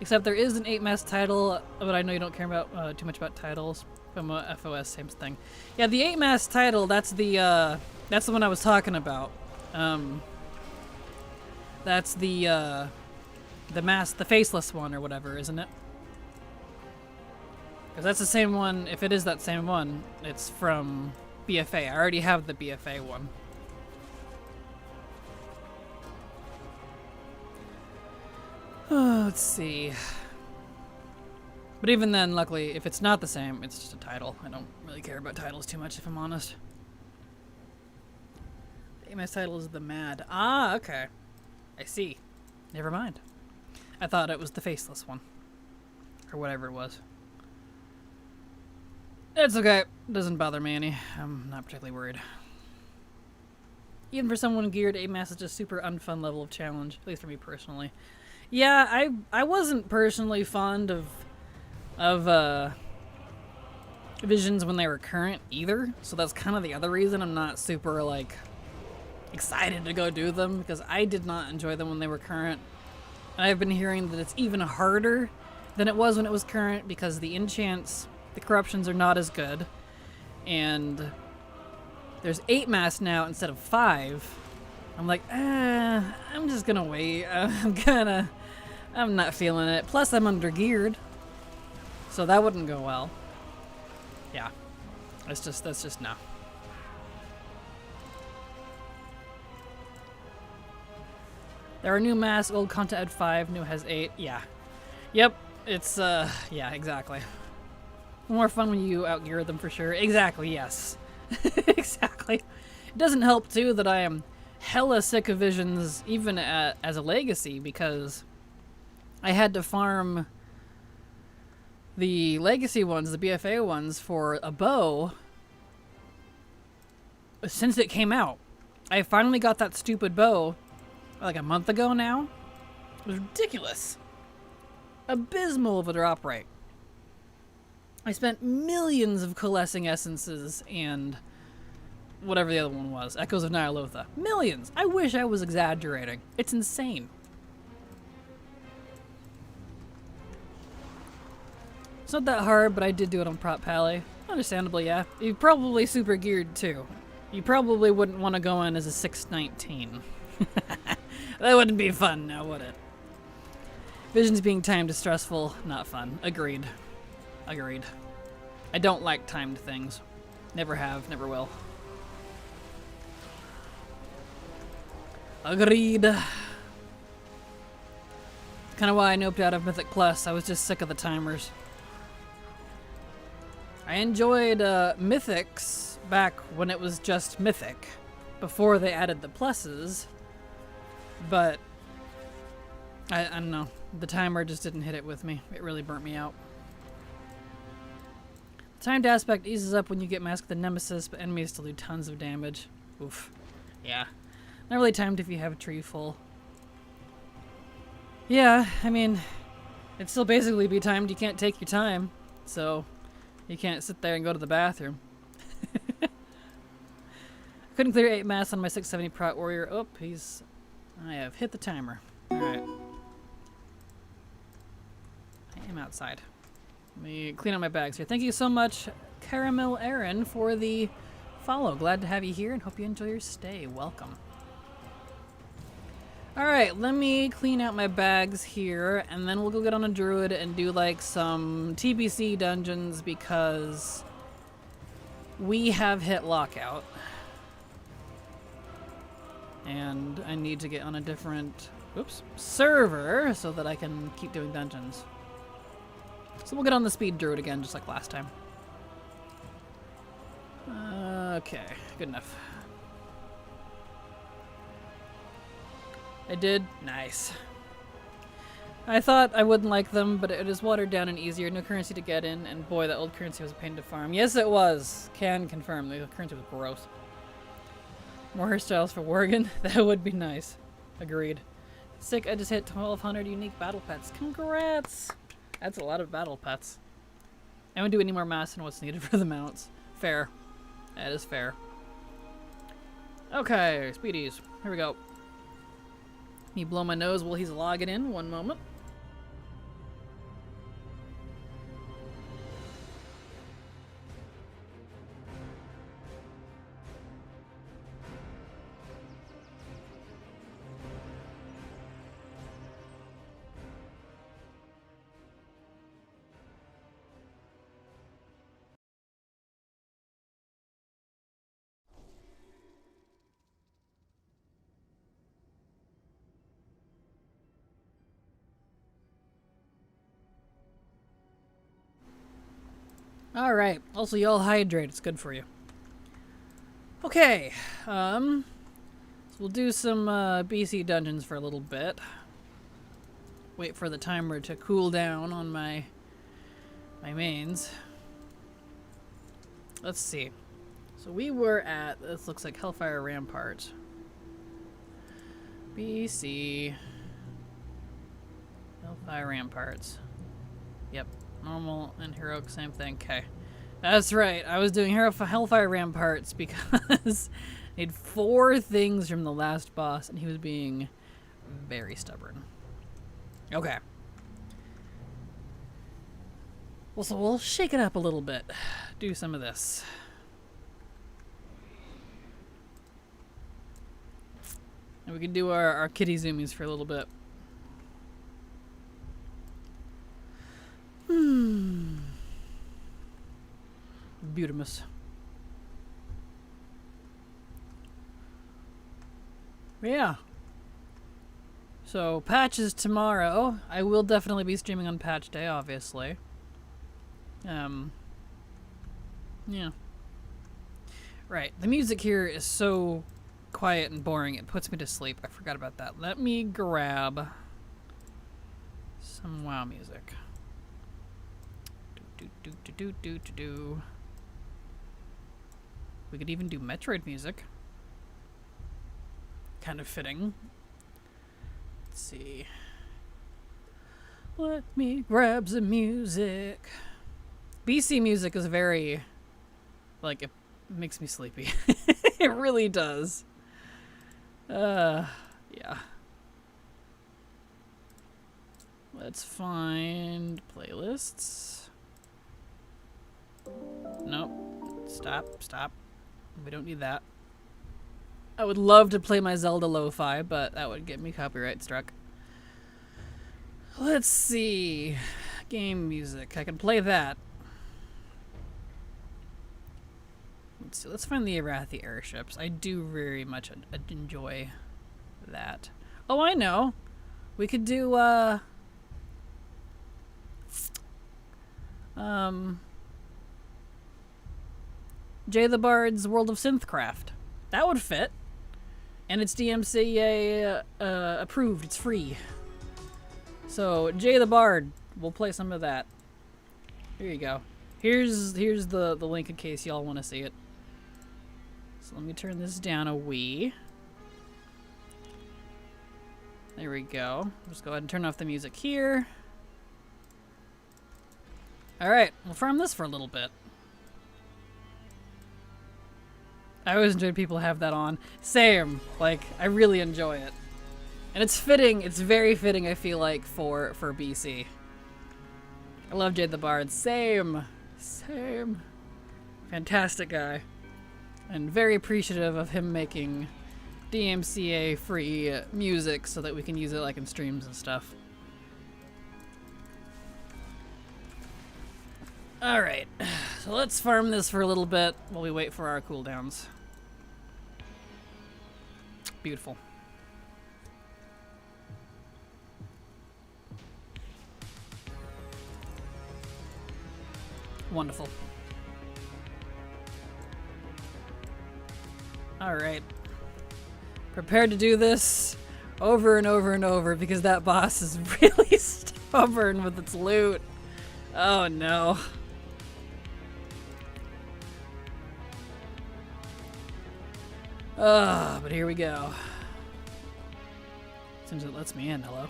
Except there is an 8-mass title, but I know you don't care about too much about titles. FOMO, FOS, same thing. Yeah, the 8-mass title, that's the one I was talking about. That's the faceless one or whatever, isn't it? Because that's the same one. If it is that same one, it's from BFA. I already have the BFA one. Oh, let's see. But even then, luckily, if it's not the same, it's just a title. I don't really care about titles too much, if I'm honest. The AMS title is the Mad. Ah, okay. I see. Never mind. I thought it was the faceless one. Or whatever it was. It's okay. Doesn't bother me any. I'm not particularly worried. Even for someone geared, AMAS is just super unfun level of challenge, at least for me personally. Yeah, I wasn't personally fond of Visions when they were current either, so that's kind of the other reason I'm not super, like, excited to go do them, because I did not enjoy them when they were current. And I've been hearing that it's even harder than it was when it was current, because the enchants, the corruptions are not as good, and there's 8 mass now instead of 5. I'm like, I'm just gonna wait. I'm not feeling it. Plus, I'm under geared, so that wouldn't go well. Yeah, that's just no. There are new masks, old content at 5, new has 8. Yeah, yep. It's yeah, exactly. More fun when you outgear them for sure. Exactly. Yes. Exactly. It doesn't help too that I am hella sick of Visions even as a legacy, because I had to farm the legacy ones, the BFA ones, for a bow since it came out. I finally got that stupid bow like a month ago now. It was ridiculous. Abysmal of a drop rate. I spent millions of coalescing essences and whatever the other one was. Echoes of Nyalotha. Millions! I wish I was exaggerating. It's insane. It's not that hard, but I did do it on Prop Pally. Understandably, yeah. You're probably super geared too. You probably wouldn't want to go in as a 619. That wouldn't be fun now, would it? Visions being timed is stressful, not fun. Agreed. Agreed. I don't like timed things. Never have, never will. Agreed. Kind of why I noped out of Mythic Plus. I was just sick of the timers. I enjoyed Mythics back when it was just Mythic, before they added the pluses, but I don't know. The timer just didn't hit it with me. It really burnt me out. The timed aspect eases up when you get masked with the Nemesis, but enemies still do tons of damage. Oof. Yeah. Not really timed if you have a tree full. Yeah, I mean, it'd still basically be timed. You can't take your time, so you can't sit there and go to the bathroom. I couldn't clear 8 mass on my 670 Prot Warrior. Oh, I have hit the timer. Alright. I am outside. Let me clean up my bags here. Thank you so much, Caramel Aaron, for the follow. Glad to have you here and hope you enjoy your stay. Welcome. Alright, let me clean out my bags here, and then we'll go get on a druid and do like some TBC dungeons, because we have hit lockout. And I need to get on a different oops, server so that I can keep doing dungeons. So we'll get on the speed druid again, just like last time. Okay, good enough. I did? Nice. I thought I wouldn't like them, but it is watered down and easier. No currency to get in, and boy, that old currency was a pain to farm. Yes, it was. Can confirm. The currency was gross. More hairstyles for Worgen? That would be nice. Agreed. Sick, I just hit 1,200 unique battle pets. Congrats! That's a lot of battle pets. I won't do any more mass than what's needed for the mounts. Fair. That is fair. Okay, speedies. Here we go. Me blow my nose while he's logging in. One moment. Alright. Also, y'all hydrate. It's good for you. Okay. So we'll do some BC dungeons for a little bit. Wait for the timer to cool down on my mains. Let's see. So we were at, this looks like Hellfire Rampart. BC. Hellfire Ramparts. Yep. Normal and heroic, same thing. Okay. That's right. I was doing Hellfire Ramparts because I need 4 things from the last boss, and he was being very stubborn. Okay. Well, so we'll shake it up a little bit. Do some of this. And we can do our kitty zoomies for a little bit. Beautimus. Yeah. So, patches tomorrow. I will definitely be streaming on patch day, obviously. Yeah. Right. The music here is so quiet and boring, it puts me to sleep. I forgot about that. Let me grab some WoW music. Do. We could even do Metroid music. Kind of fitting. Let's see. Let me grab some music. BC music is very, like, it makes me sleepy. It really does. Yeah. Let's find playlists. Nope. Stop. We don't need that. I would love to play my Zelda lo-fi, but that would get me copyright struck. Let's see. Game music. I can play that. Let's see. Let's find the Arathi airships. I do very much enjoy that. Oh, I know. We could do, Jay the Bard's World of Synthcraft. That would fit. And it's DMCA approved. It's free. So, Jay the Bard. We'll play some of that. Here you go. Here's the link in case y'all want to see it. So let me turn this down a wee. There we go. Just go ahead and turn off the music here. Alright, we'll farm this for a little bit. I always enjoy people have that on. Same. Like, I really enjoy it. And it's fitting, it's very fitting, I feel like, for BC. I love Jade the Bard. Same. Fantastic guy. And very appreciative of him making DMCA free music so that we can use it like in streams and stuff. Alright, so let's farm this for a little bit while we wait for our cooldowns. Beautiful. Wonderful. Alright. Prepared to do this over and over and over because that boss is really stubborn with its loot. Oh no. But here we go. Seems it lets me in. Hello.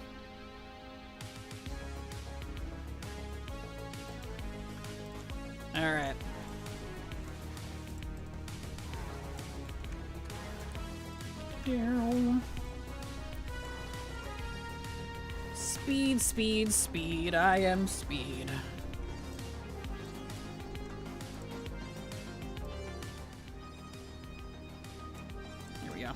Alright. Speed, speed, speed. I am speed. Here we go.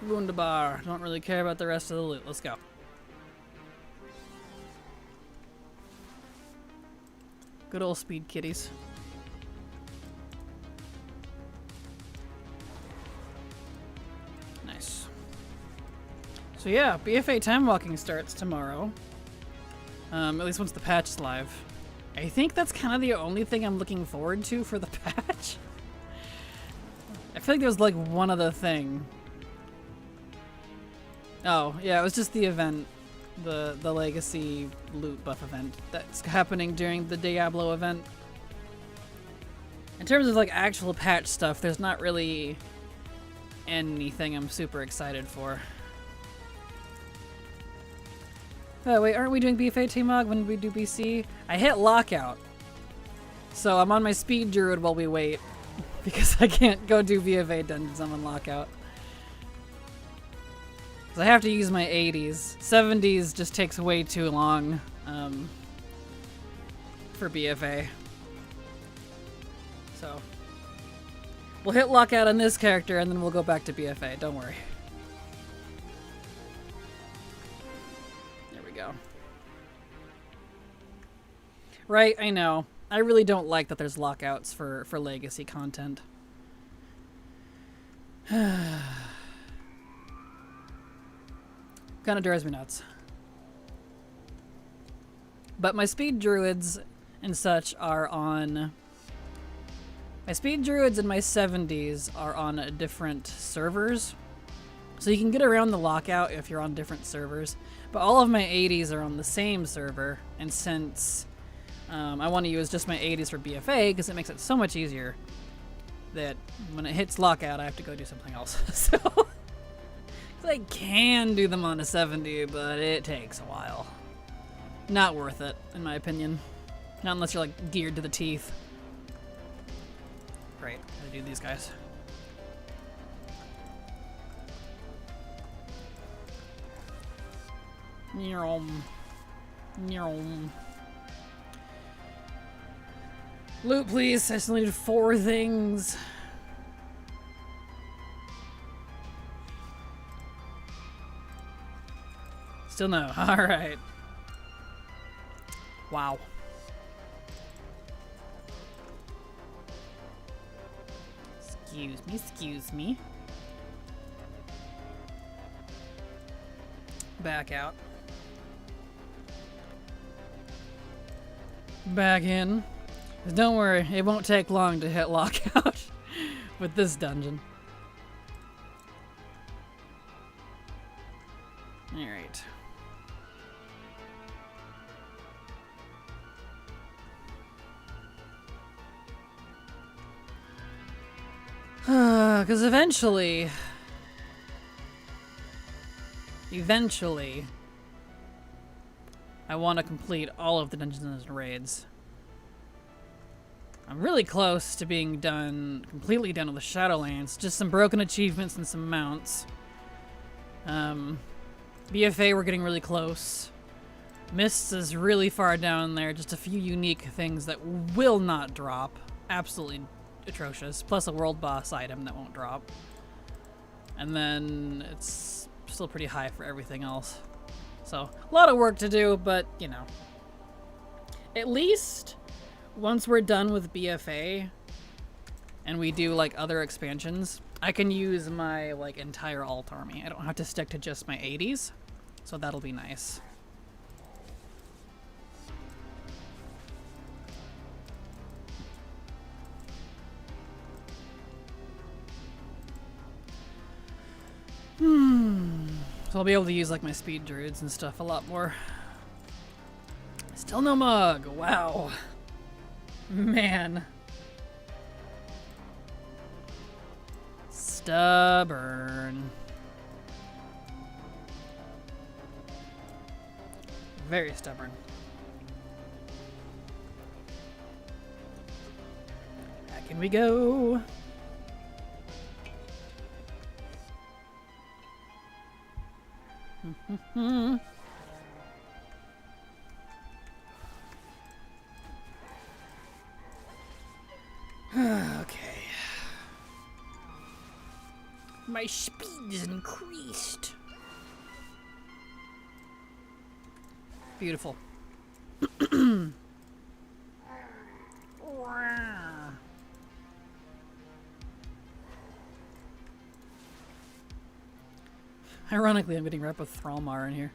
Wunderbar. Don't really care about the rest of the loot. Let's go. Good old speed kitties. Nice. So yeah, BFA time walking starts tomorrow. At least once the patch is live. I think that's kind of the only thing I'm looking forward to for the patch. I feel like there was like one other thing. Oh, yeah, it was just the event. The legacy loot buff event that's happening during the Diablo event. In terms of like actual patch stuff, there's not really anything I'm super excited for. Oh wait, aren't we doing BFA T-Mog when we do BC? I hit lockout. So I'm on my speed druid while we wait. Because I can't go do BFA dungeons, I'm on lockout. I have to use my 80s. 70s just takes way too long for BFA. So we'll hit lockout on this character and then we'll go back to BFA. Don't worry. There we go. Right, I know. I really don't like that there's lockouts for legacy content. Kind of drives me nuts. But my speed druids and such are on... My speed druids and my 70s are on different servers. So you can get around the lockout if you're on different servers. But all of my 80s are on the same server. And since I want to use just my 80s for BFA, because it makes it so much easier, that when it hits lockout, I have to go do something else. So... I can do them on a 70, but it takes a while. Not worth it, in my opinion. Not unless you're like geared to the teeth. Great, gotta do these guys. Nyom. Nyom. Loot, please. I still need 4 things. Still no. Alright. Wow. Excuse me. Back out. Back in. Don't worry, it won't take long to hit lockout with this dungeon. Alright. Because eventually, I want to complete all of the dungeons and raids. I'm really close to being completely done with the Shadowlands. Just some broken achievements and some mounts. BFA, we're getting really close. Mists is really far down there. Just a few unique things that will not drop. Absolutely atrocious. Plus a world boss item that won't drop. And then it's still pretty high for everything else. So, a lot of work to do, but, you know. At least, once we're done with BFA, and we do, like, other expansions, I can use my, like, entire alt army. I don't have to stick to just my 80s. So that'll be nice. So I'll be able to use like my speed druids and stuff a lot more. Still no mug. Wow. Man. Stubborn. Very stubborn. Back in we go. Okay. My speed is increased. Beautiful. Ironically, I'm getting rep with Thralmar in here.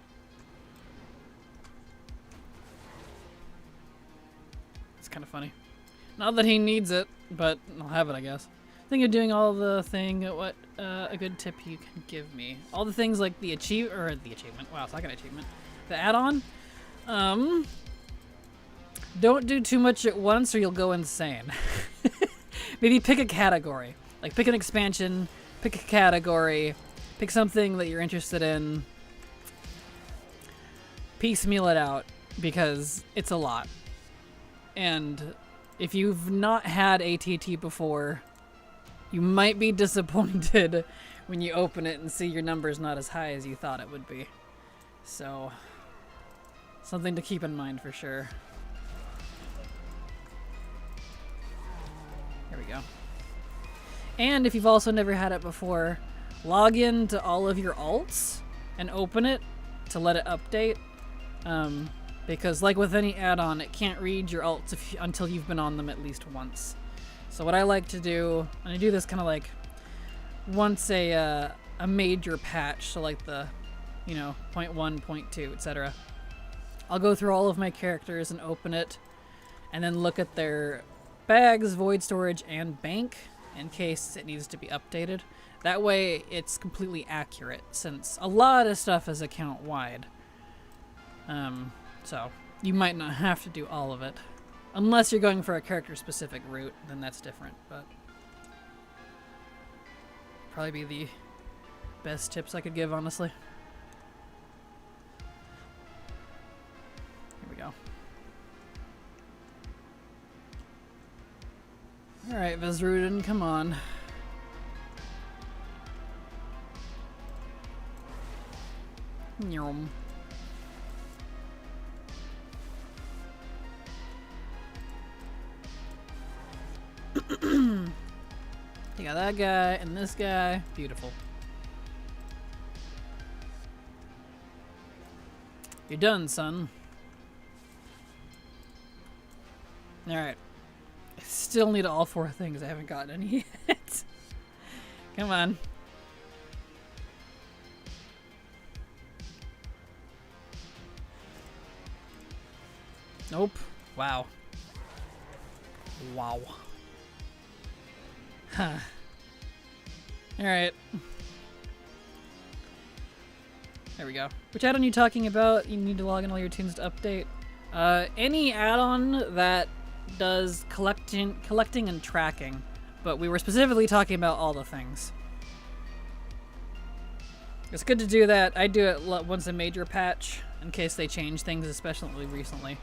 It's kind of funny. Not that he needs it, but I'll have it, I guess. Think of doing all the thing. What a good tip you can give me. All the things like the achievement. Wow, it's like an achievement. The add-on. Don't do too much at once, or you'll go insane. Maybe pick a category. Like pick an expansion. Pick a category. Pick something that you're interested in. Piecemeal it out, because it's a lot. And if you've not had ATT before, you might be disappointed when you open it and see your numbers not as high as you thought it would be. So, something to keep in mind for sure. There we go. And if you've also never had it before, log in to all of your alts and open it to let it update. Because like with any add-on, it can't read your alts until you've been on them at least once. So what I like to do, and I do this kind of like once a major patch, so like the, you know, 0.1, 0.2, etc. I'll go through all of my characters and open it, and then look at their bags, void storage, and bank in case it needs to be updated. That way it's completely accurate, since a lot of stuff is account-wide. So you might not have to do all of it. Unless you're going for a character-specific route, then that's different, but probably be the best tips I could give, honestly. Here we go. Alright, Vizrudin, come on. Nyom. You got that guy and this guy. Beautiful. You're done, son. Alright. I still need all 4 things. I haven't gotten any yet. Come on. Nope. Wow. Wow. Huh. Alright. There we go. Which add-on are you talking about? You need to log in all your tunes to update. Any add-on that does collecting and tracking. But we were specifically talking about all the things. It's good to do that. I do it once a major patch, in case they change things, especially recently.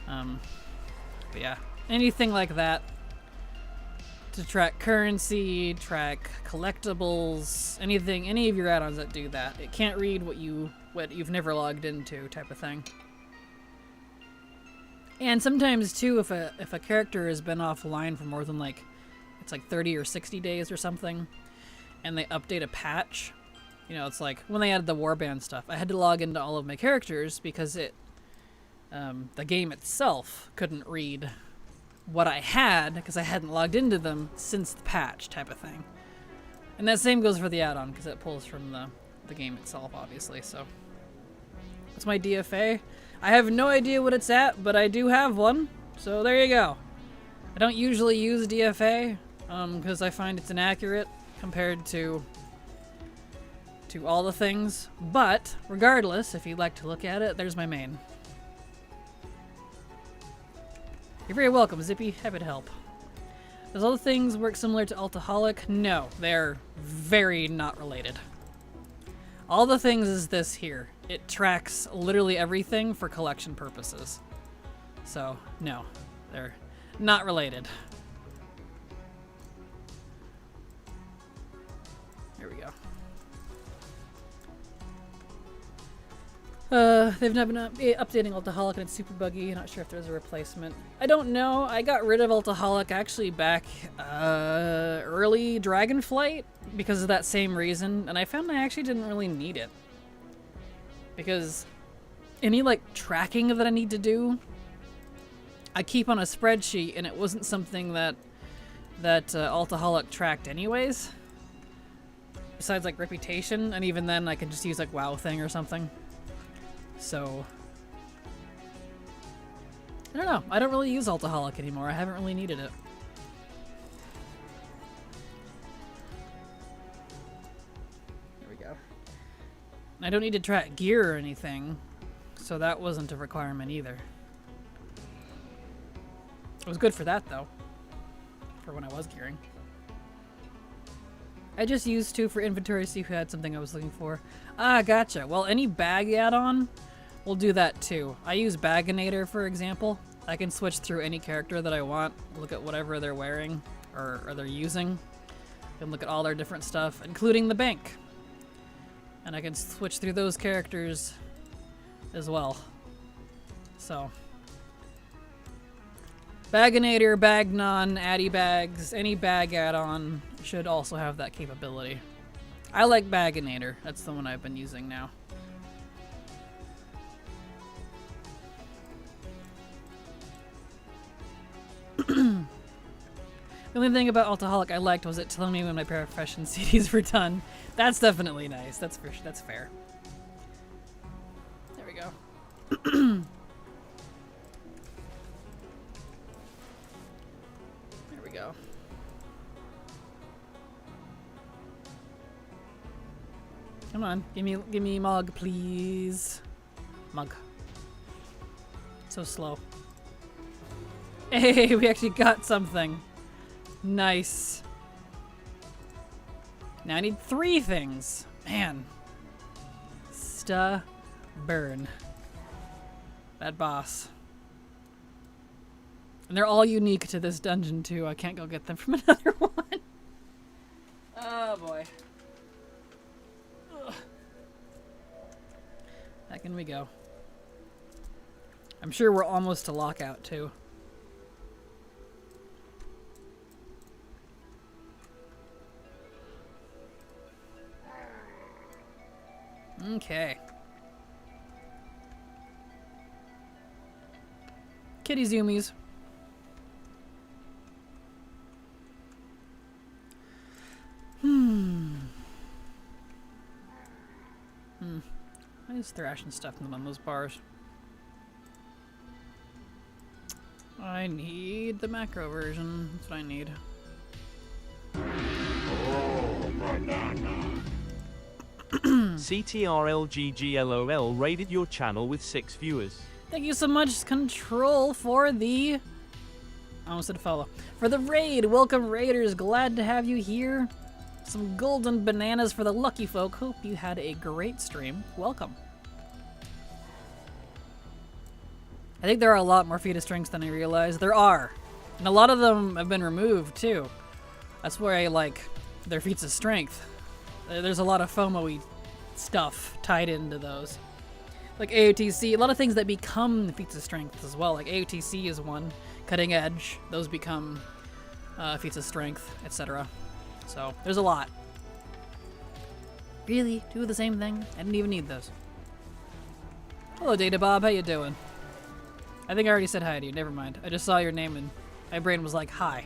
But yeah, anything like that to track currency, track collectibles, anything, any of your add-ons that do that. It can't read what you've never logged into, type of thing. And sometimes too, if a character has been offline for more than like, it's like 30 or 60 days or something, and they update a patch, you know, it's like when they added the warband stuff, I had to log into all of my characters because the game itself couldn't read what I had because I hadn't logged into them since the patch, type of thing. And that same goes for the add-on because it pulls from the game itself, obviously. So What's my DFA? I have no idea what it's at, but I do have one. So there you go. I don't usually use DFA because I find it's inaccurate compared to all the things. But regardless, if you'd like to look at it, there's my main. You're very welcome, Zippy. Happy to help. Does all the things work similar to Altaholic? No, they're very not related. All the things is this here. It tracks literally everything for collection purposes. So, no, they're not related. There we go. They've not been updating Altaholic and it's super buggy. Not sure if there's a replacement. I don't know. I got rid of Altaholic actually back early Dragonflight because of that same reason, and I found I actually didn't really need it. Because any like tracking that I need to do, I keep on a spreadsheet, and it wasn't something that Altaholic tracked anyways. Besides like reputation, and even then I could just use like WoW thing or something. So, I don't know. I don't really use Altaholic anymore. I haven't really needed it. There we go. I don't need to track gear or anything, so that wasn't a requirement either. It was good for that, though. For when I was gearing. I just used to for inventory to see who had something I was looking for. Ah, gotcha. Well, any bag add-on will do that too. I use Baginator, for example. I can switch through any character that I want, look at whatever they're wearing or they're using, and look at all their different stuff, including the bank. And I can switch through those characters as well. So, Baginator, Bagnon, Addy Bags, any bag add-on should also have that capability. I like Baginator. That's the one I've been using now. The only thing about Altaholic I liked was it telling me when my profession CDs were done. That's definitely nice. That's fair. There we go. There we go. Come on, give me Mog, please. Mug. So slow. Hey, we actually got something. Nice. Now I need 3 things. Man. Stubborn. That boss. And they're all unique to this dungeon too. I can't go get them from another one. Oh boy. Ugh. Back in we go. I'm sure we're almost to lockout too. Okay. Kitty zoomies. Why is thrashing stuff on those bars? I need the macro version. That's what I need. Oh, banana. CTRLGGLOL raided your channel with 6 viewers. Thank you so much, Control, for the... I almost said follow. For the raid. Welcome, Raiders. Glad to have you here. Some golden bananas for the lucky folk. Hope you had a great stream. Welcome. I think there are a lot more feat of strengths than I realized. There are. And a lot of them have been removed, too. That's where I like their feats of strength. There's a lot of FOMO-y stuff tied into those. Like AOTC, a lot of things that become feats of strength as well. Like AOTC is one. Cutting Edge, those become feats of strength, etc. So, there's a lot. Really? Do the same thing? I didn't even need those. Hello, Data Bob. How you doing? I think I already said hi to you. Never mind. I just saw your name and my brain was like, hi.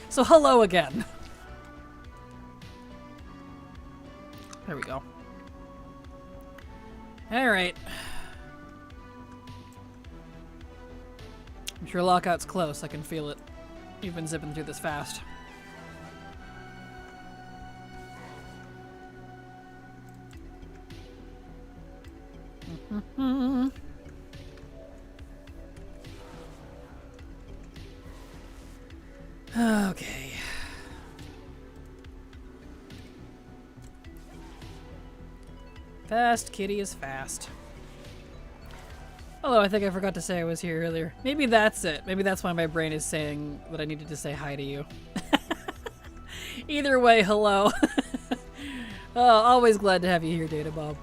So, hello again. There we go. Alright. I'm sure lockout's close. I can feel it. You've been zipping through this fast. Okay. Fast kitty is fast. Although I think I forgot to say I was here earlier. Maybe that's it. Maybe that's why my brain is saying that I needed to say hi to you. Either way, hello. Oh, always glad to have you here, Data Bob.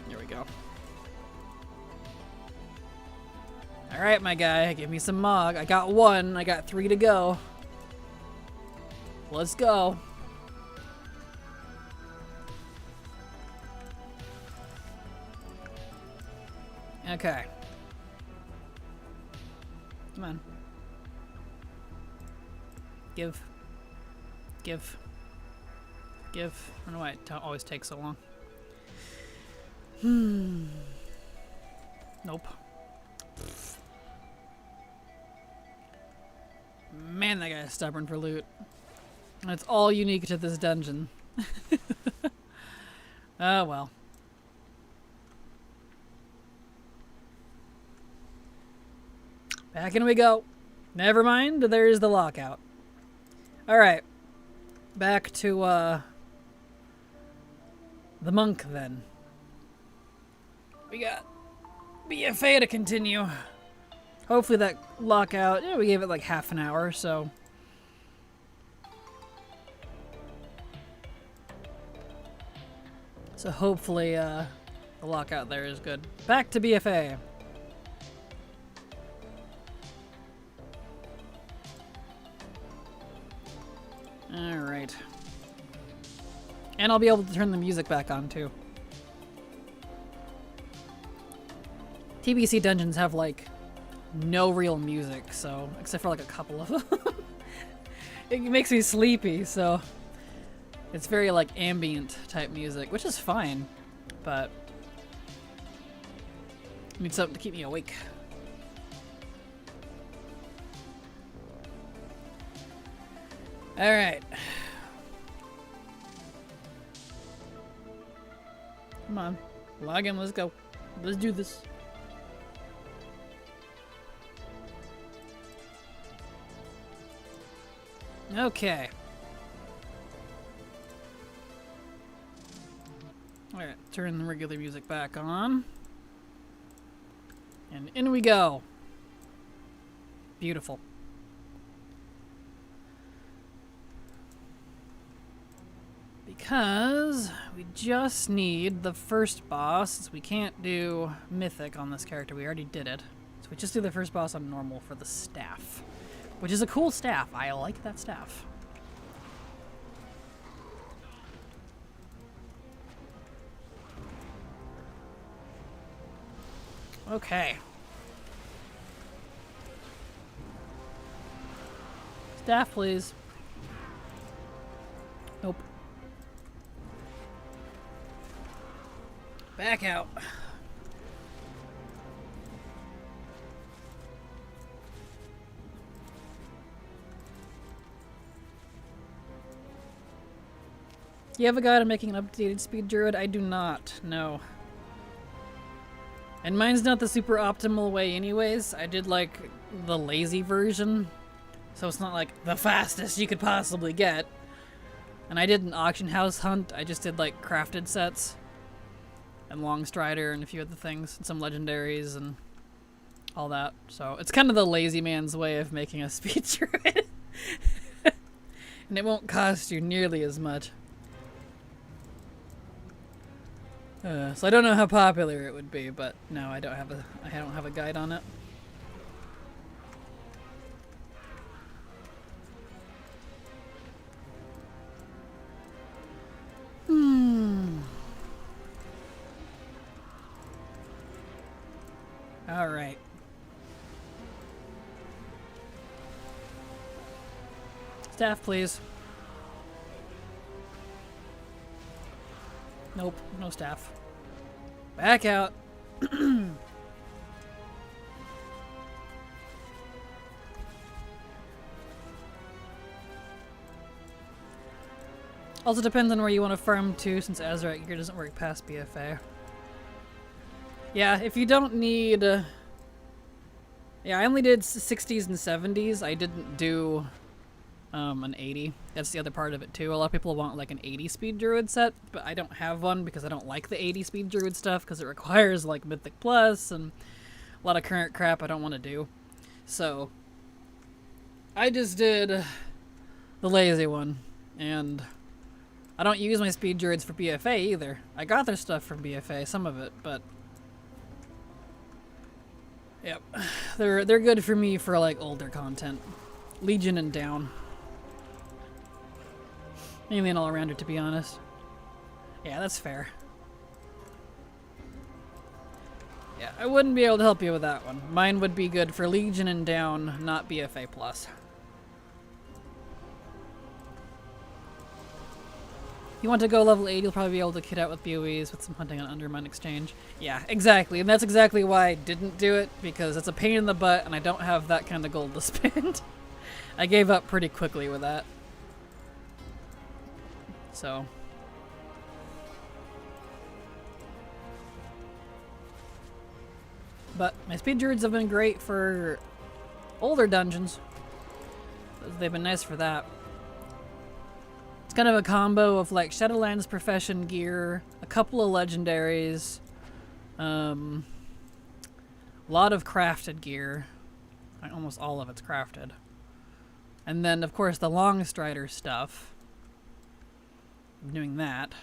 There we go. Alright, my guy, give me some Mog. I got 1, I got 3 to go. Let's go. Okay. Come on. Give. Give. Give. I don't know why it always takes so long. Nope. Man, that guy's stubborn for loot. And it's all unique to this dungeon. Oh well. Back in we go. Never mind, there's the lockout. Alright. Back to, the monk, then. We got BFA to continue. Hopefully that lockout, yeah, we gave it like half an hour, so. So hopefully, the lockout there is good. Back to BFA. Alright. And I'll be able to turn the music back on, too. TBC dungeons have, like, no real music, so... except for, like, a couple of them. It makes me sleepy, so... it's very, like, ambient type music, which is fine. But... I need something to keep me awake. Alright. Come on. Log in, let's go. Let's do this. Okay. Alright, turn the regular music back on. And in we go. Beautiful. Because we just need the first boss, since we can't do Mythic on this character. We already did it. So we just do the first boss on normal for the staff. Which is a cool staff. I like that staff. Okay. Staff, please. Nope. Back out. You have a guide on making an updated speed druid? I do not, no. And mine's not the super optimal way anyways. I did like the lazy version. So it's not like the fastest you could possibly get. And I did an auction house hunt. I just did like crafted sets. And Long Strider and a few other things. And some legendaries and all that. So it's kind of the lazy man's way of making a speed druid. And it won't cost you nearly as much. So I don't know how popular it would be, but no, I don't have a guide on it. All right. Staff, please. Nope, no staff. Back out. Also depends on where you want to farm to, since Azerite gear doesn't work past BFA. Yeah, if you don't need... yeah, I only did 60s and 70s. I didn't do an 80. That's the other part of it too. A lot of people want like an 80 speed druid set, but I don't have one because I don't like the 80 speed druid stuff because it requires like Mythic Plus and a lot of current crap I don't want to do. So I just did the lazy one, and I don't use my speed druids for BFA either. I got their stuff from BFA, some of it, but yep, they're good for me for like older content, Legion and down. Mainly an all-rounder, to be honest. Yeah, that's fair. Yeah, I wouldn't be able to help you with that one. Mine would be good for Legion and down, not BFA+. You want to go level 8, you'll probably be able to kit out with BOEs with some hunting on Undermine Exchange. Yeah, exactly, and that's exactly why I didn't do it, because it's a pain in the butt and I don't have that kind of gold to spend. I gave up pretty quickly with that. So... but my speed druids have been great for older dungeons. They've been nice for that. It's kind of a combo of like Shadowlands Profession gear, a couple of legendaries, a lot of crafted gear. Almost all of it's crafted. And then, of course, the Long Strider stuff. I'm doing that.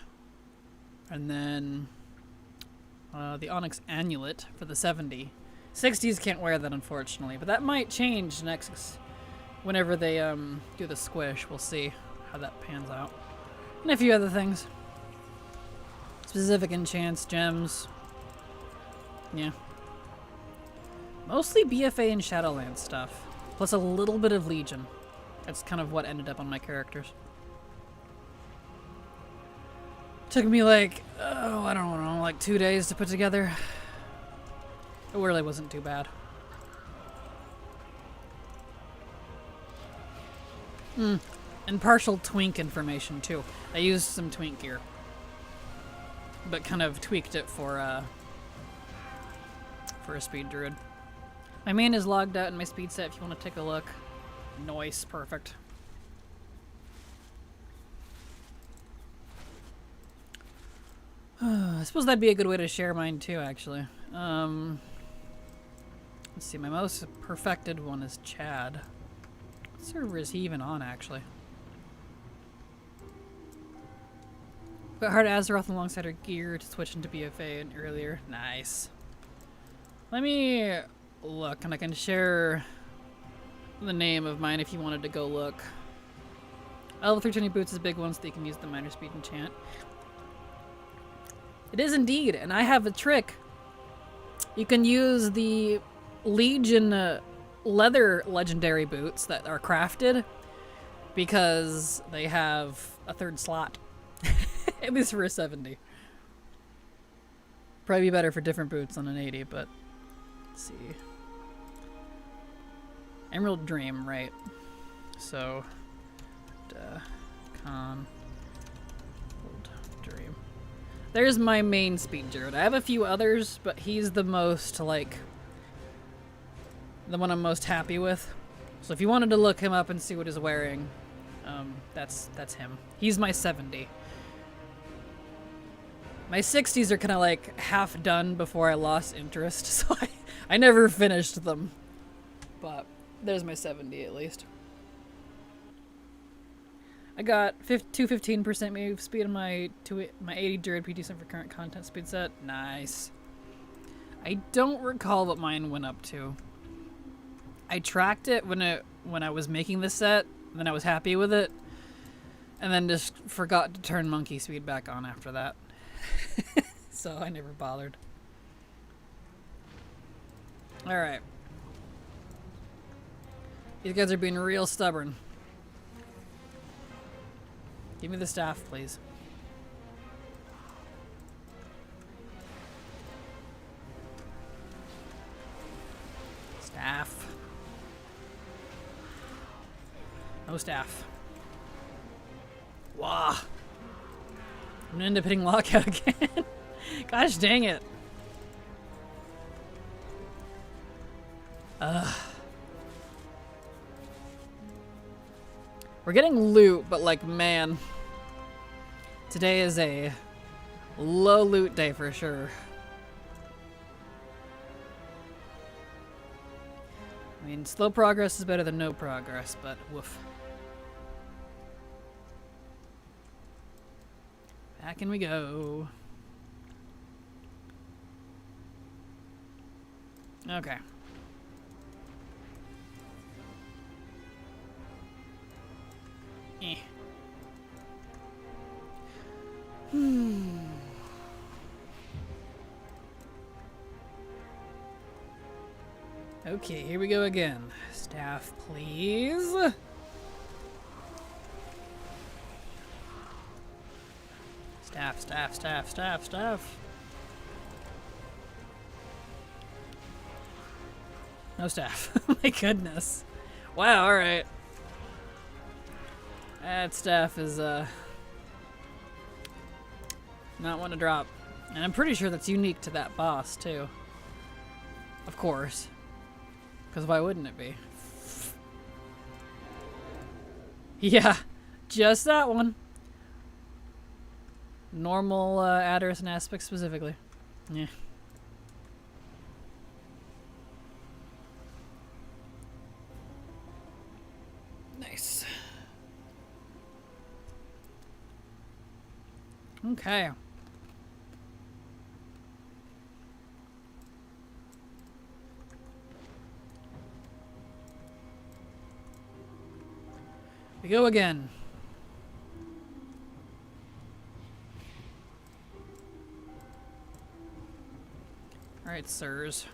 And then the Onyx Amulet for the 70. 60s can't wear that, unfortunately, but that might change next whenever they do the squish. We'll see how that pans out. And a few other things. Specific enchants, gems. Yeah. Mostly BFA and Shadowlands stuff. Plus a little bit of Legion. That's kind of what ended up on my characters. Took me like, oh, I don't know, like 2 days to put together. It really wasn't too bad. And partial twink information too. I used some twink gear, but kind of tweaked it for a speed druid. My main is logged out in my speed set if you want to take a look. Nice, perfect. I suppose that'd be a good way to share mine too, actually. Let's see, my most perfected one is Chad. What server is he even on, actually? Got Heart of Azeroth alongside her gear to switch into BFA and earlier. Nice. Let me look, and I can share the name of mine if you wanted to go look. Level 320 boots is a big one, so that you can use the minor speed enchant. It is indeed, and I have a trick. You can use the Legion leather legendary boots that are crafted because they have a third slot. At least for a 70. Probably be better for different boots on an 80, but let's see. Emerald Dream, right? So, Con Old Dream. There's my main speed druid. I have a few others, but he's the most, like, the one I'm most happy with. So if you wanted to look him up and see what he's wearing, that's him. He's my 70. My 60s are kind of like half done before I lost interest, so I never finished them. But there's my 70 at least. I got 215% move speed on my 80 druid, pretty decent for current content speed set. Nice. I don't recall what mine went up to. I tracked it when I was making this set, and then I was happy with it, and then just forgot to turn monkey speed back on after that. So I never bothered. Alright. These guys are being real stubborn. Give me the staff, please. staff. Wow. I'm gonna end up hitting lockout again. Gosh dang it. We're getting loot, but like, man. Today is a low loot day for sure. I mean, slow progress is better than no progress, but woof. Back in we go. Okay. Eh. Okay, here we go again. Staff, please. Staff, staff, staff, staff, staff. No staff. My goodness. Wow, alright. That staff is, not one to drop. And I'm pretty sure that's unique to that boss, too. Of course. Because why wouldn't it be? Yeah, just that one. Normal adders and aspects specifically. Yeah. Nice. Okay. We go again. All right, sirs.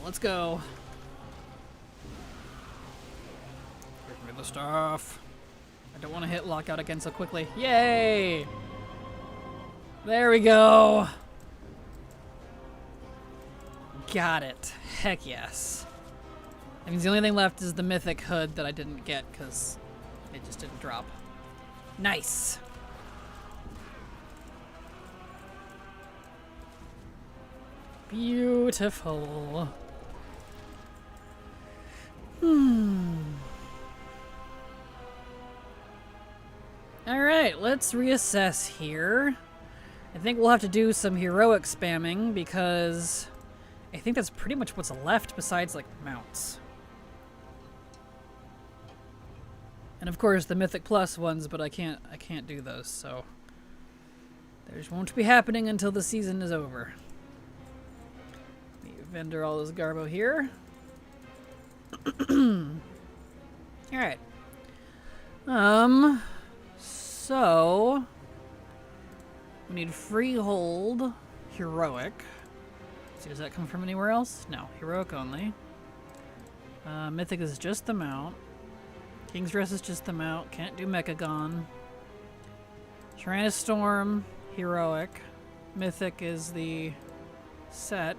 Let's go. Give me the stuff. I don't want to hit lockout again so quickly. Yay! There we go. Got it. Heck yes. That means the only thing left is the mythic hood that I didn't get because it just didn't drop. Nice. Beautiful. Alright, let's reassess here. I think we'll have to do some heroic spamming because I think that's pretty much what's left besides like mounts. And of course the Mythic Plus ones, but I can't do those, so those won't be happening until the season is over. Let me vendor all this garbo here. Alright. So we need Freehold Heroic. See, does that come from anywhere else? No, Heroic only. Mythic is just the mount. King's Dress is just the mount. Can't do Mechagon. Tyrannostorm, Heroic. Mythic is the set,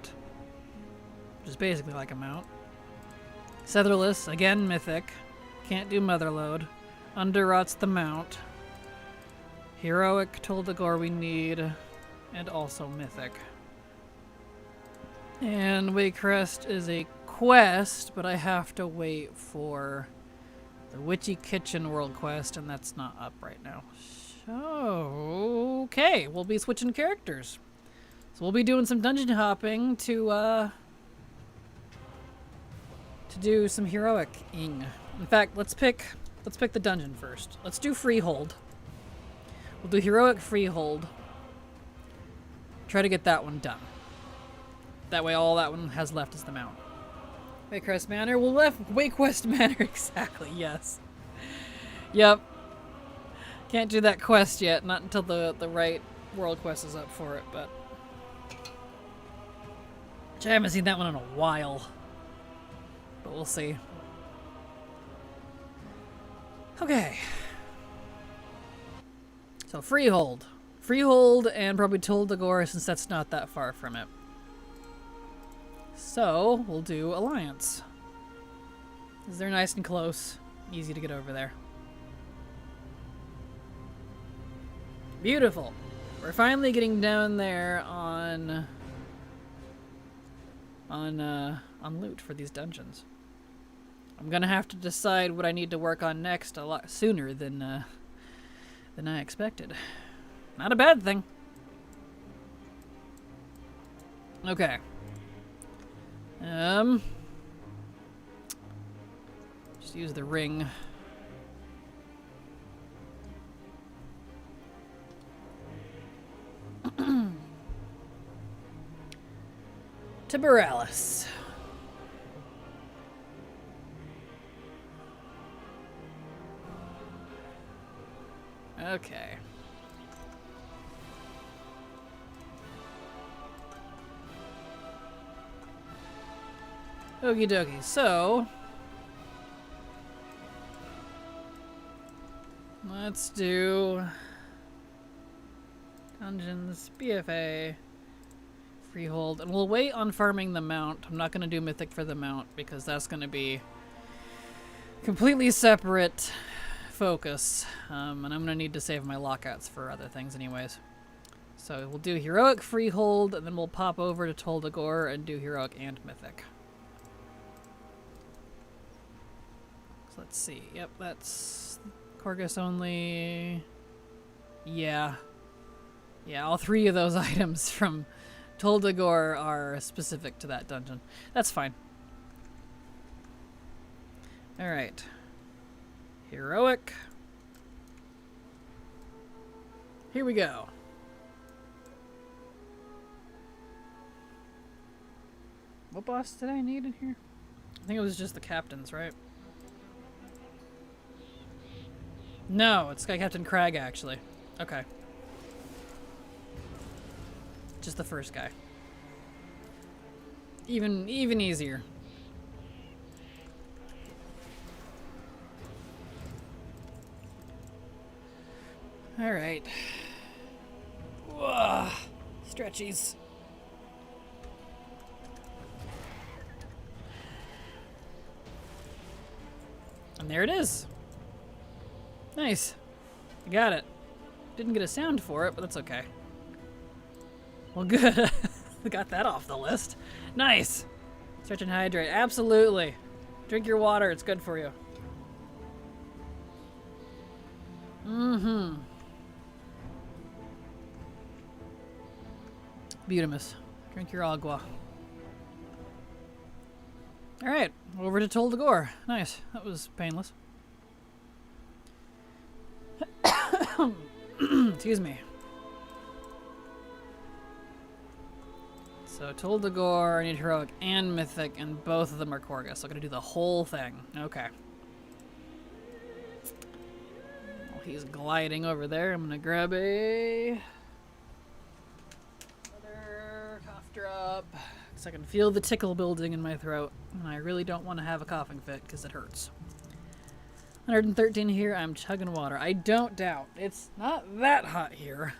which is basically like a mount. Setherless, again Mythic. Can't do Motherload. Underrot's the mount. Heroic Toldagor we need, and also Mythic. And Waycrest is a quest, but I have to wait for the Witchy Kitchen World Quest, and that's not up right now. So, okay, we'll be switching characters. So we'll be doing some dungeon hopping to do some heroic-ing. In fact, let's pick the dungeon first. Let's do Freehold. We'll do Heroic Freehold. Try to get that one done. That way all that one has left is the mount. Waycrest Manor. We'll left Wayquest Manor, exactly, yes. Yep. Can't do that quest yet, not until the right world quest is up for it, but which I haven't seen that one in a while. But we'll see. Okay. So Freehold. Freehold and probably Toldagor since that's not that far from it. So, we'll do Alliance. Because they're nice and close. Easy to get over there. Beautiful. We're finally getting down there on loot for these dungeons. I'm gonna have to decide what I need to work on next a lot sooner than I expected. Not a bad thing. Okay. Just use the ring. To Borealis. Okay. Okie dokie, so let's do dungeons, BFA, freehold, and we'll wait on farming the mount. I'm not going to do mythic for the mount because that's going to be completely separate focus, and I'm going to need to save my lockouts for other things anyways. So we'll do heroic, freehold, and then we'll pop over to Toldagor and do heroic and mythic. Let's see. Yep, that's Korgus only. Yeah. Yeah, all three of those items from Toldagor are specific to that dungeon. That's fine. Alright. Heroic. Here we go. What boss did I need in here? I think it was just the captains, right? No, it's Sky Captain Crag, actually. Okay. Just the first guy. Even easier. Alright. Whoa. Stretchies. And there it is. Nice. I got it. Didn't get a sound for it, but that's okay. Well, good. We got that off the list. Nice. Stretch and hydrate. Absolutely. Drink your water. It's good for you. Mm-hmm. Beautimus. Drink your agua. Alright. Over to Toldagor. Nice. That was painless. Excuse me. So Toldagor, I need heroic and mythic, and both of them are Korgus. So I'm gonna do the whole thing. Okay. While he's gliding over there, I'm gonna grab another cough drop. So I can feel the tickle building in my throat, and I really don't want to have a coughing fit because it hurts. 113 here, I'm chugging water. I don't doubt. It's not that hot here,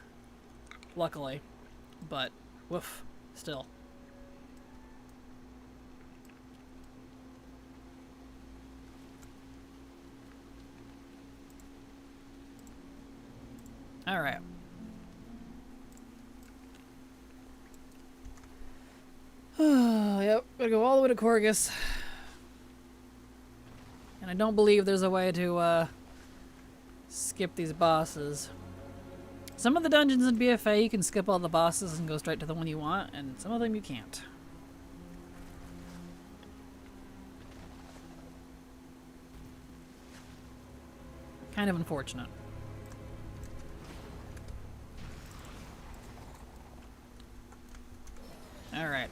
luckily, but woof, still. All right. Yep, gotta go all the way to Korgus. And I don't believe there's a way to skip these bosses. Some of the dungeons in BFA you can skip all the bosses and go straight to the one you want, and some of them you can't. Kind of unfortunate. Alright.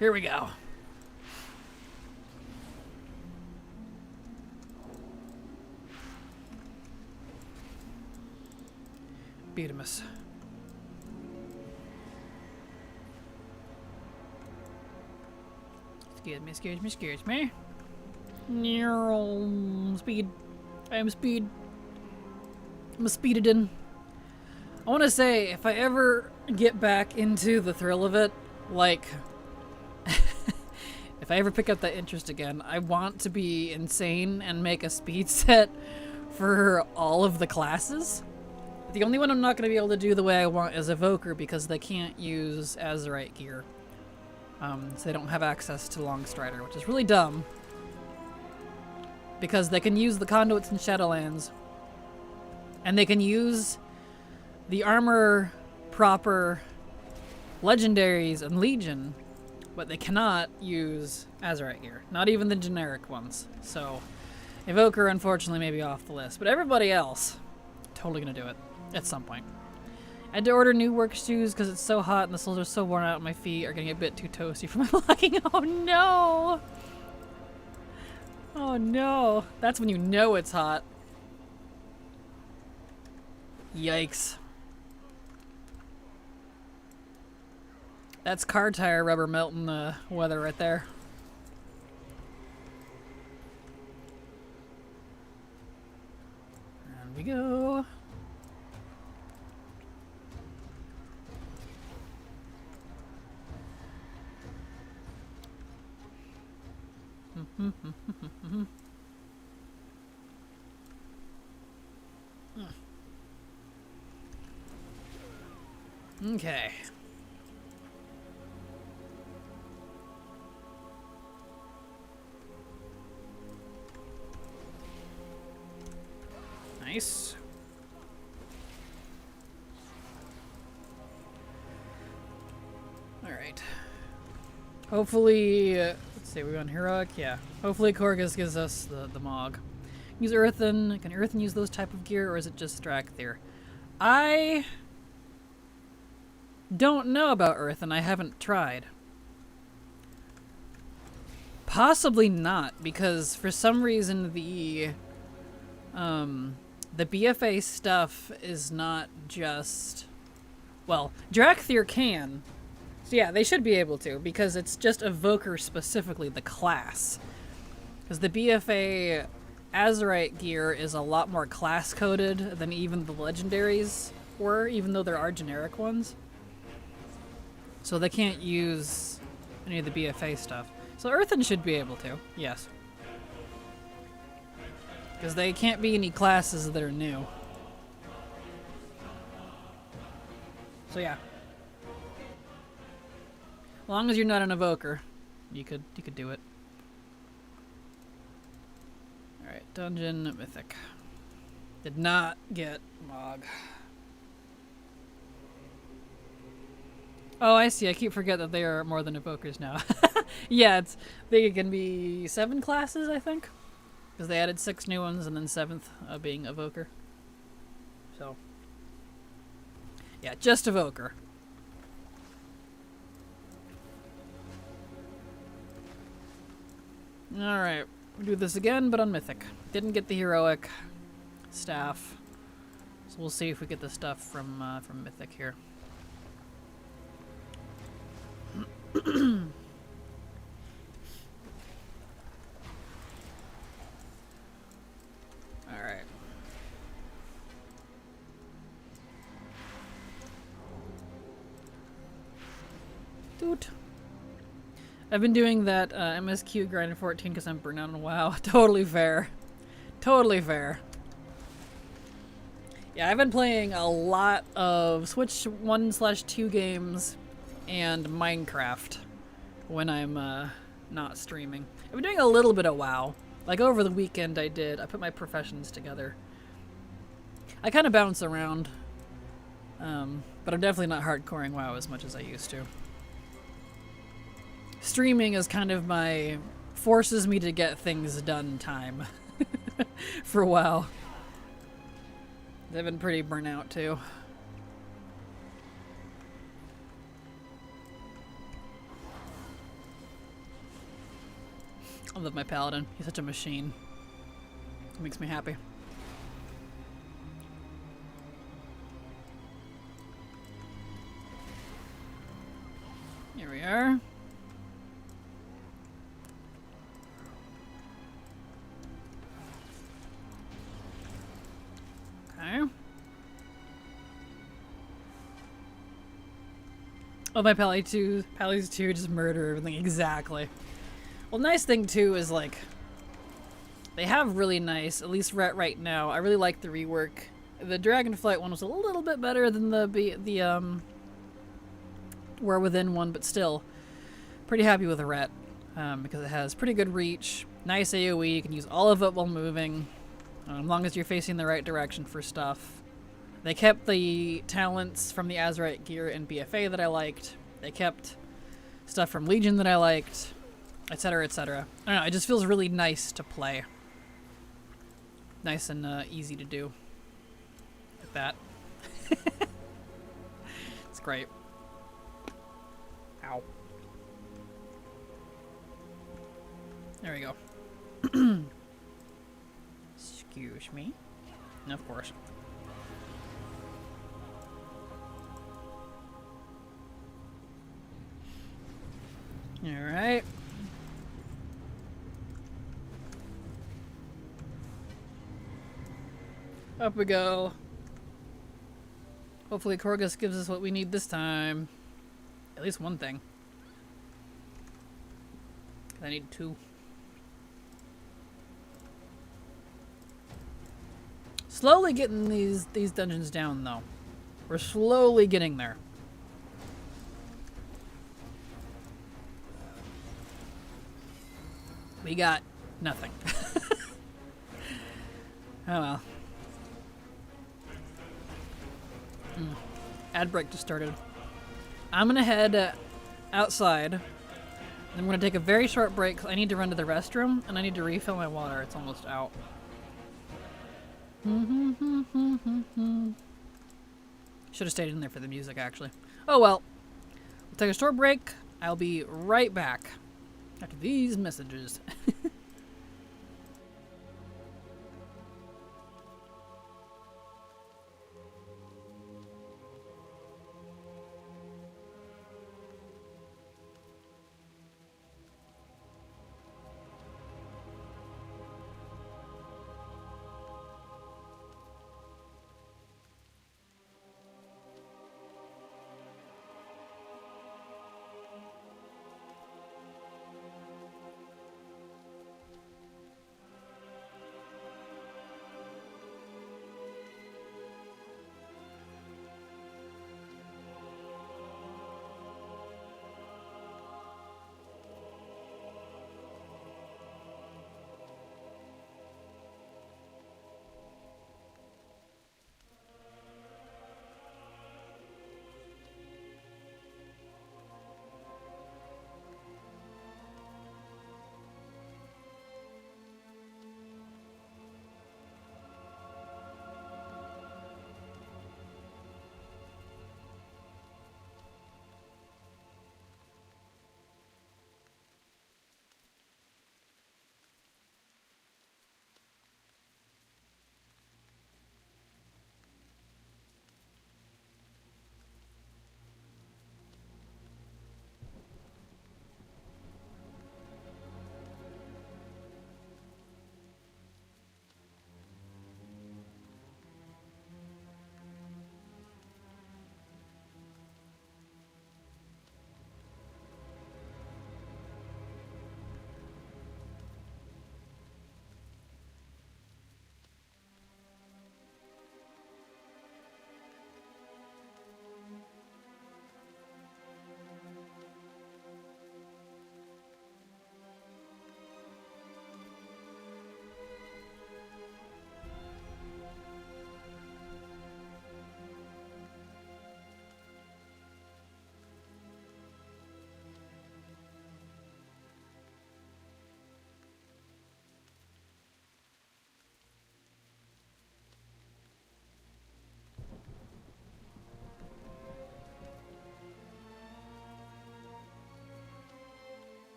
Here we go. Beautimus. Excuse me. Speed. I am speed. I'm a speeded in. I want to say, if I ever get back into the thrill of it, like if I ever pick up that interest again, I want to be insane and make a speed set for all of the classes. The only one I'm not going to be able to do the way I want is Evoker because they can't use Azerite gear. So they don't have access to Longstrider, which is really dumb. Because they can use the conduits in Shadowlands. And they can use the armor proper legendaries and Legion, but they cannot use Azerite gear. Not even the generic ones. So Evoker unfortunately may be off the list. But everybody else, totally going to do it at some point. I had to order new work shoes because it's so hot and the soles are so worn out and my feet are getting a bit too toasty from my lugging. Oh no! Oh no. That's when you know it's hot. Yikes. That's car tire rubber melting the weather right there. And we go. Okay. Nice. All right. Hopefully, let's see, we're on heroic. Yeah. Hopefully, Korgus gives us the Mog. Use Earthen. Can Earthen use those type of gear, or is it just Strakthir? I don't know about Earthen. I haven't tried. Possibly not, because for some reason the BFA stuff is not just... Well, Drakthir can. So yeah, they should be able to, because it's just Evoker specifically, the class. Because the BFA Azerite gear is a lot more class-coded than even the legendaries were, even though there are generic ones. So they can't use any of the BFA stuff. So Earthen should be able to, yes. Because they can't be any classes that are new. So yeah. As long as you're not an Evoker, you could do it. Alright, Dungeon Mythic. Did not get Mog. Oh, I see. I keep forgetting that they are more than Evokers now. Yeah, they can be 7 classes, I think. Because they added 6 new ones, and then 7th being Evoker. So, yeah, just Evoker. Alright, we'll do this again, but on Mythic. Didn't get the Heroic Staff. So we'll see if we get the stuff from Mythic here. Alright. Dude. I've been doing that MSQ grind in 14 because I'm burnt out on WoW. Totally fair. Totally fair. Yeah, I've been playing a lot of Switch 1/2 games and Minecraft when I'm not streaming. I've been doing a little bit of WoW. Like over the weekend I put my professions together. I kind of bounce around, but I'm definitely not hardcoring WoW as much as I used to. Streaming is kind of forces me to get things done time for WoW. They've been pretty burnt out too. I love my paladin. He's such a machine. It makes me happy. Here we are. Okay. Oh, my Pally's 2 just murder everything. Exactly. Well, nice thing too is like they have really nice, at least right now. I really like the rework. The Dragonflight one was a little bit better than the We're Within one, but still pretty happy with the Ret because it has pretty good reach, nice AoE. You can use all of it while moving, as long as you're facing the right direction for stuff. They kept the talents from the Azerite gear in BFA that I liked. They kept stuff from Legion that I liked, etc., etc. I don't know, it just feels really nice to play. Nice and easy to do. Like that. It's great. Ow. There we go. Excuse me. Of course. Alright. Up we go. Hopefully Korgus gives us what we need this time. At least one thing. I need 2. Slowly getting these dungeons down though. We're slowly getting there. We got nothing. Oh well. Ad break just started. I'm gonna head outside. I'm gonna take a very short break 'cause I need to run to the restroom and I need to refill my water. It's almost out. Should have stayed in there for the music, actually. Oh well. We'll take a short break. I'll be right back after these messages.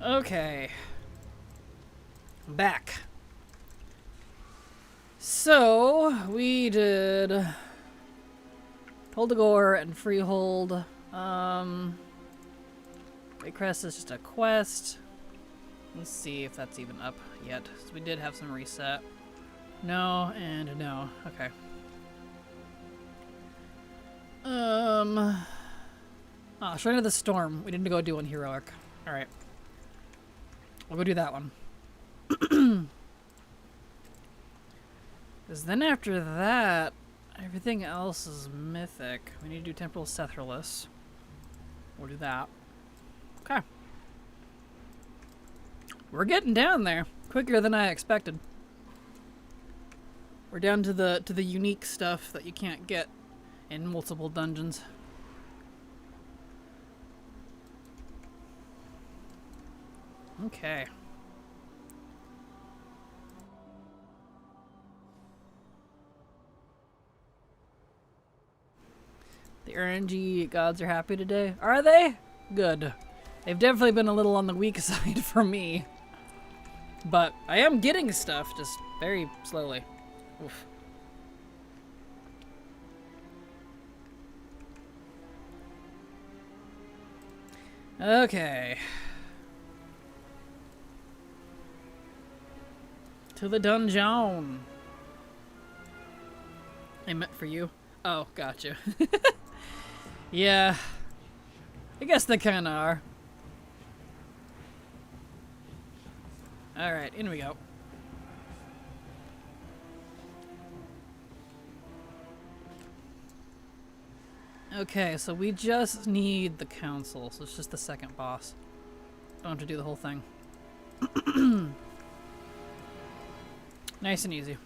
Okay. I'm back. So, we did Toldagor and Freehold. Crest is just a quest. Let's see if that's even up yet. So we did have some reset. No and no. Okay. Shrine of the Storm. We didn't go do one heroic. Alright. We'll go do that one. Because then after that, everything else is mythic. We need to do Temporal Sethralus. We'll do that. Okay. We're getting down there. Quicker than I expected. We're down to the unique stuff that you can't get in multiple dungeons. Okay. The RNG gods are happy today. Are they? Good. They've definitely been a little on the weak side for me. But I am getting stuff, just very slowly. Oof. Okay. To the dungeon. I meant for you. Oh, gotcha. Yeah. I guess they kinda are. Alright, in we go. Okay, so we just need the council, so it's just the second boss. Don't have to do the whole thing. Nice and easy.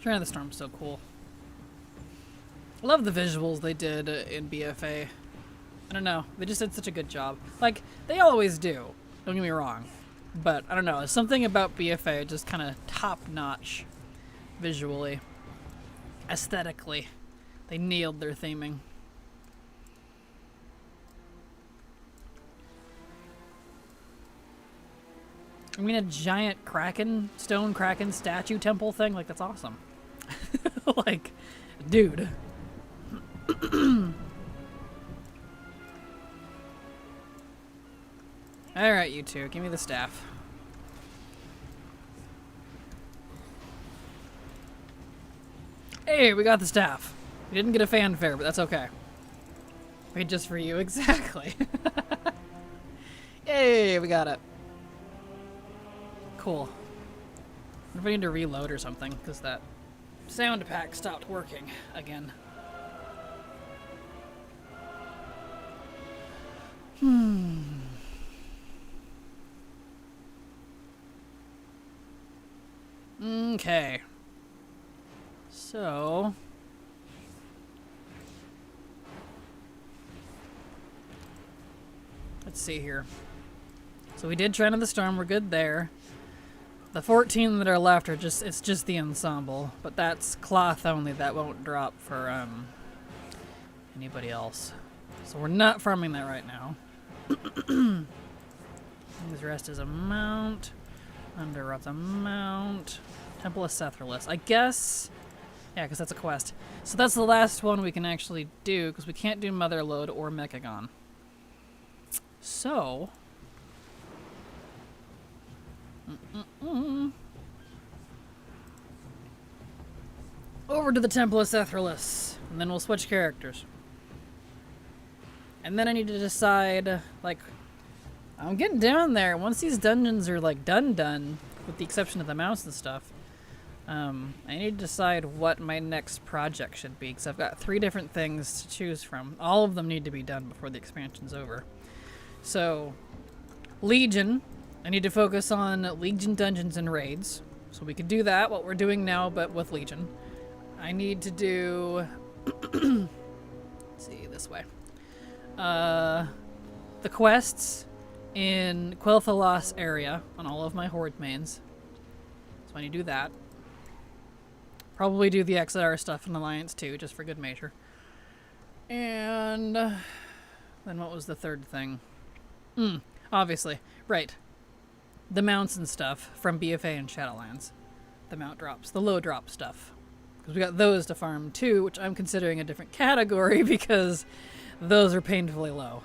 Shrine of the Storm's so cool. I love the visuals they did in BFA. I don't know, they just did such a good job. Like, they always do, don't get me wrong. But, I don't know, there's something about BFA just kind of top-notch visually. Aesthetically. They nailed their theming. I mean, a giant kraken, stone kraken statue temple thing, like, that's awesome. Like, dude. Alright, you two, give me the staff. Hey, we got the staff. We didn't get a fanfare, but that's okay. Wait, just for you, exactly. Yay, we got it. Cool. I wonder if I need to reload or something, because that sound pack stopped working again. Okay. So... let's see here. So we did Shrine of the Storm, we're good there. The 14 that are left are just, it's just the ensemble, but that's cloth only, that won't drop for anybody else. So we're not farming that right now. His rest is a mount. Underrupt's a mount. Temple of Sethralus. I guess... yeah, because that's a quest. So that's the last one we can actually do, because we can't do Motherlode or Mechagon. So... over to the Temple of Sethralus, and then we'll switch characters. And then I need to decide, like, I'm getting down there. Once these dungeons are, like, done, with the exception of the mouse and stuff, I need to decide what my next project should be, because I've got 3 different things to choose from. All of them need to be done before the expansion's over. So, Legion. I need to focus on Legion dungeons and raids. So we can do that, what we're doing now, but with Legion. I need to do... let's see, this way. The quests in Quel'Thalas area on all of my Horde mains. So I need to do that. Probably do the XR stuff in Alliance too, just for good measure. And then what was the third thing? Obviously. Right. The mounts and stuff from BFA and Shadowlands. The mount drops. The low drop stuff. Because we got those to farm too, which I'm considering a different category because those are painfully low.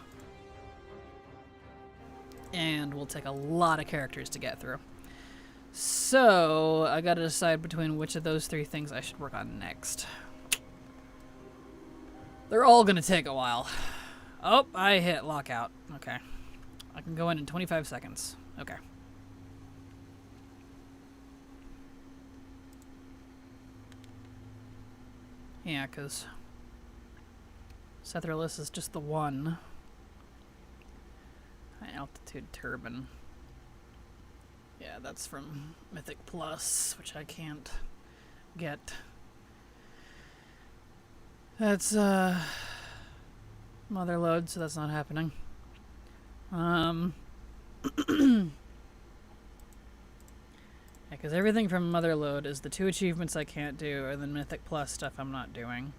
And will take a lot of characters to get through. So, I gotta decide between which of those three things I should work on next. They're all gonna take a while. Oh, I hit lockout. Okay. I can go in 25 seconds. Okay. Yeah, because Sethralus is just the one. High altitude turban. Yeah, that's from Mythic Plus, which I can't get. That's Motherload, so that's not happening. Yeah, because everything from Motherload is the 2 achievements I can't do, and then Mythic Plus stuff I'm not doing.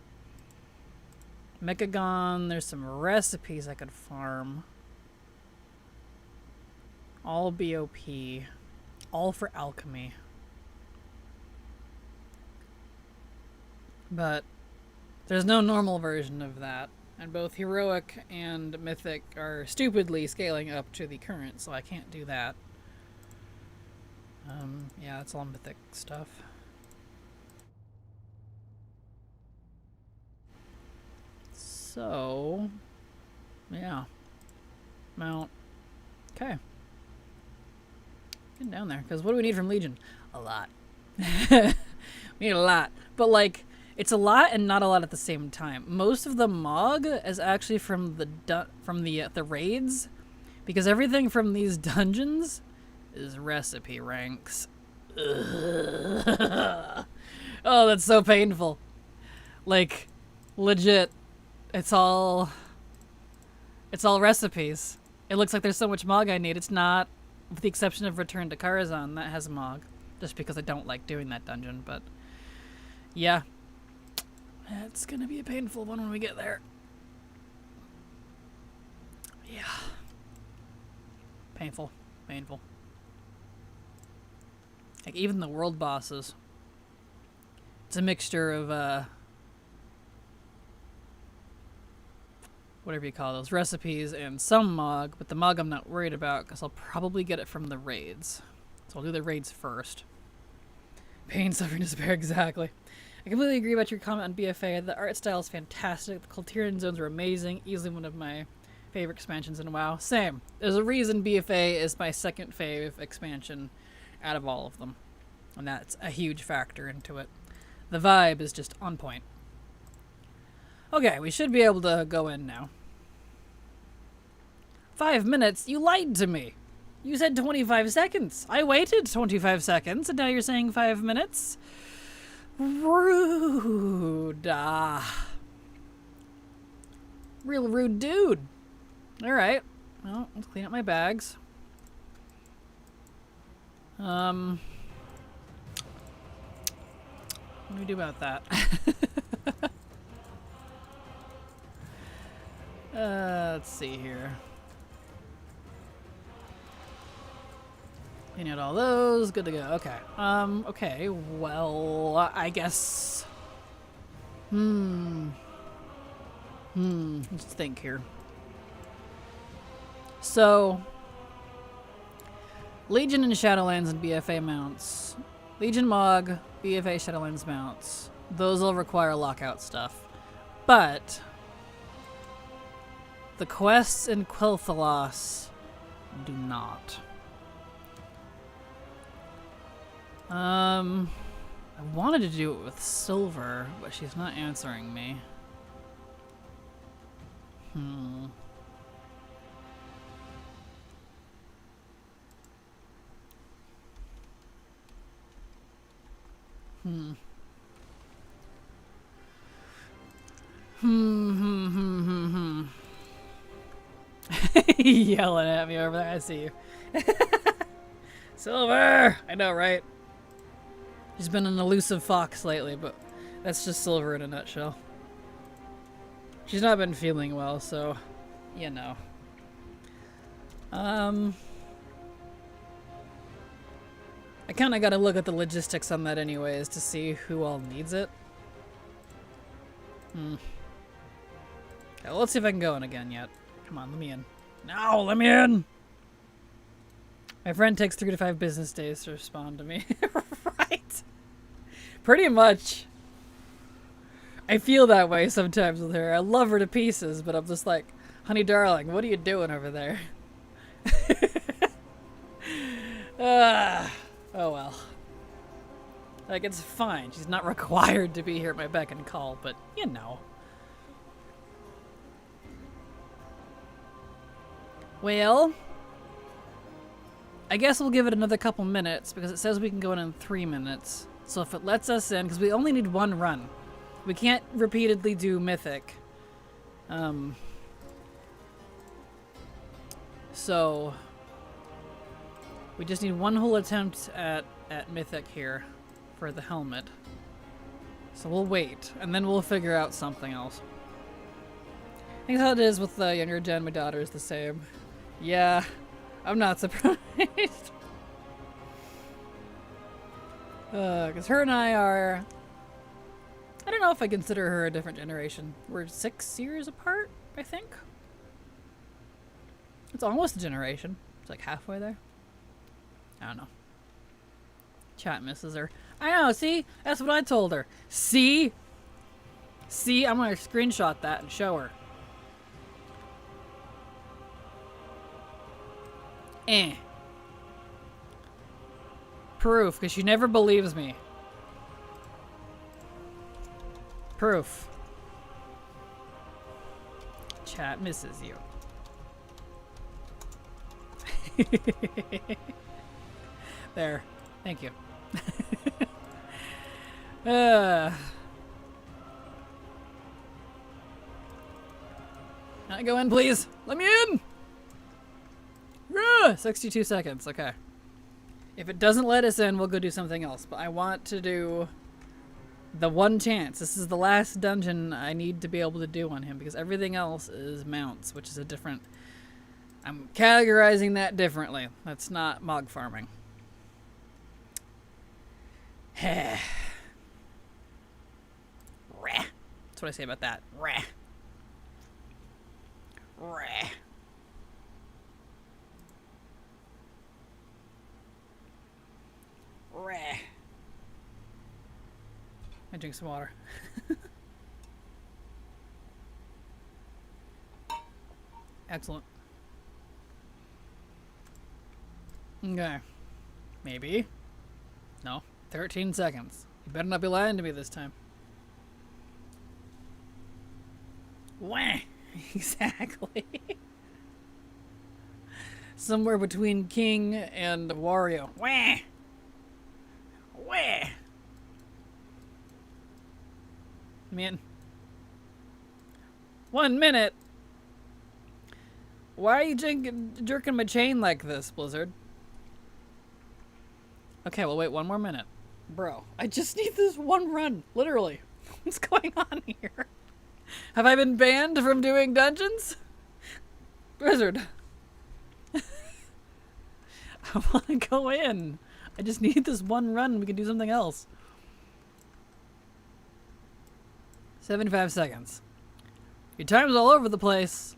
Mechagon, there's some recipes I could farm. All BOP. All for alchemy. But there's no normal version of that. And both heroic and mythic are stupidly scaling up to the current, so I can't do that. Yeah, it's all mythic stuff. So, yeah. Mount. Okay. Getting down there. Because what do we need from Legion? A lot. We need a lot. But, like, it's a lot and not a lot at the same time. Most of the Mog is actually from the raids. Because everything from these dungeons is recipe ranks. Ugh. Oh, that's so painful. Like, legit. It's all recipes. It looks like there's so much Mog I need. It's not, with the exception of Return to Karazhan, that has Mog. Just because I don't like doing that dungeon, but yeah. It's gonna be a painful one when we get there. Yeah. Painful. Painful. Like, even the world bosses. It's a mixture of, whatever you call those, recipes and some Mog, but the Mog I'm not worried about because I'll probably get it from the raids. So I'll do the raids first. Pain, suffering, despair, exactly. I completely agree about your comment on BFA. The art style is fantastic. The Culturian zones are amazing. Easily one of my favorite expansions in WoW. Same. There's a reason BFA is my second fave expansion out of all of them. And that's a huge factor into it. The vibe is just on point. Okay, we should be able to go in now. 5 minutes? You lied to me. You said 25 seconds. I waited 25 seconds, and now you're saying 5 minutes? Rude. Real rude dude. Alright. Well, let's clean up my bags. What do we do about that? Let's see here. Clean out all those. Good to go. Okay. Okay. Well, I guess. Let's think here. So, Legion and Shadowlands and BFA mounts. Legion Mog, BFA Shadowlands mounts. Those will require lockout stuff. But the quests in Quel'Thalas do not. I wanted to do it with Silver, but she's not answering me. Yelling at me over there. I see you. Silver! I know, right? She's been an elusive fox lately, but that's just Silver in a nutshell. She's not been feeling well, so, you know. I kind of got to look at the logistics on that anyways to see who all needs it. Okay, well, let's see if I can go in again yet. Come on, let me in. No, let me in! My friend takes 3 to 5 business days to respond to me. Right? Pretty much. I feel that way sometimes with her. I love her to pieces, but I'm just like, honey darling, what are you doing over there? Oh well. Like, it's fine. She's not required to be here at my beck and call, but you know. Well, I guess we'll give it another couple minutes because it says we can go in 3 minutes. So if it lets us in, because we only need 1 run. We can't repeatedly do Mythic. So we just need 1 whole attempt at Mythic here for the helmet. So we'll wait, and then we'll figure out something else. I think how it is with the younger gen. My daughter is the same. Yeah, I'm not surprised. Because her and I are... I don't know if I consider her a different generation. We're 6 years apart, I think. It's almost a generation. It's like halfway there. I don't know. Chat misses her. I know, see? That's what I told her. See? See? I'm going to screenshot that and show her. Proof, because she never believes me. Proof. Chat misses you. There. Thank you. Can I go in, please? Let me in! 62 seconds. Okay. If it doesn't let us in, we'll go do something else. But I want to do the 1 chance. This is the last dungeon I need to be able to do on him because everything else is mounts, which is a different... I'm categorizing that differently. That's not Mog farming. That's what I say about that. I drink some water. Excellent. Okay. Maybe. No. 13 seconds. You better not be lying to me this time. Wah! Exactly. Somewhere between King and Wario. Wah! Wah! Man. 1 minute? Why are you jerking my chain like this, Blizzard? Okay, we'll wait 1 more minute. Bro, I just need this 1 run. Literally. What's going on here? Have I been banned from doing dungeons? Blizzard. I want to go in. I just need this 1 run. We can do something else. 75 seconds. Your time's all over the place.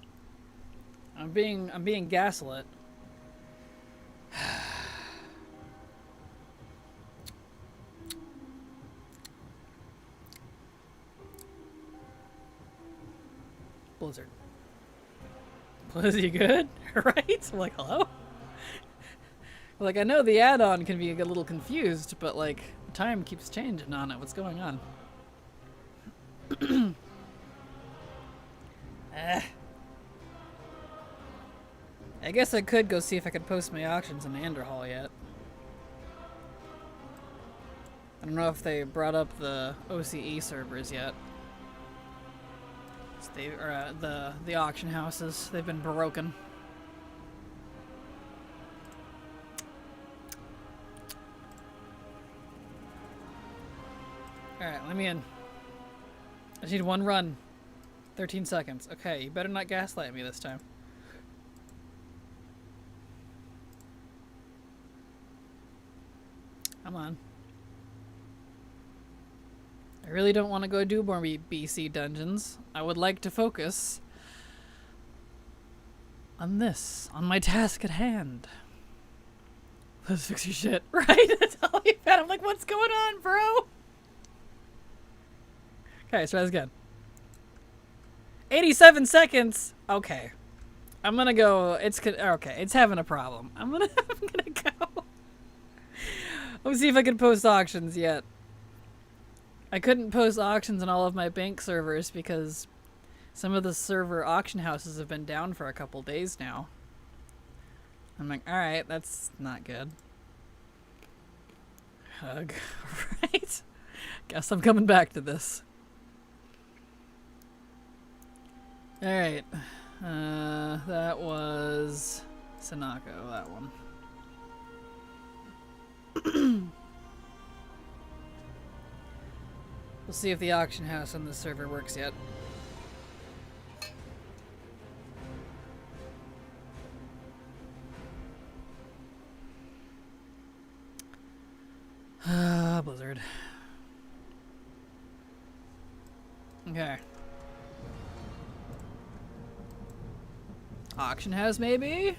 I'm being gaslit. Blizzard. Blizzard, you good? Right? I'm like, hello? Like, I know the add-on can be a little confused, but like, time keeps changing on it. What's going on? I guess I could go see if I could post my auctions in the Enderhall yet. I don't know if they brought up the OCE servers yet. They are the auction houses. They've been broken. Alright, let me in. I just need one run. 13 seconds. Okay, you better not gaslight me this time. Come on. I really don't want to go do more BC dungeons. I would like to focus on this, on my task at hand. Let's fix your shit. Right? That's all you've had. I'm like, what's going on, bro? Okay, let's try this again. 87 seconds. Okay. I'm gonna go. Okay, it's having a problem. I'm gonna go. Let's see if I can post auctions yet. I couldn't post auctions on all of my bank servers because some of the server auction houses have been down for a couple days now. I'm like, alright, that's not good. Hug. Right? Guess I'm coming back to this. Alright. That was Sanako, that one. We'll see if the auction house on this server works yet. Blizzard. Okay. Auction house, maybe?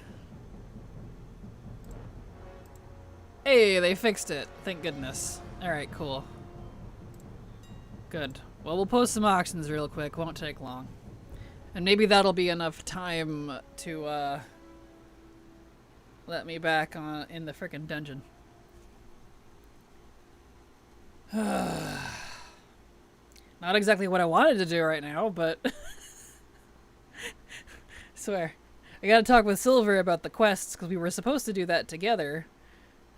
Hey, they fixed it. Thank goodness. Alright, cool. Good. Well, we'll post some auctions real quick. Won't take long. And maybe that'll be enough time to, let me back on in the frickin' dungeon. Not exactly what I wanted to do right now, but... swear. I gotta talk with Silver about the quests, because we were supposed to do that together.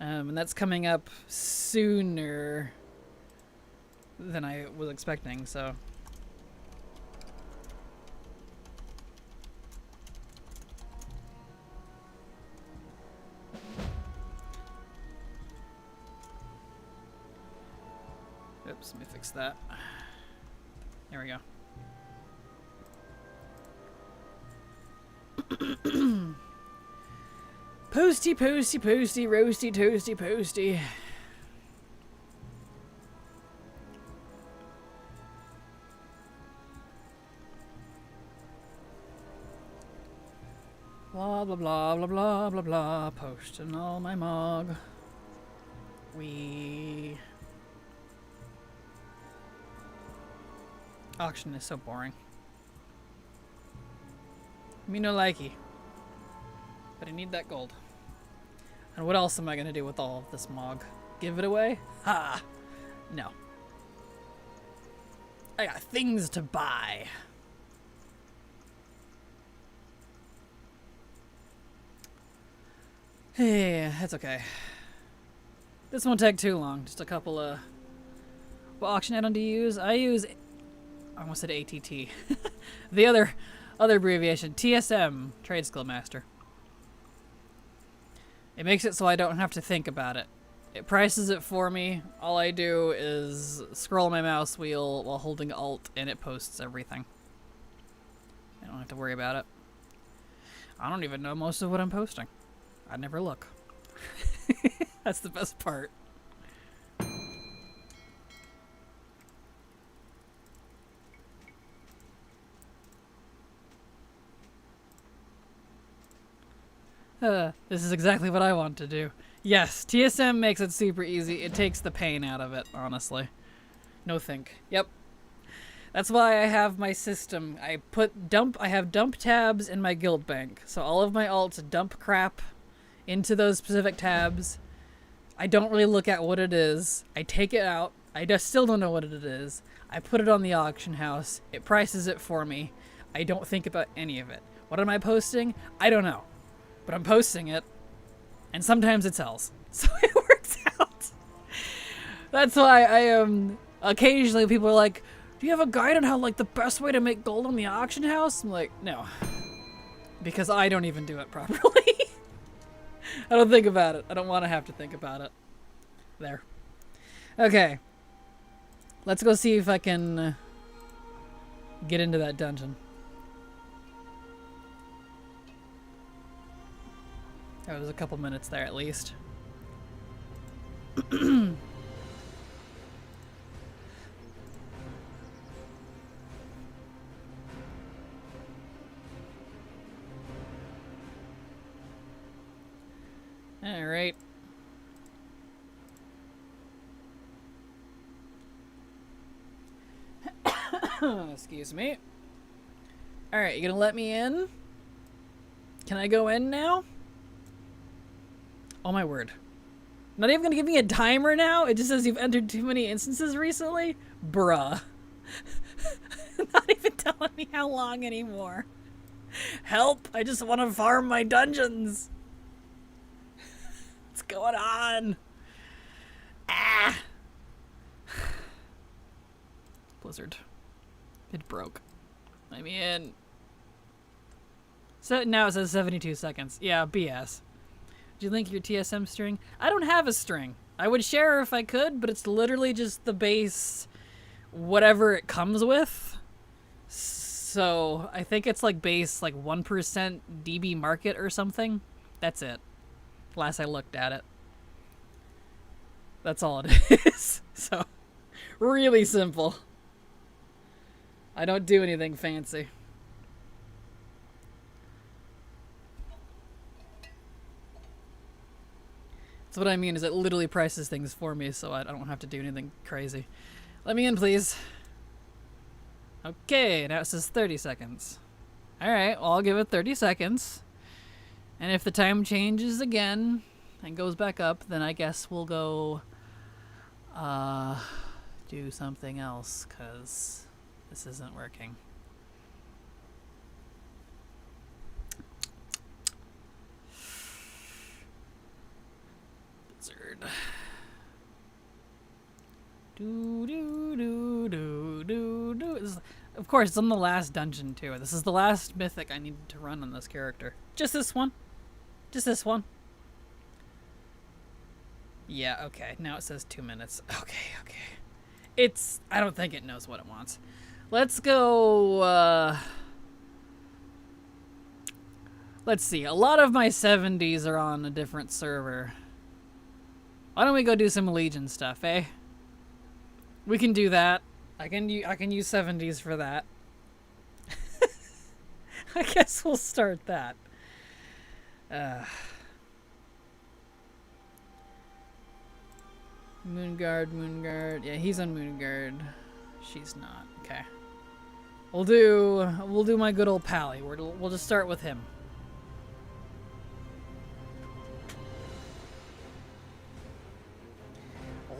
And that's coming up sooner than I was expecting, so... Oops, let me fix that. There we go. Posty, posty, posty, roasty, toasty, posty. Blah, blah, blah, blah, blah, blah, blah. Posting all my mog. Auction is so boring. Me no likey. But I need that gold. And what else am I gonna do with all of this mog? Give it away? Ha! No. I got things to buy. Hey, that's okay. This won't take too long. Just a couple of... What auction add-on do you use? I use... I almost said ATT. The other abbreviation. TSM. Trade Skill Master. It makes it so I don't have to think about it. It prices it for me. All I do is scroll my mouse wheel while holding Alt and it posts everything. I don't have to worry about it. I don't even know most of what I'm posting. I never look. That's the best part. This is exactly what I want to do. Yes, TSM makes it super easy. It takes the pain out of it, honestly. No think. Yep. That's why I have my system. I have dump tabs in my guild bank. So all of my alts dump crap into those specific tabs. I don't really look at what it is. I take it out. I just still don't know what it is. I put it on the auction house. It prices it for me. I don't think about any of it. What am I posting? I don't know. But I'm posting it. And sometimes it sells. So it works out. That's why I am... occasionally people are like, do you have a guide on how, like, the best way to make gold on the auction house? I'm like, no. Because I don't even do it properly. I don't think about it. I don't want to have to think about it. There. Okay. Let's go see if I can get into that dungeon. Oh, there's a couple minutes there at least. All right. Excuse me. All right, you gonna let me in? Can I go in now? Oh my word. Not even gonna give me a timer now? It just says you've entered too many instances recently? Bruh. Not even telling me how long anymore. Help! I just want to farm my dungeons. What's going on? Ah! Blizzard. It broke. Let me in. So now it says 72 seconds. Yeah, BS. Did you link your TSM string? I don't have a string. I would share if I could, but it's literally just the base whatever it comes with. So I think it's like base like 1% DB market or something. That's it. Last I looked at it. That's all it is. So really simple. I don't do anything fancy. That's what I mean, is it literally prices things for me, so I don't have to do anything crazy. Let me in, please. Okay, now it says 30 seconds. Alright, well, I'll give it 30 seconds. And if the time changes again and goes back up, then I guess we'll go do something else, because this isn't working. Blizzard. Of course, it's on the last dungeon too. This is the last mythic I needed to run on this character. Just this one. Just this one. Yeah, okay. Now it says 2 minutes. Okay. I don't think it knows what it wants. Let's go, let's see. A lot of my 70s are on a different server. Why don't we go do some Legion stuff, eh? We can do that. I can use 70s for that. I guess we'll start that. Moonguard. Yeah, he's on Moonguard. She's not. Okay. We'll do my good old Pally. We'll just start with him.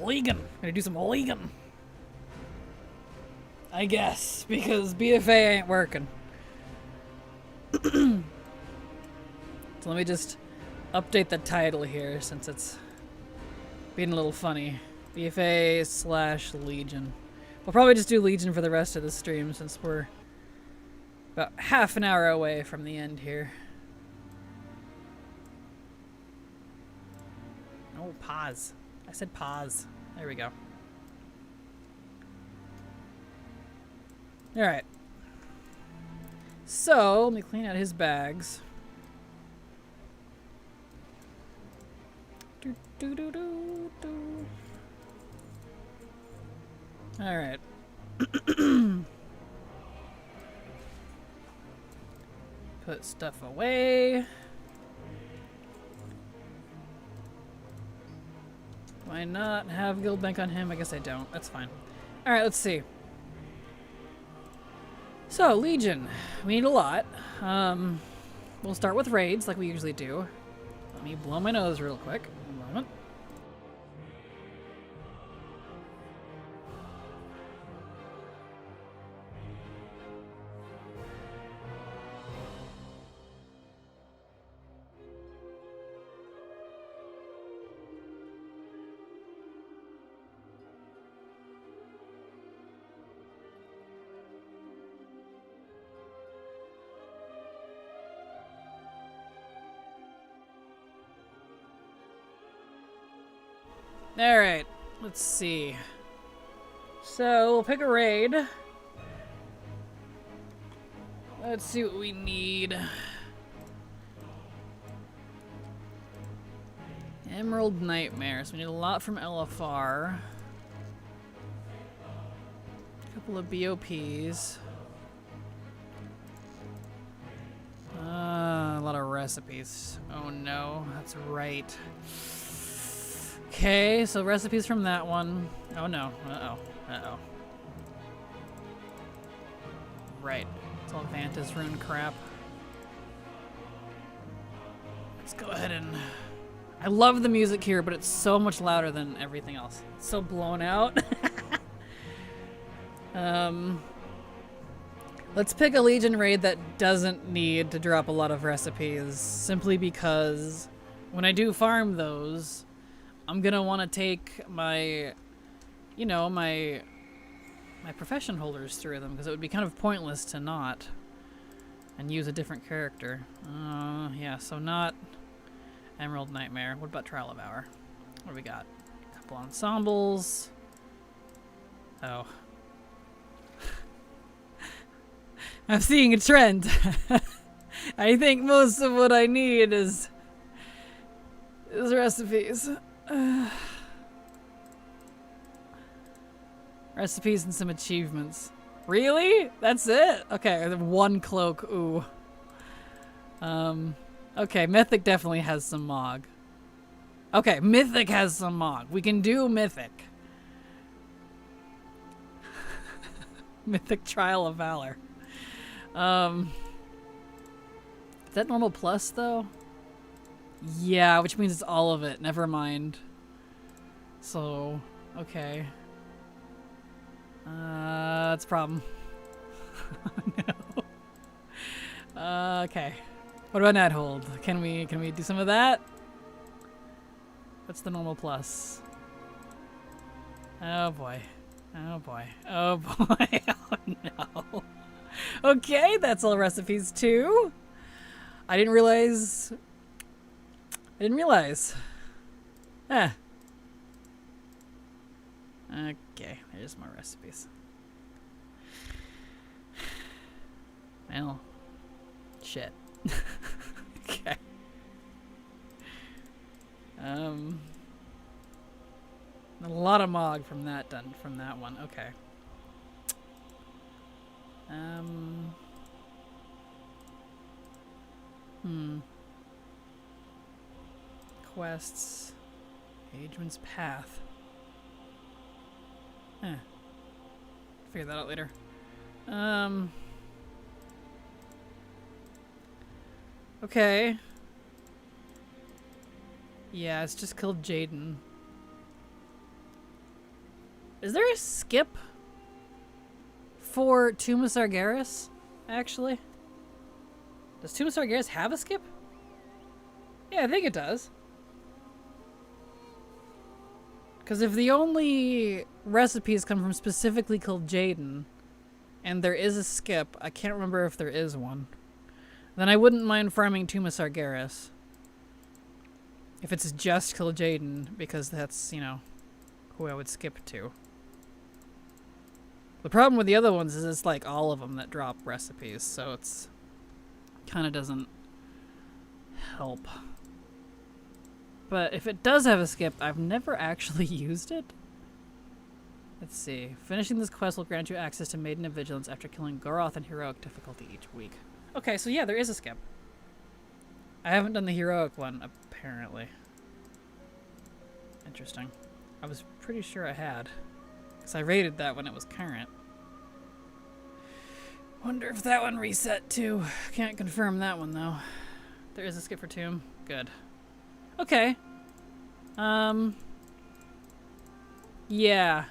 Legion. Gonna do some Legion. I guess, because BFA ain't working. So let me just update the title here since it's being a little funny. BFA / Legion. We'll probably just do Legion for the rest of the stream since we're about half an hour away from the end here. Oh, pause. I said pause. There we go. Alright. So, let me clean out his bags. Alright. Put stuff away. Do I not have guild bank on him? I guess I don't. That's fine. Alright, let's see. So, Legion. We need a lot. We'll start with raids like we usually do. Let me blow my nose real quick. A moment. Alright, let's see. So we'll pick a raid. Let's see what we need. Emerald Nightmare. So we need a lot from LFR. A couple of BOPs. A lot of recipes. Oh no, that's right. Okay, so recipes from that one. Oh no. Uh-oh. Uh-oh. Right. It's all Vanta's rune crap. Let's go ahead and... I love the music here, but it's so much louder than everything else. It's so blown out. Let's pick a Legion raid that doesn't need to drop a lot of recipes, simply because when I do farm those, I'm gonna want to take my, you know, my profession holders through them, because it would be kind of pointless to not and use a different character. Yeah, so not Emerald Nightmare. What about Trial of Hour? What do we got? A couple ensembles. Oh. I'm seeing a trend. I think most of what I need is recipes. Recipes and some achievements. Really? That's it? Okay, one cloak. Ooh. Okay, Mythic definitely has some Mog. Okay, Mythic has some Mog. We can do Mythic. Mythic Trial of Valor. Is that normal plus, though? Yeah, which means it's all of it. Never mind. So, okay. That's a problem. No. Okay. What about Nethold? Can we do some of that? What's the normal plus? Oh boy. Oh boy. Oh boy. Oh no. Okay, that's all recipes too. I didn't realize. Ah. Okay, there's more recipes. Well, shit. Okay. A lot of Mog from that one. Okay. Quests. Agement's Path. Figure that out later. Okay. Yeah, it's just killed Jaden. Is there a skip for Tomb of Sargeras, actually? Does Tomb of Sargeras have a skip? Yeah, I think it does. Because if the only recipes come from specifically killed Jaden, and there is a skip, I can't remember if there is one, then I wouldn't mind farming Tomb of Sargeras. If it's just kill Jaden, because that's, you know, who I would skip to. The problem with the other ones is it's like all of them that drop recipes, so it's kind of doesn't help. But if it does have a skip, I've never actually used it. Let's see. Finishing this quest will grant you access to Maiden of Vigilance after killing Goroth in heroic difficulty each week. Okay, so yeah, there is a skip. I haven't done the heroic one, apparently. Interesting. I was pretty sure I had. Because I rated that when it was current. Wonder if that one reset too. Can't confirm that one though. There is a skip for Tomb. Good. Okay. Yeah.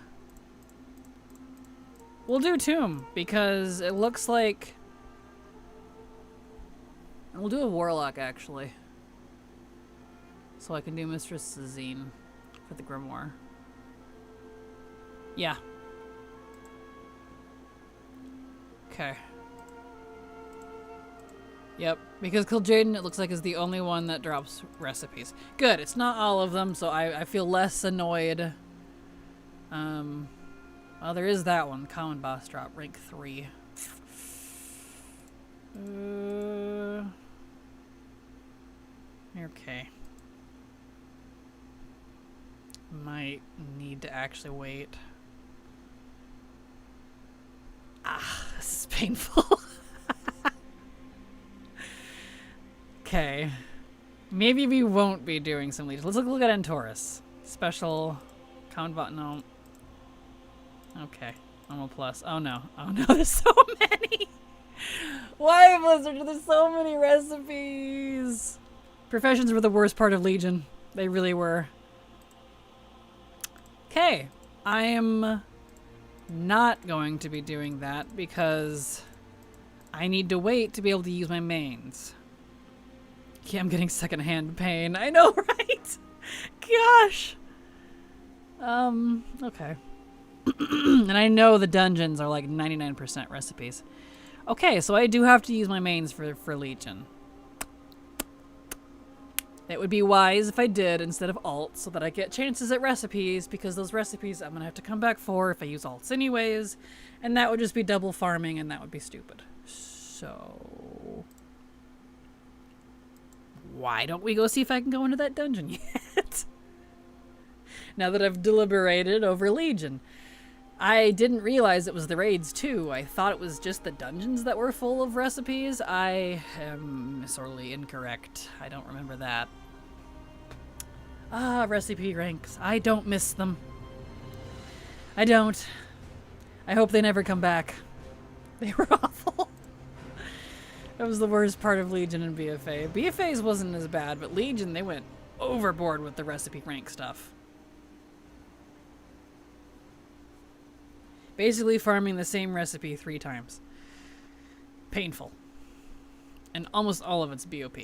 We'll do Tomb because it looks like... We'll do a Warlock actually. So I can do Mistress Zine for the Grimoire. Yeah. Okay. Yep, because Kil'jaeden, it looks like, is the only one that drops recipes. Good, it's not all of them, so I feel less annoyed Well, there is that one. Common boss drop, rank 3. Okay. Might need to actually wait. Ah, this is painful. Okay. Maybe we won't be doing some leads. Let's look at Entorus. Special. Common bot. No. Okay. Normal plus. Oh no. Oh no, there's so many! Why, Blizzard? There's so many recipes! Professions were the worst part of Legion. They really were. Okay. I am not going to be doing that because I need to wait to be able to use my mains. Yeah, I'm getting secondhand pain. I know, right? Gosh! Okay. And I know the dungeons are like 99% recipes. Okay, so I do have to use my mains for Legion. It would be wise if I did instead of alts so that I get chances at recipes, because those recipes I'm going to have to come back for if I use alts anyways, and that would just be double farming and that would be stupid. So why don't we go see if I can go into that dungeon yet? Now that I've deliberated over Legion. I didn't realize it was the raids too. I thought it was just the dungeons that were full of recipes. I am sorely incorrect. I don't remember that. Ah, recipe ranks. I don't miss them. I don't. I hope they never come back. They were awful. That was the worst part of Legion and BFA. BFA's wasn't as bad, but Legion, they went overboard with the recipe rank stuff. Basically farming the same recipe 3 times. Painful. And almost all of it's BOP.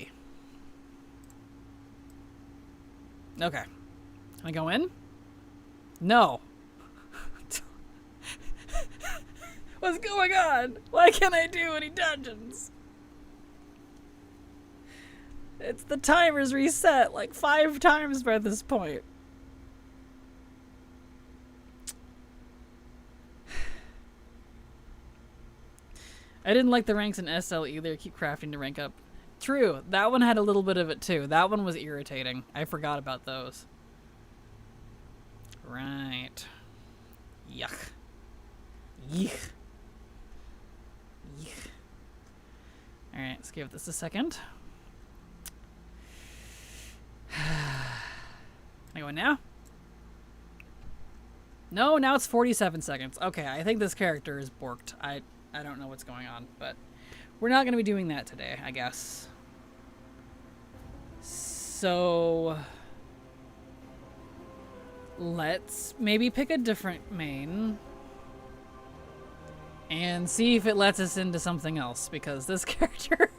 Okay. Can I go in? No. What's going on? Why can't I do any dungeons? It's the timer's reset like 5 times by this point. I didn't like the ranks in SL either. Keep crafting to rank up. True. That one had a little bit of it too. That one was irritating. I forgot about those. Right. Yuck. Yuck. Yuck. Alright, let's give this a second. Can I go in now? No, now it's 47 seconds. Okay, I think this character is borked. I don't know what's going on, but we're not going to be doing that today, I guess. So let's maybe pick a different main and see if it lets us into something else, because this character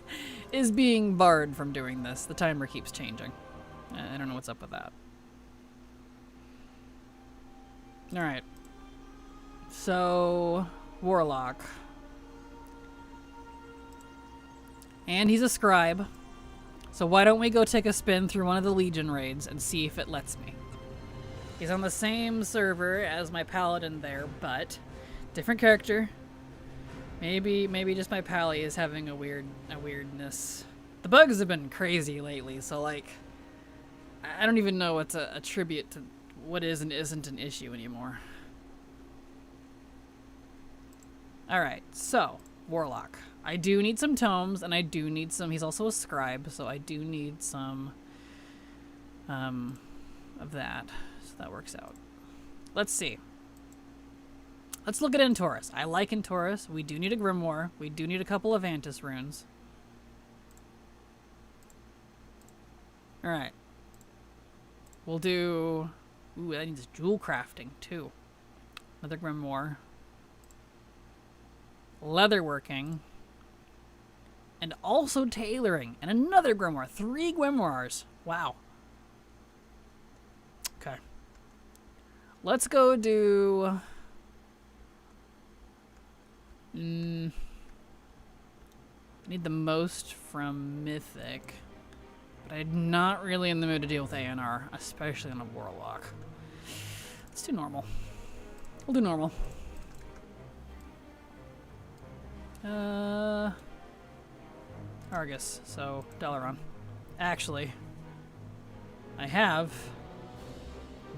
is being barred from doing this. The timer keeps changing. I don't know what's up with that. Alright. So, Warlock. And he's a scribe. So why don't we go take a spin through one of the Legion raids and see if it lets me. He's on the same server as my paladin there, but different character. Maybe just my pally is having a weirdness. The bugs have been crazy lately, so like I don't even know what to attribute to what is and isn't an issue anymore. Alright, so Warlock. I do need some tomes, and I do need some... He's also a scribe, so I do need some of that. So that works out. Let's see. Let's look at Entorus. I like Entorus. We do need a Grimoire. We do need a couple of Antis runes. Alright. We'll do... Ooh, that needs jewel crafting, too. Another Grimoire. Leatherworking. And also tailoring. And another Grimoire. 3 Grimoires. Wow. Okay. Let's go do... I need the most from Mythic. But I'm not really in the mood to deal with ANR. Especially on a Warlock. Let's do normal. We'll do normal. Argus, so Dalaran. Actually, I have.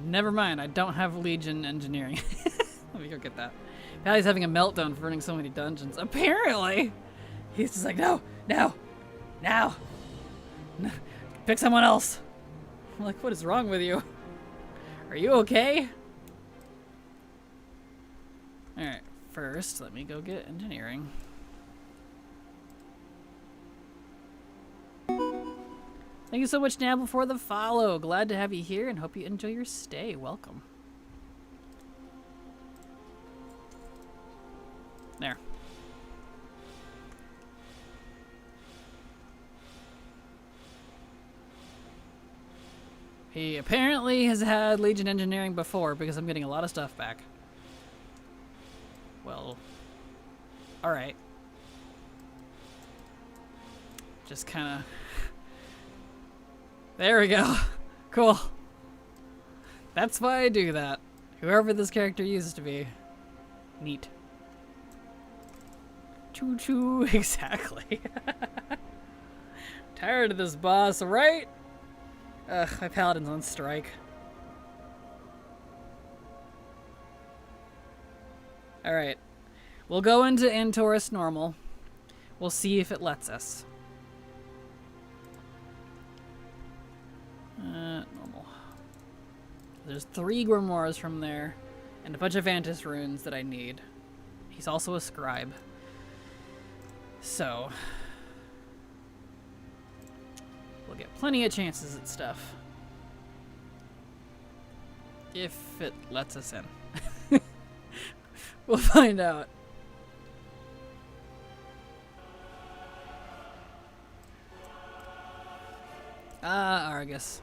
Never mind, I don't have Legion Engineering. Let me go get that. Pally's having a meltdown for running so many dungeons. Apparently! He's just like, no, no, no. Pick someone else. I'm like, what is wrong with you? Are you okay? Alright, first, let me go get engineering. Thank you so much, Nabble, for the follow. Glad to have you here and hope you enjoy your stay. Welcome. There. He apparently has had Legion Engineering before because I'm getting a lot of stuff back. Well, alright. Just kind of... There we go. Cool. That's why I do that. Whoever this character used to be. Neat. Choo choo, exactly. Tired of this boss, right? Ugh, my paladin's on strike. Alright. We'll go into Antorus normal. We'll see if it lets us. Normal. There's 3 grimoires from there, and a bunch of Vantis runes that I need. He's also a scribe. So, we'll get plenty of chances at stuff. If it lets us in. We'll find out. Argus.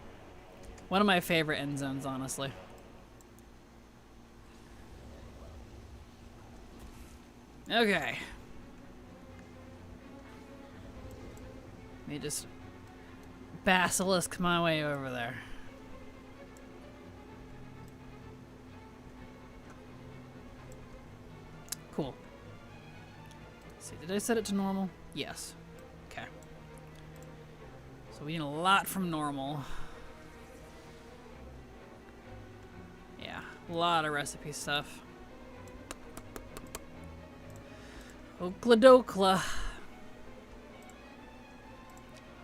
One of my favorite end zones, honestly. Okay. Let me just basilisk my way over there. Cool. Let's see, did I set it to normal? Yes. Okay. So we need a lot from normal. Yeah, a lot of recipe stuff. Okla dokla.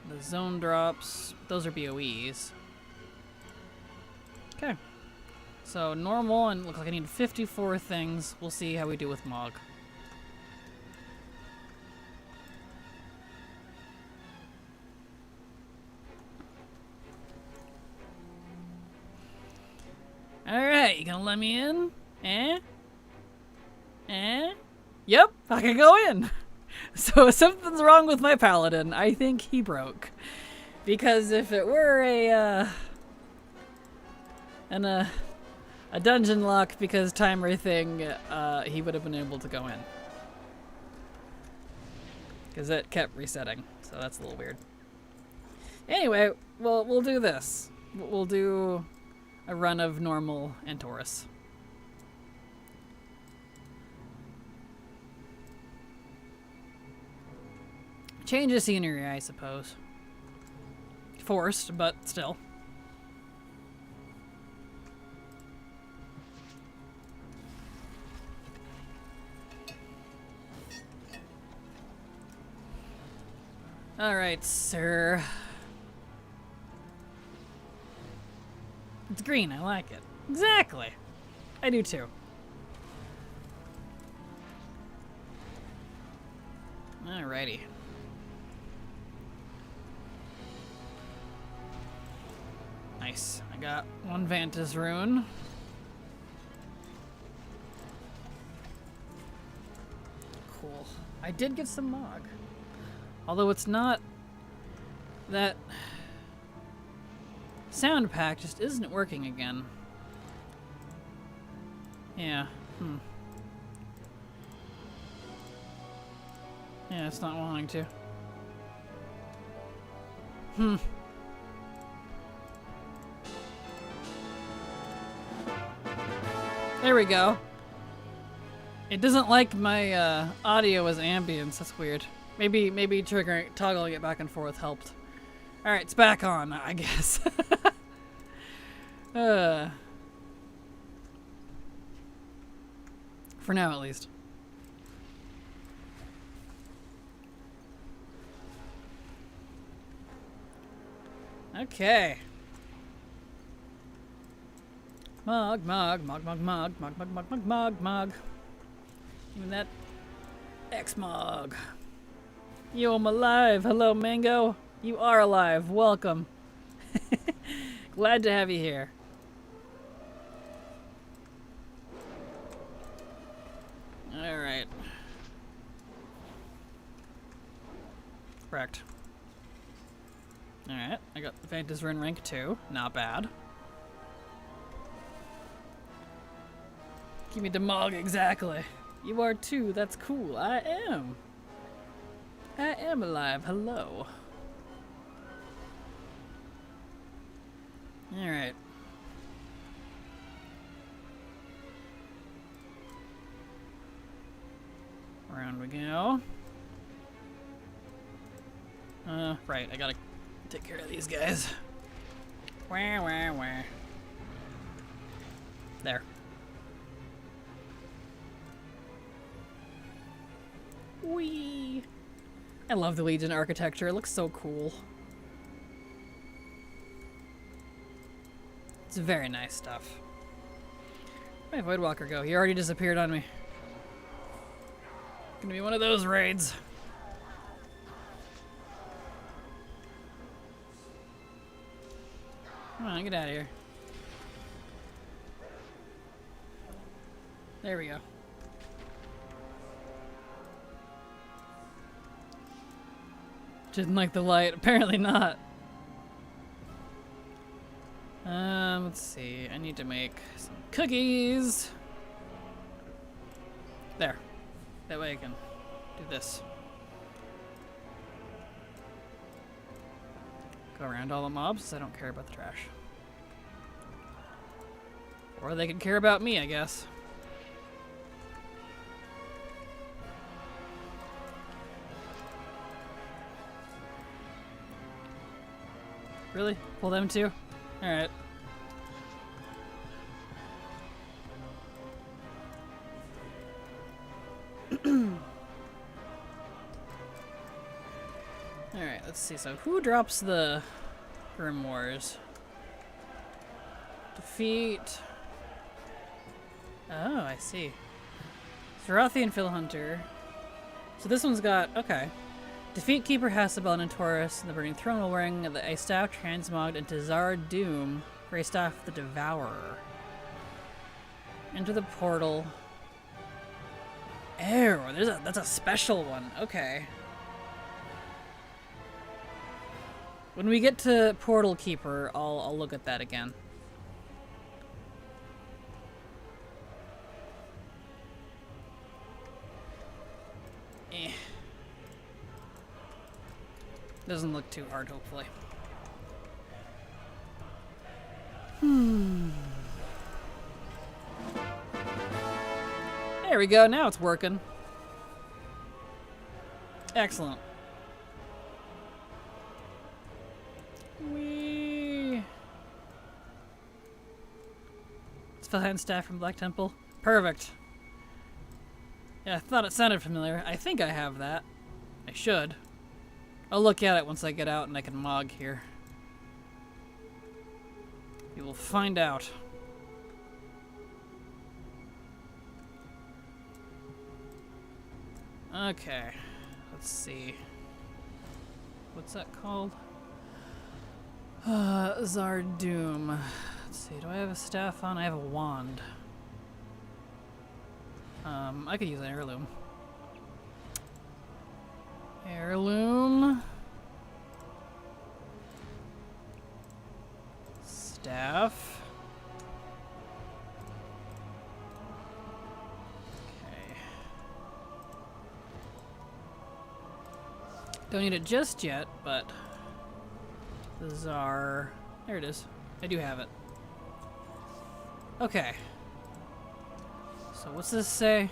The zone drops, those are BOEs. Okay. So normal, and look like I need 54 things. We'll see how we do with Mog. Alright, you gonna let me in? Eh? Eh? Yep, I can go in. So something's wrong with my paladin. I think he broke. Because if it were a dungeon lock because timer thing, he would have been able to go in. Because it kept resetting, so that's a little weird. Anyway, we'll do this. We'll do a run of normal Antorus. Change of scenery, I suppose. Forced, but still. Alright, sir. It's green, I like it. Exactly. I do too. Alrighty. Nice. I got 1 Vantis rune. Cool. I did get some Mog. Although it's not... That... sound pack just isn't working again. Yeah. Yeah, it's not wanting to. There we go. It doesn't like my audio as ambience. That's weird. Maybe toggling it back and forth helped. All right, it's back on, I guess. For now, at least. Okay. Mog. Even that X-Mog. Yo, I'm alive. Hello, Mango. You are alive. Welcome. Glad to have you here. Alright. Correct. Alright, I got the Fantasy Run rank 2. Not bad. Give me the Mog, exactly. You are too, that's cool. I am. I am alive, hello. Alright. Around we go. Right, I gotta take care of these guys. Wah. There. Whee! I love the Legion architecture, it looks so cool. It's very nice stuff. Where'd my Voidwalker go? He already disappeared on me. Gonna be one of those raids. Come on, get out of here. There we go. Didn't like the light. Apparently not. Let's see. I need to make some cookies. There. That way I can do this. Go around all the mobs. I don't care about the trash. Or they can care about me, I guess. Really? Pull them too? Alright. Alright, let's see. So who drops the Grimoires? Defeat. Oh, I see. Sarathian Philhunter. So this one's got, okay. Defeat Keeper Hasabel and Taurus, and the Burning Throne while wearing a staff transmogged into Zard Doom, Grey Staff the Devourer. Enter the portal. Ew, that's a special one. Okay. When we get to Portal Keeper, I'll look at that again. Eh. Doesn't look too hard, hopefully. There we go, now it's working. Excellent. Whee! It's Felhand Staff from Black Temple. Perfect. Yeah, I thought it sounded familiar. I think I have that. I should. I'll look at it once I get out and I can mog here. You will find out. Okay, let's see. What's that called? Zard Doom. Let's see, do I have a staff on? I have a wand. I could use an heirloom. Heirloom. Staff. Okay. Don't need it just yet, but the Czar. There it is. I do have it. Okay. So what's this say?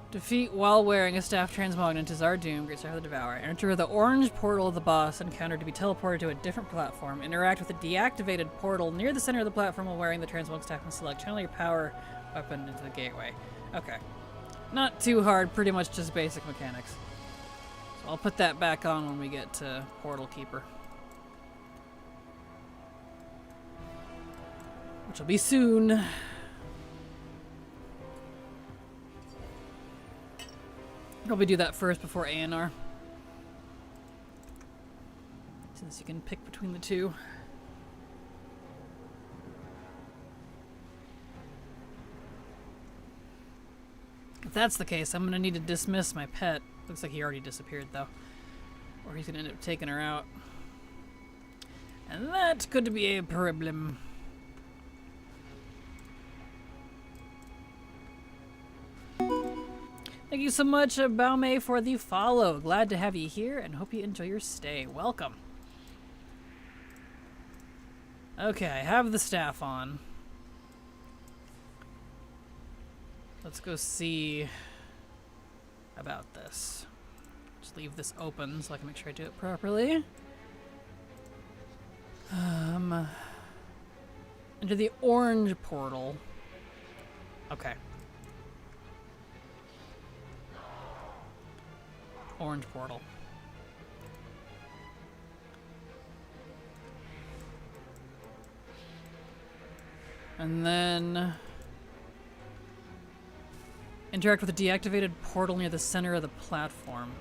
Defeat while wearing a staff transmogant is our doom. Great Star of the Devourer. Enter the orange portal of the boss encounter to be teleported to a different platform. Interact with a deactivated portal near the center of the platform while wearing the transmog staff and select channel your power weapon into the gateway. Okay. Not too hard, pretty much just basic mechanics. So I'll put that back on when we get to Portal Keeper. Which will be soon. Probably do that first before A&R. Since you can pick between the two. If that's the case, I'm gonna need to dismiss my pet. Looks like he already disappeared though. Or he's gonna end up taking her out. And that could be a problem. Thank you so much, Baume, for the follow. Glad to have you here and hope you enjoy your stay. Welcome. Okay, I have the staff on. Let's go see about this. Just leave this open so I can make sure I do it properly. Enter the orange portal. Okay. Orange portal. And then interact with a deactivated portal near the center of the platform.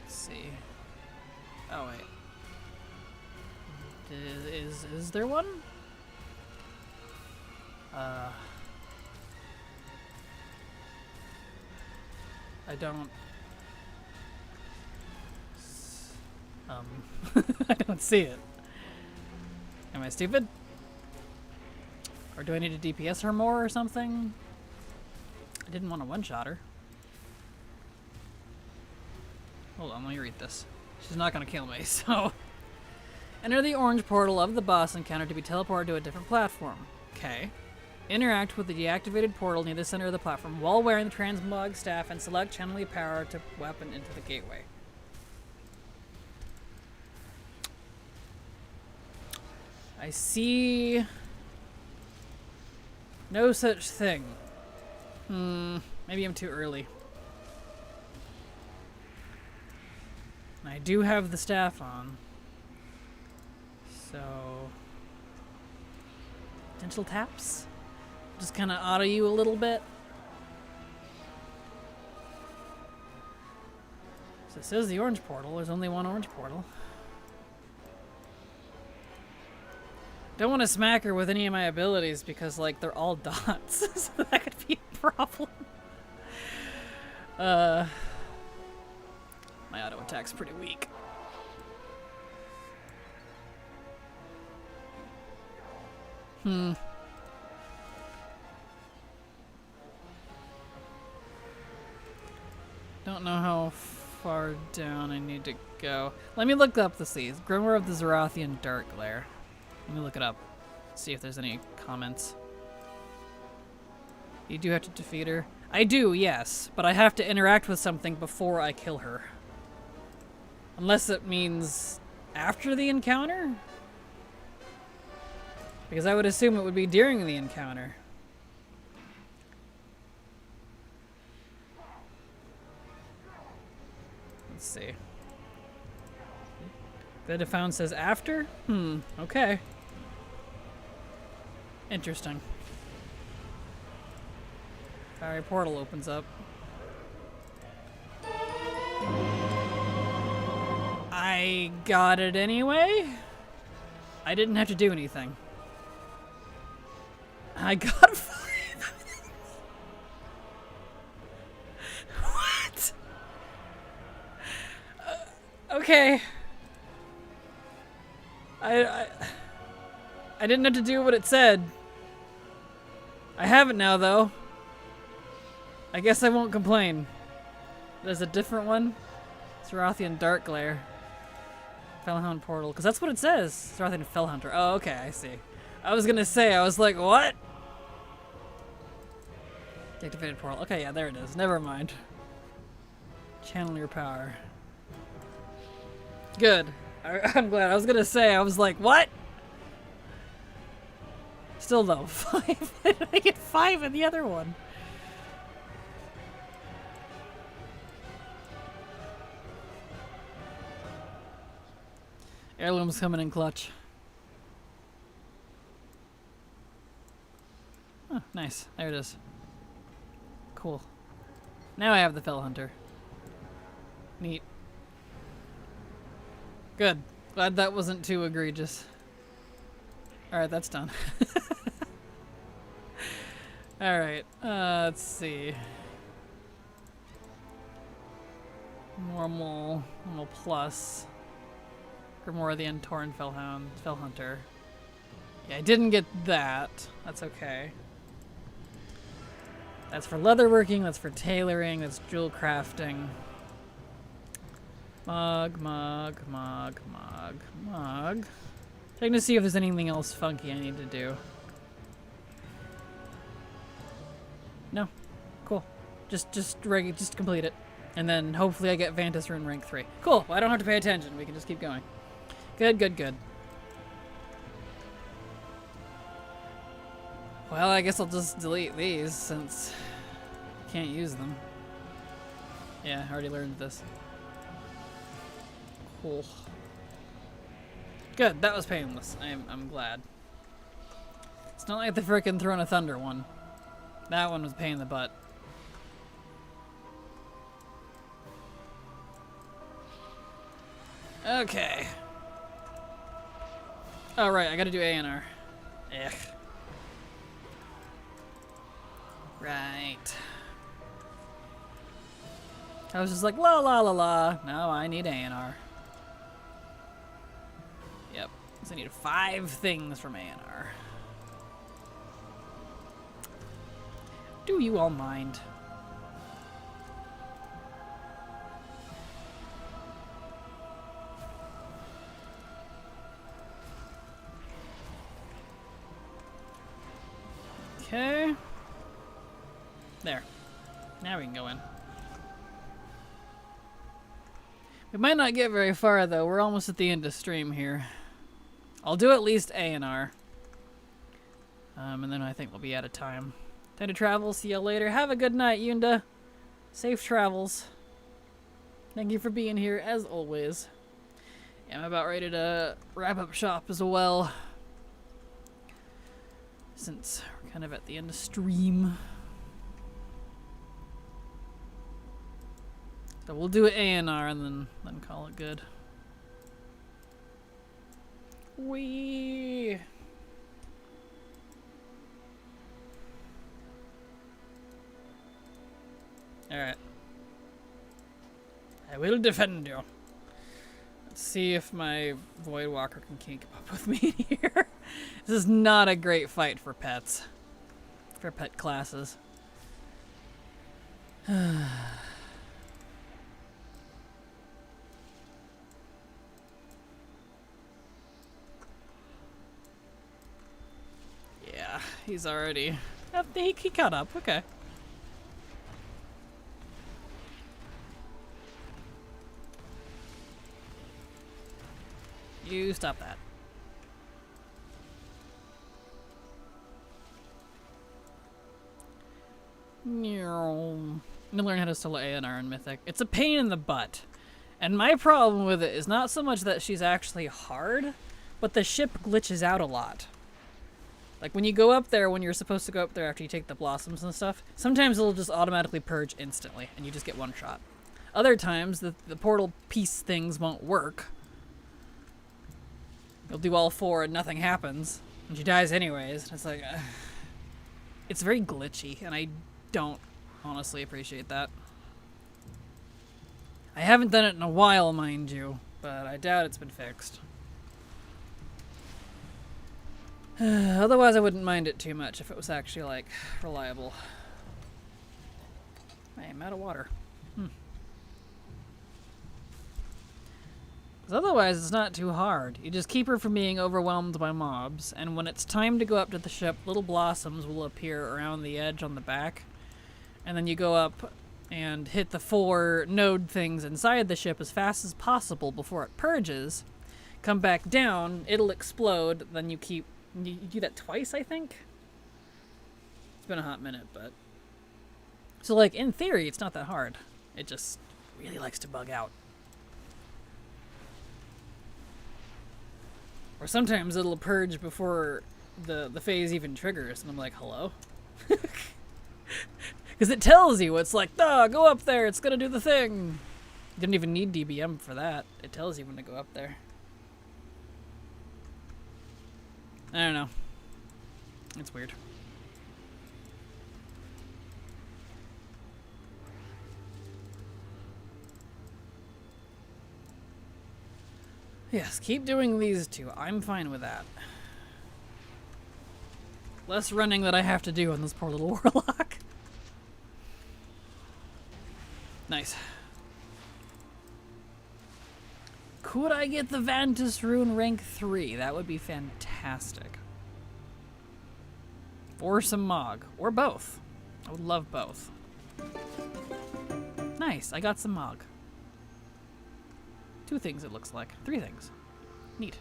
Let's see. Oh wait. Is there one? I don't. I don't see it. Am I stupid? Or do I need to DPS her more or something? I didn't want to one-shot her. Hold on, let me read this. She's not gonna kill me, so. Enter the orange portal of the boss encounter to be teleported to a different platform. Okay. Interact with the deactivated portal near the center of the platform while wearing the transmog staff and select channel your power to weapon into the gateway. I see no such thing. Maybe I'm too early. I do have the staff on. So potential taps? Just kind of auto you a little bit. So it says the orange portal. There's only one orange portal. Don't want to smack her with any of my abilities because, like, they're all dots. So that could be a problem. My auto attack's pretty weak. Don't know how far down I need to go. Let me look up the seas. Grimoire of the Zarathian Dark Glare. Let me look it up. See if there's any comments. You do have to defeat her. I do, yes, but I have to interact with something before I kill her. Unless it means after the encounter? Because I would assume it would be during the encounter. Let's see. The found says after? Okay. Interesting. Fiery portal opens up. I got it anyway? I didn't have to do anything. I got 5. What? Okay. I didn't have to do what it said. I have it now, though. I guess I won't complain. There's a different one. Zarathian Dark Glare. Fellhound Portal. Because that's what it says. Zarathian Fellhunter. Oh, okay, I see. I was gonna say, I was like, what? Deactivated portal. Okay, yeah, there it is. Never mind. Channel your power. Good. I'm glad. I was gonna say, I was like, what? Still though, 5. I get 5 in the other one. Heirloom's coming in clutch. Oh, nice. There it is. Cool. Now I have the Fell Hunter. Neat. Good. Glad that wasn't too egregious. Alright, that's done. Alright, let's see. Normal plus. Grimoire of the Entorn Fell Hunter. Yeah, I didn't get that. That's okay. That's for leatherworking, that's for tailoring, that's jewel crafting. Mug. Checking to see if there's anything else funky I need to do. No. Cool. Just complete it. And then hopefully I get Vantis Rune rank 3. Cool. Well, I don't have to pay attention. We can just keep going. Good. Well, I guess I'll just delete these since I can't use them. Yeah, I already learned this. Cool. Good, that was painless. I'm glad. It's not like the frickin' Throne of Thunder one. That one was a pain in the butt. Okay. Oh, right, I gotta do A&R. Ugh. Right. I was just like, la la la la. No, I need A&R. Yep. So I need 5 things from A&R. Do you all mind? Okay. There. Now we can go in. We might not get very far though. We're almost at the end of stream here. I'll do at least A&R. And then I think we'll be out of time. Time to travel. See you later. Have a good night, Yunda. Safe travels. Thank you for being here as always. Yeah, I'm about ready to wrap up shop as well. Since we're kind of at the end of stream. So we'll do A&R and then call it good. Wee. Alright. I will defend you. Let's see if my Voidwalker can keep up with me here. This is not a great fight for pets. For pet classes. Yeah, he's already... He caught up, okay. You stop that. I'm gonna learn how to solo A&R in Mythic. It's a pain in the butt. And my problem with it is not so much that she's actually hard, but the ship glitches out a lot. Like when you go up there, when you're supposed to go up there after you take the blossoms and stuff, sometimes it'll just automatically purge instantly and you just get one shot. Other times the portal piece things won't work. You'll do all 4 and nothing happens. And she dies anyways. It's like... it's very glitchy, and I don't honestly appreciate that. I haven't done it in a while, mind you, but I doubt it's been fixed. Otherwise, I wouldn't mind it too much if it was actually, like, reliable. I'm out of water. Otherwise, it's not too hard. You just keep her from being overwhelmed by mobs, and when it's time to go up to the ship, little blossoms will appear around the edge on the back. And then you go up and hit the 4 node things inside the ship as fast as possible before it purges. Come back down, it'll explode, then you do that twice, I think? It's been a hot minute, but... So, like, in theory, it's not that hard. It just really likes to bug out. Or sometimes it'll purge before the phase even triggers, and I'm like, hello? Because it tells you, it's like, go up there, it's gonna do the thing. You don't even need DBM for that. It tells you when to go up there. I don't know. It's weird. Yes, keep doing these 2. I'm fine with that. Less running that I have to do on this poor little warlock. Nice. Could I get the Vantus Rune rank 3? That would be fantastic. Or some Mog. Or both. I would love both. Nice, I got some Mog. 2 things it looks like. 3 things. Neat.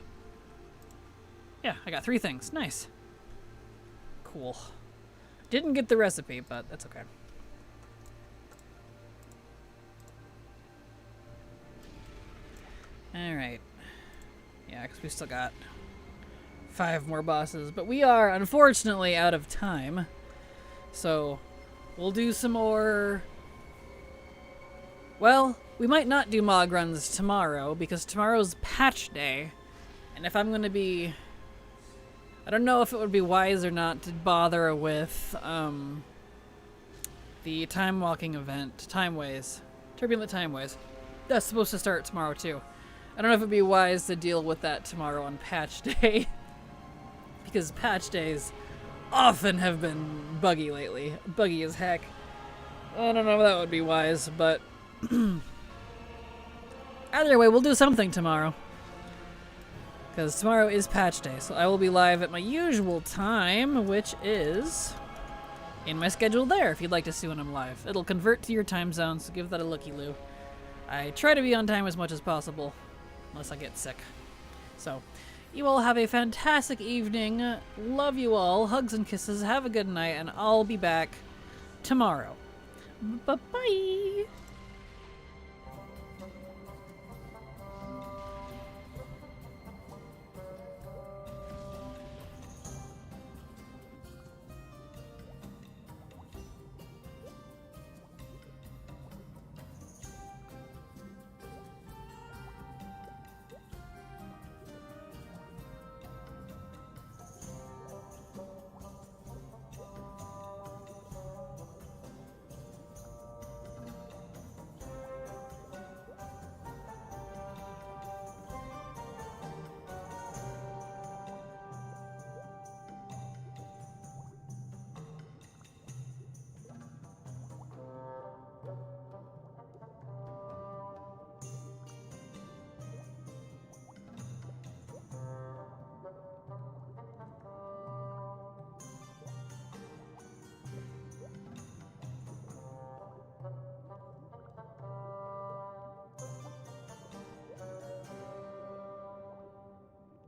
Yeah, I got 3 things. Nice. Cool. Didn't get the recipe, but that's okay. Alright. Yeah, because we still got 5 more bosses. But we are, unfortunately, out of time. So, we'll do some more... Well, we might not do Mog runs tomorrow, because tomorrow's patch day. And if I'm going to be... I don't know if it would be wise or not to bother with the time walking event, Timeways. Turbulent Timeways. That's supposed to start tomorrow, too. I don't know if it'd be wise to deal with that tomorrow on patch day. Because patch days often have been buggy lately. Buggy as heck. I don't know if that would be wise, but... Either way, we'll do something tomorrow. Because tomorrow is patch day, so I will be live at my usual time, which is in my schedule there, if you'd like to see when I'm live. It'll convert to your time zone, so give that a looky-loo. I try to be on time as much as possible, unless I get sick. So, you all have a fantastic evening. Love you all. Hugs and kisses. Have a good night, and I'll be back tomorrow. Bye-bye!